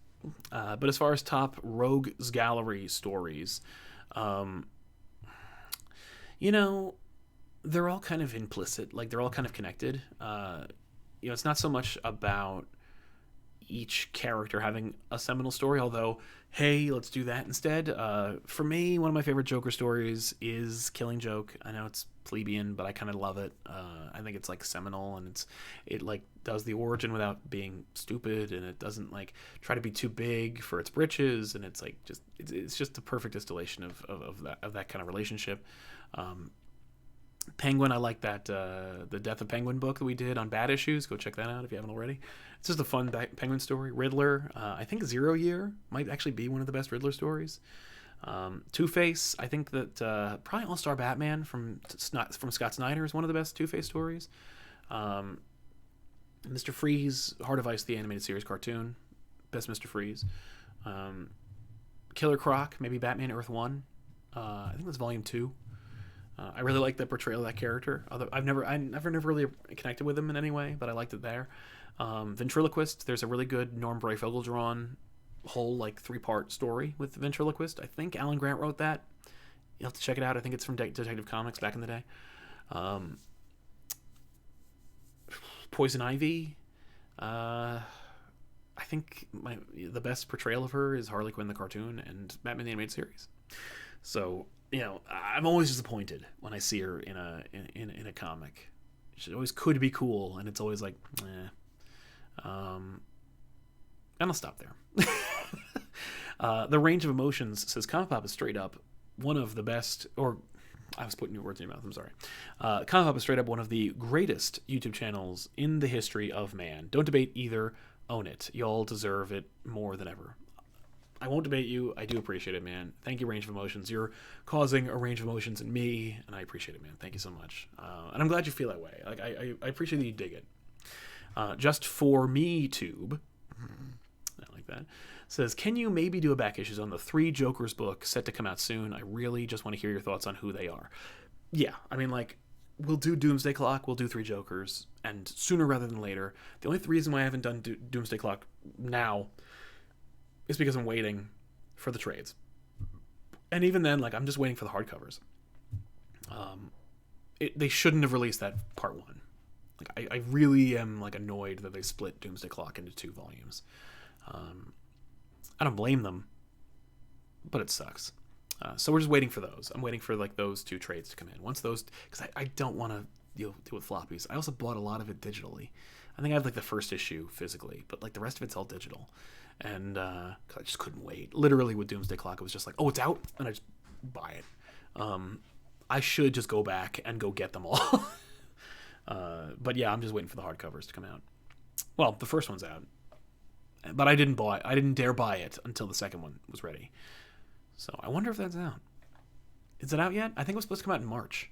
But as far as top Rogues Gallery stories, um, you know, they're all kind of implicit. Like, they're all kind of connected. It's not so much about each character having a seminal story, although, hey, let's do that instead. For me, one of my favorite Joker stories is Killing Joke. I know it's plebeian, but I kind of love it. I think it's like seminal, and it like does the origin without being stupid, and it doesn't like try to be too big for its britches, and it's like it's just the perfect distillation of that kind of relationship. Penguin, I like that the Death of Penguin book that we did on Bad Issues. Go check that out if you haven't already. It's just a fun Penguin story. Riddler, I think 0 Year might actually be one of the best Riddler stories. Two-Face, I think that probably All-Star Batman from Scott Snyder is one of the best Two-Face stories. Mr. Freeze, Heart of Ice, the animated series cartoon, best Mr. Freeze. Killer Croc, maybe Batman Earth 1. I think that's Volume 2. I really like the portrayal of that character. Although I never really connected with him in any way, but I liked it there. Ventriloquist, there's a really good Norm Brayfogle drawn whole like 3-part story with Ventriloquist. I think Alan Grant wrote that. You'll have to check it out. I think it's from Detective Comics back in the day. Poison Ivy. I think the best portrayal of her is Harley Quinn the cartoon and Batman the Animated Series. So, I'm always disappointed when I see her in a comic. She always could be cool, and it's always like, and I'll stop there. The Range of Emotions says ComicPOP is straight up one of the best, or I was putting your words in your mouth, I'm sorry. ComicPOP is straight up one of the greatest YouTube channels in the history of man. Don't debate either. Own it. Y'all deserve it more than ever. I won't debate you. I do appreciate it, man. Thank you, Range of Emotions. You're causing a range of emotions in me, and I appreciate it, man. Thank you so much. And I'm glad you feel that way. Like I appreciate that you dig it. Just for me, Tube, I like that, says, can you maybe do a back issues on the 3 Jokers book set to come out soon? I really just want to hear your thoughts on who they are. Yeah, I mean, like, we'll do Doomsday Clock, we'll do 3 Jokers, and sooner rather than later. The only reason why I haven't done Doomsday Clock now is because I'm waiting for the trades. And even then, like, I'm just waiting for the hardcovers. They shouldn't have released that part 1. Like, I really am, like, annoyed that they split Doomsday Clock into 2 volumes. I don't blame them, but it sucks. So we're just waiting for those. I'm waiting for, like, those 2 trades to come in. Once those, because I don't want to deal with floppies. I also bought a lot of it digitally. I think I have, like, the first issue physically, but, like, the rest of it's all digital. And cause I just couldn't wait. Literally with Doomsday Clock, it was just like, oh, it's out, and I just buy it. I should just go back and go get them all. But yeah, I'm just waiting for the hardcovers to come out. Well, the first one's out, but I didn't dare buy it until the second one was ready. So I wonder if that's out. Is it out yet? I think it was supposed to come out in March.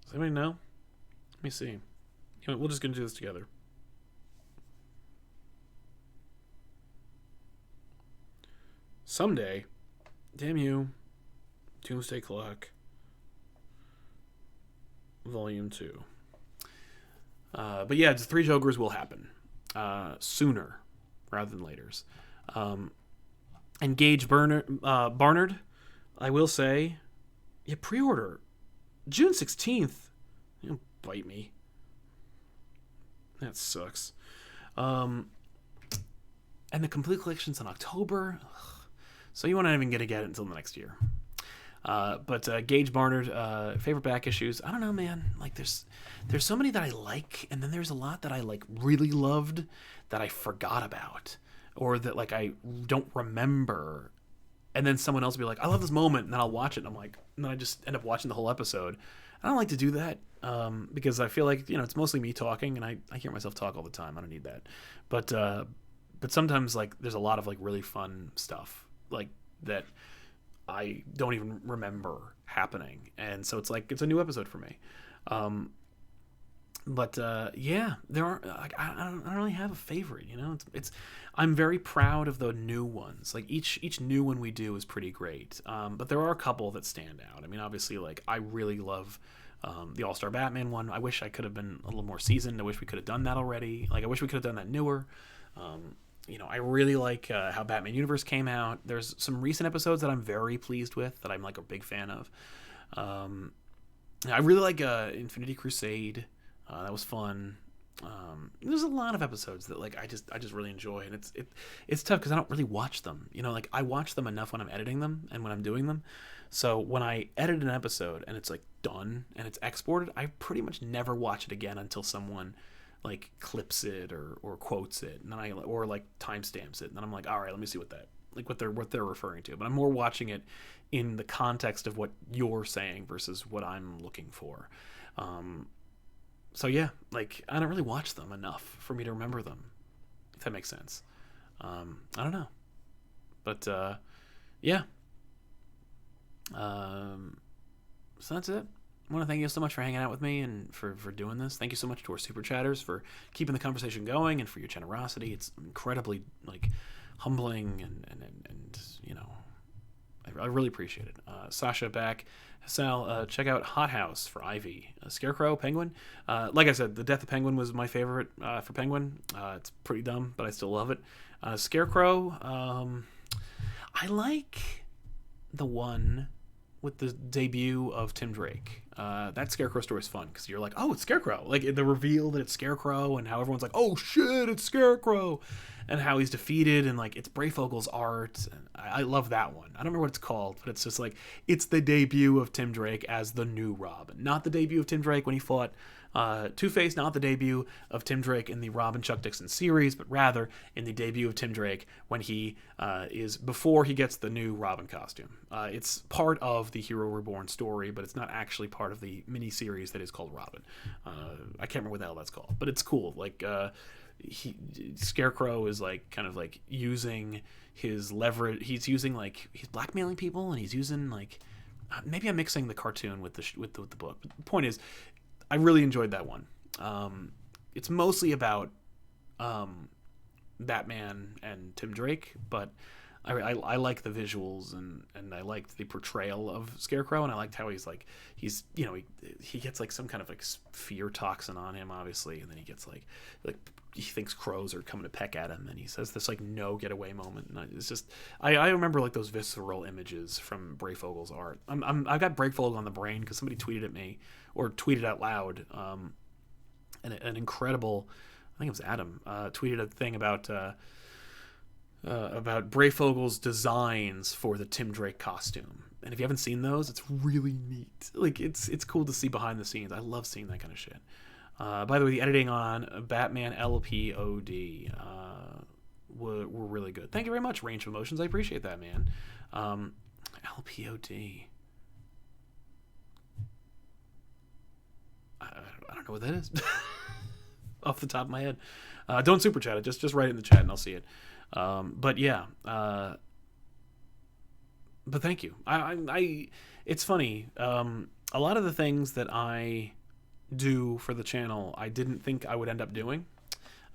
Does anybody know? Let me see. We're just gonna do this together. Someday, damn you, Doomsday Clock, Volume 2. But yeah, the 3 Jokers will happen sooner rather than later. And Gage Barnard, I will say, yeah, pre-order June 16th. You don't bite me. That sucks. And the complete collection's in October. Ugh. So you won't even get it until the next year. But Gage Barnard, favorite back issues. I don't know, man. Like, there's so many that I like, and then there's a lot that I, like, really loved that I forgot about, or that, like, I don't remember. And then someone else will be like, I love this moment, and then I'll watch it, and then I just end up watching the whole episode. I don't like to do that, because I feel like, it's mostly me talking, and I hear myself talk all the time. I don't need that. But sometimes, like, there's a lot of, like, really fun stuff, like, that I don't even remember happening, and so it's like it's a new episode for me. Yeah, there are, like, I don't really have a favorite. It's I'm very proud of the new ones. Like, each new one we do is pretty great. But there are a couple that stand out. I mean, obviously, like, I really love the All-Star Batman one. I wish I could have been a little more seasoned. I wish we could have done that already. Like, I wish we could have done that newer. I really like how Batman Universe came out. There's some recent episodes that I'm very pleased with, that I'm like a big fan of. Um, I really like Infinity Crusade. That was fun. There's a lot of episodes that like I just really enjoy, and it's tough because I don't really watch them. Like I watch them enough when I'm editing them and when I'm doing them. So when I edit an episode and it's like done and it's exported, I pretty much never watch it again until someone like clips it or quotes it, and then or like timestamps it, and then I'm like, all right, let me see what they're referring to. But I'm more watching it in the context of what you're saying versus what I'm looking for. So yeah, like I don't really watch them enough for me to remember them, if that makes sense. I don't know, but yeah. So that's it. I want to thank you so much for hanging out with me and for doing this. Thank you so much to our super chatters for keeping the conversation going and for your generosity. It's incredibly like humbling and I really appreciate it. Sasha back. Sal, check out Hot House for Ivy. Scarecrow, Penguin. Like I said, the death of Penguin was my favorite for Penguin. It's pretty dumb, but I still love it. Scarecrow, I like the one with the debut of Tim Drake. That Scarecrow story is fun because you're like, oh, it's Scarecrow. Like the reveal that it's Scarecrow and how everyone's like, oh shit, it's Scarecrow, and how he's defeated and like it's Brayfogel's art. And I love that one. I don't remember what it's called, but it's just like it's the debut of Tim Drake as the new Robin, not the debut of Tim Drake when he fought Two-Face, not the debut of Tim Drake in the Robin Chuck Dixon series, but rather in the debut of Tim Drake when he is before he gets the new Robin costume. It's part of the Hero Reborn story, but it's not actually part of the mini-series that is called Robin. I can't remember what the hell that's called, but it's cool. Like Scarecrow is like kind of like using his leverage. He's blackmailing people, and he's using like maybe I'm mixing the cartoon with the book. But the point is, I really enjoyed that one. It's mostly about Batman and Tim Drake, but I like the visuals and I liked the portrayal of Scarecrow, and I liked how he gets like some kind of like fear toxin on him, obviously, and then he gets like he thinks crows are coming to peck at him, and he says this like no getaway moment, and it's just I remember like those visceral images from Brayfogel's art. I've got Brayfogel on the brain because somebody tweeted at me or tweeted out loud, an incredible, I think it was Adam, tweeted a thing about Brayfogel's designs for the Tim Drake costume. And if you haven't seen those, it's really neat. Like it's cool to see behind the scenes. I love seeing that kind of shit. By the way, the editing on Batman LPOD were really good. Thank you very much, Range of Emotions. I appreciate that, man. LPOD. I don't know what that is. Off the top of my head. Don't super chat it. Just write it in the chat and I'll see it. But yeah. But thank you. It's funny. A lot of the things that I do for the channel, I didn't think I would end up doing.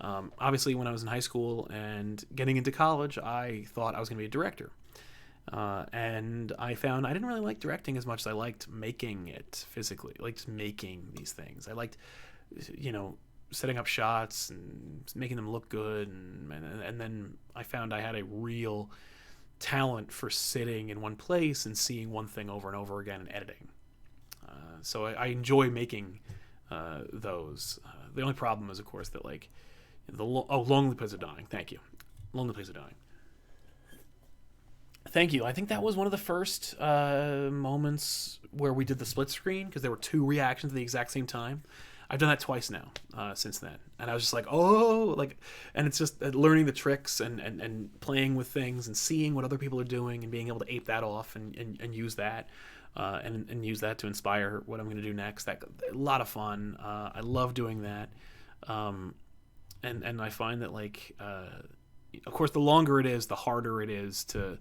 Obviously, when I was in high school and getting into college, I thought I was going to be a director. And I found I didn't really like directing as much as I liked making it physically, like just making these things. I liked, setting up shots and making them look good. And then I found I had a real talent for sitting in one place and seeing one thing over and over again and editing. So I enjoy making those. The only problem is, of course, that like Lonely Place of Dying. Thank you. Lonely Place of Dying. Thank you. I think that was one of the first moments where we did the split screen because there were two reactions at the exact same time. I've done that twice now since then. And I was just like, and it's just learning the tricks and playing with things and seeing what other people are doing and being able to ape that off and use that and use that to inspire what I'm going to do next. A lot of fun. I love doing that. And I find that like, of course, the longer it is, the harder it is to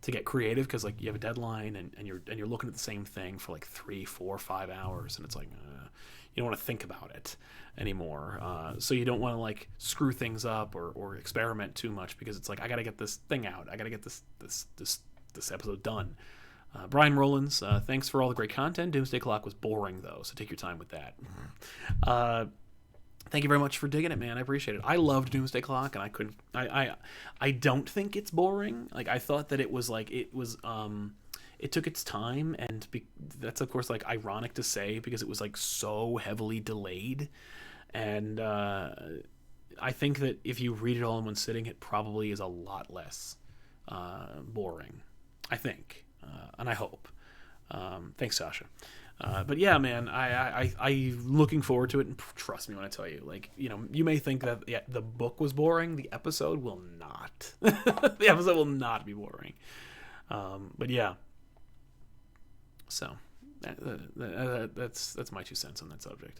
get creative because like you have a deadline and you're looking at the same thing for like 3, 4, 5 hours, and it's like you don't want to think about it anymore. So you don't want to like screw things up or experiment too much because it's like I got to get this thing out. I got to get this episode done. Brian Rollins, thanks for all the great content. Doomsday Clock was boring though, so take your time with that. Thank you very much for digging it, man. I appreciate it. I loved Doomsday Clock, and I couldn't. I don't think it's boring. Like, I thought that it was like it was. It took its time, and that's of course like ironic to say because it was like so heavily delayed, and I think that if you read it all in one sitting, it probably is a lot less boring. I think, and I hope. Thanks, Sasha. But yeah, man, I'm looking forward to it, and trust me when I tell you, like, you know, you may think that the book was boring. The episode will not. The episode will not be boring. But yeah. So that's my 2 cents on that subject.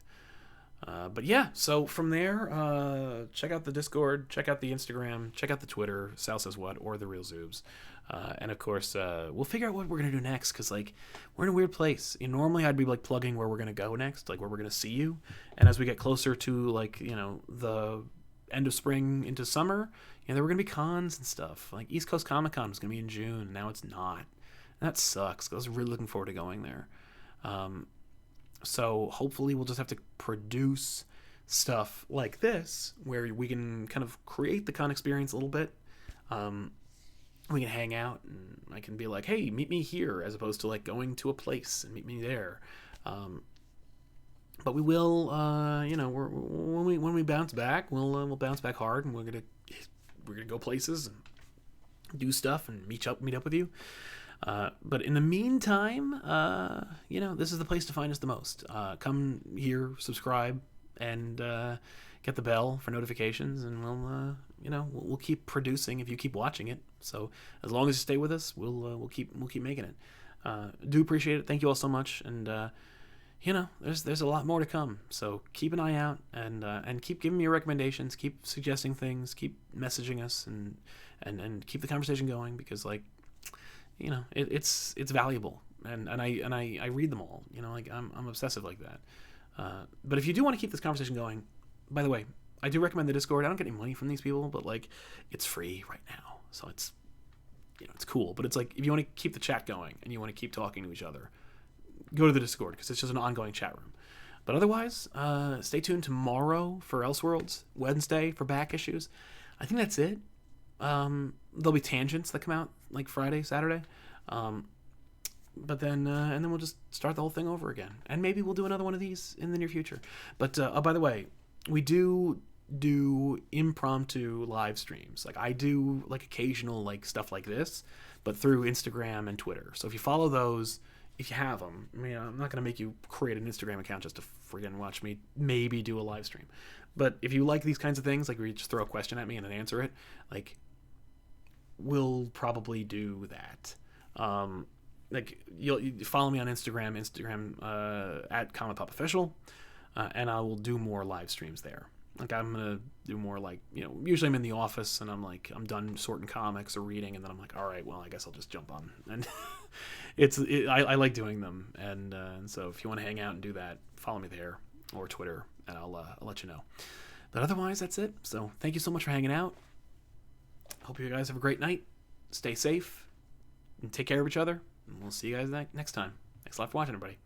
But yeah, so from there, check out the Discord, check out the Instagram, check out the Twitter, Sal Says What, or The Real Zoobs. And of course, we'll figure out what we're going to do next, because, like, we're in a weird place. And normally I'd be, like, plugging where we're going to go next, like, where we're going to see you. And as we get closer to, like, you know, the end of spring into summer, you know, there were going to be cons and stuff. Like, East Coast Comic Con was going to be in June. Now it's not. And that sucks, 'cause I was really looking forward to going there. So hopefully we'll just have to produce stuff like this, where we can kind of create the con experience a little bit. We can hang out, and I can be like, hey, meet me here, as opposed to like going to a place and meet me there. But we will, you know, when we bounce back, we'll bounce back hard, and we're gonna go places and do stuff and meet up with you. But in the meantime, you know, this is the place to find us the most. Come here, subscribe, and get the bell for notifications, and we'll keep producing if you keep watching it. So as long as you stay with us, we'll keep making it. Do appreciate it. Thank you all so much, and you know, there's a lot more to come. So keep an eye out, and keep giving me your recommendations. Keep suggesting things. Keep messaging us, and keep the conversation going, because, like, you know, it's valuable, and I read them all. You know, like, I'm obsessive like that. But if you do want to keep this conversation going, by the way, I do recommend the Discord. I don't get any money from these people, but, like, it's free right now, so it's, you know, it's cool. But it's like, if you want to keep the chat going and you want to keep talking to each other, go to the Discord, because it's just an ongoing chat room. But otherwise, stay tuned tomorrow for Elseworlds, Wednesday for back issues. I think that's it. There'll be tangents that come out like Friday, Saturday, but then and then we'll just start the whole thing over again, and maybe we'll do another one of these in the near future. But oh, by the way, we do impromptu live streams. Like, I do, like, occasional, like, stuff like this, but through Instagram and Twitter. So if you follow those, if you have them, I mean, I'm not going to make you create an Instagram account just to friggin' watch me maybe do a live stream. But if you like these kinds of things, like where you just throw a question at me and then answer it, like, we'll probably do that. Like, you follow me on Instagram at ComicPOP Official, and I will do more live streams there. Like, I'm gonna do more, like, you know, usually I'm in the office and I'm done sorting comics or reading, and then I'm like, all right, well, I guess I'll just jump on. And I like doing them, and so if you want to hang out and do that, follow me there or Twitter, and I'll let you know. But otherwise, that's it. So thank you so much for hanging out. Hope you guys have a great night. Stay safe and take care of each other. And we'll see you guys next time. Thanks a lot for watching, everybody.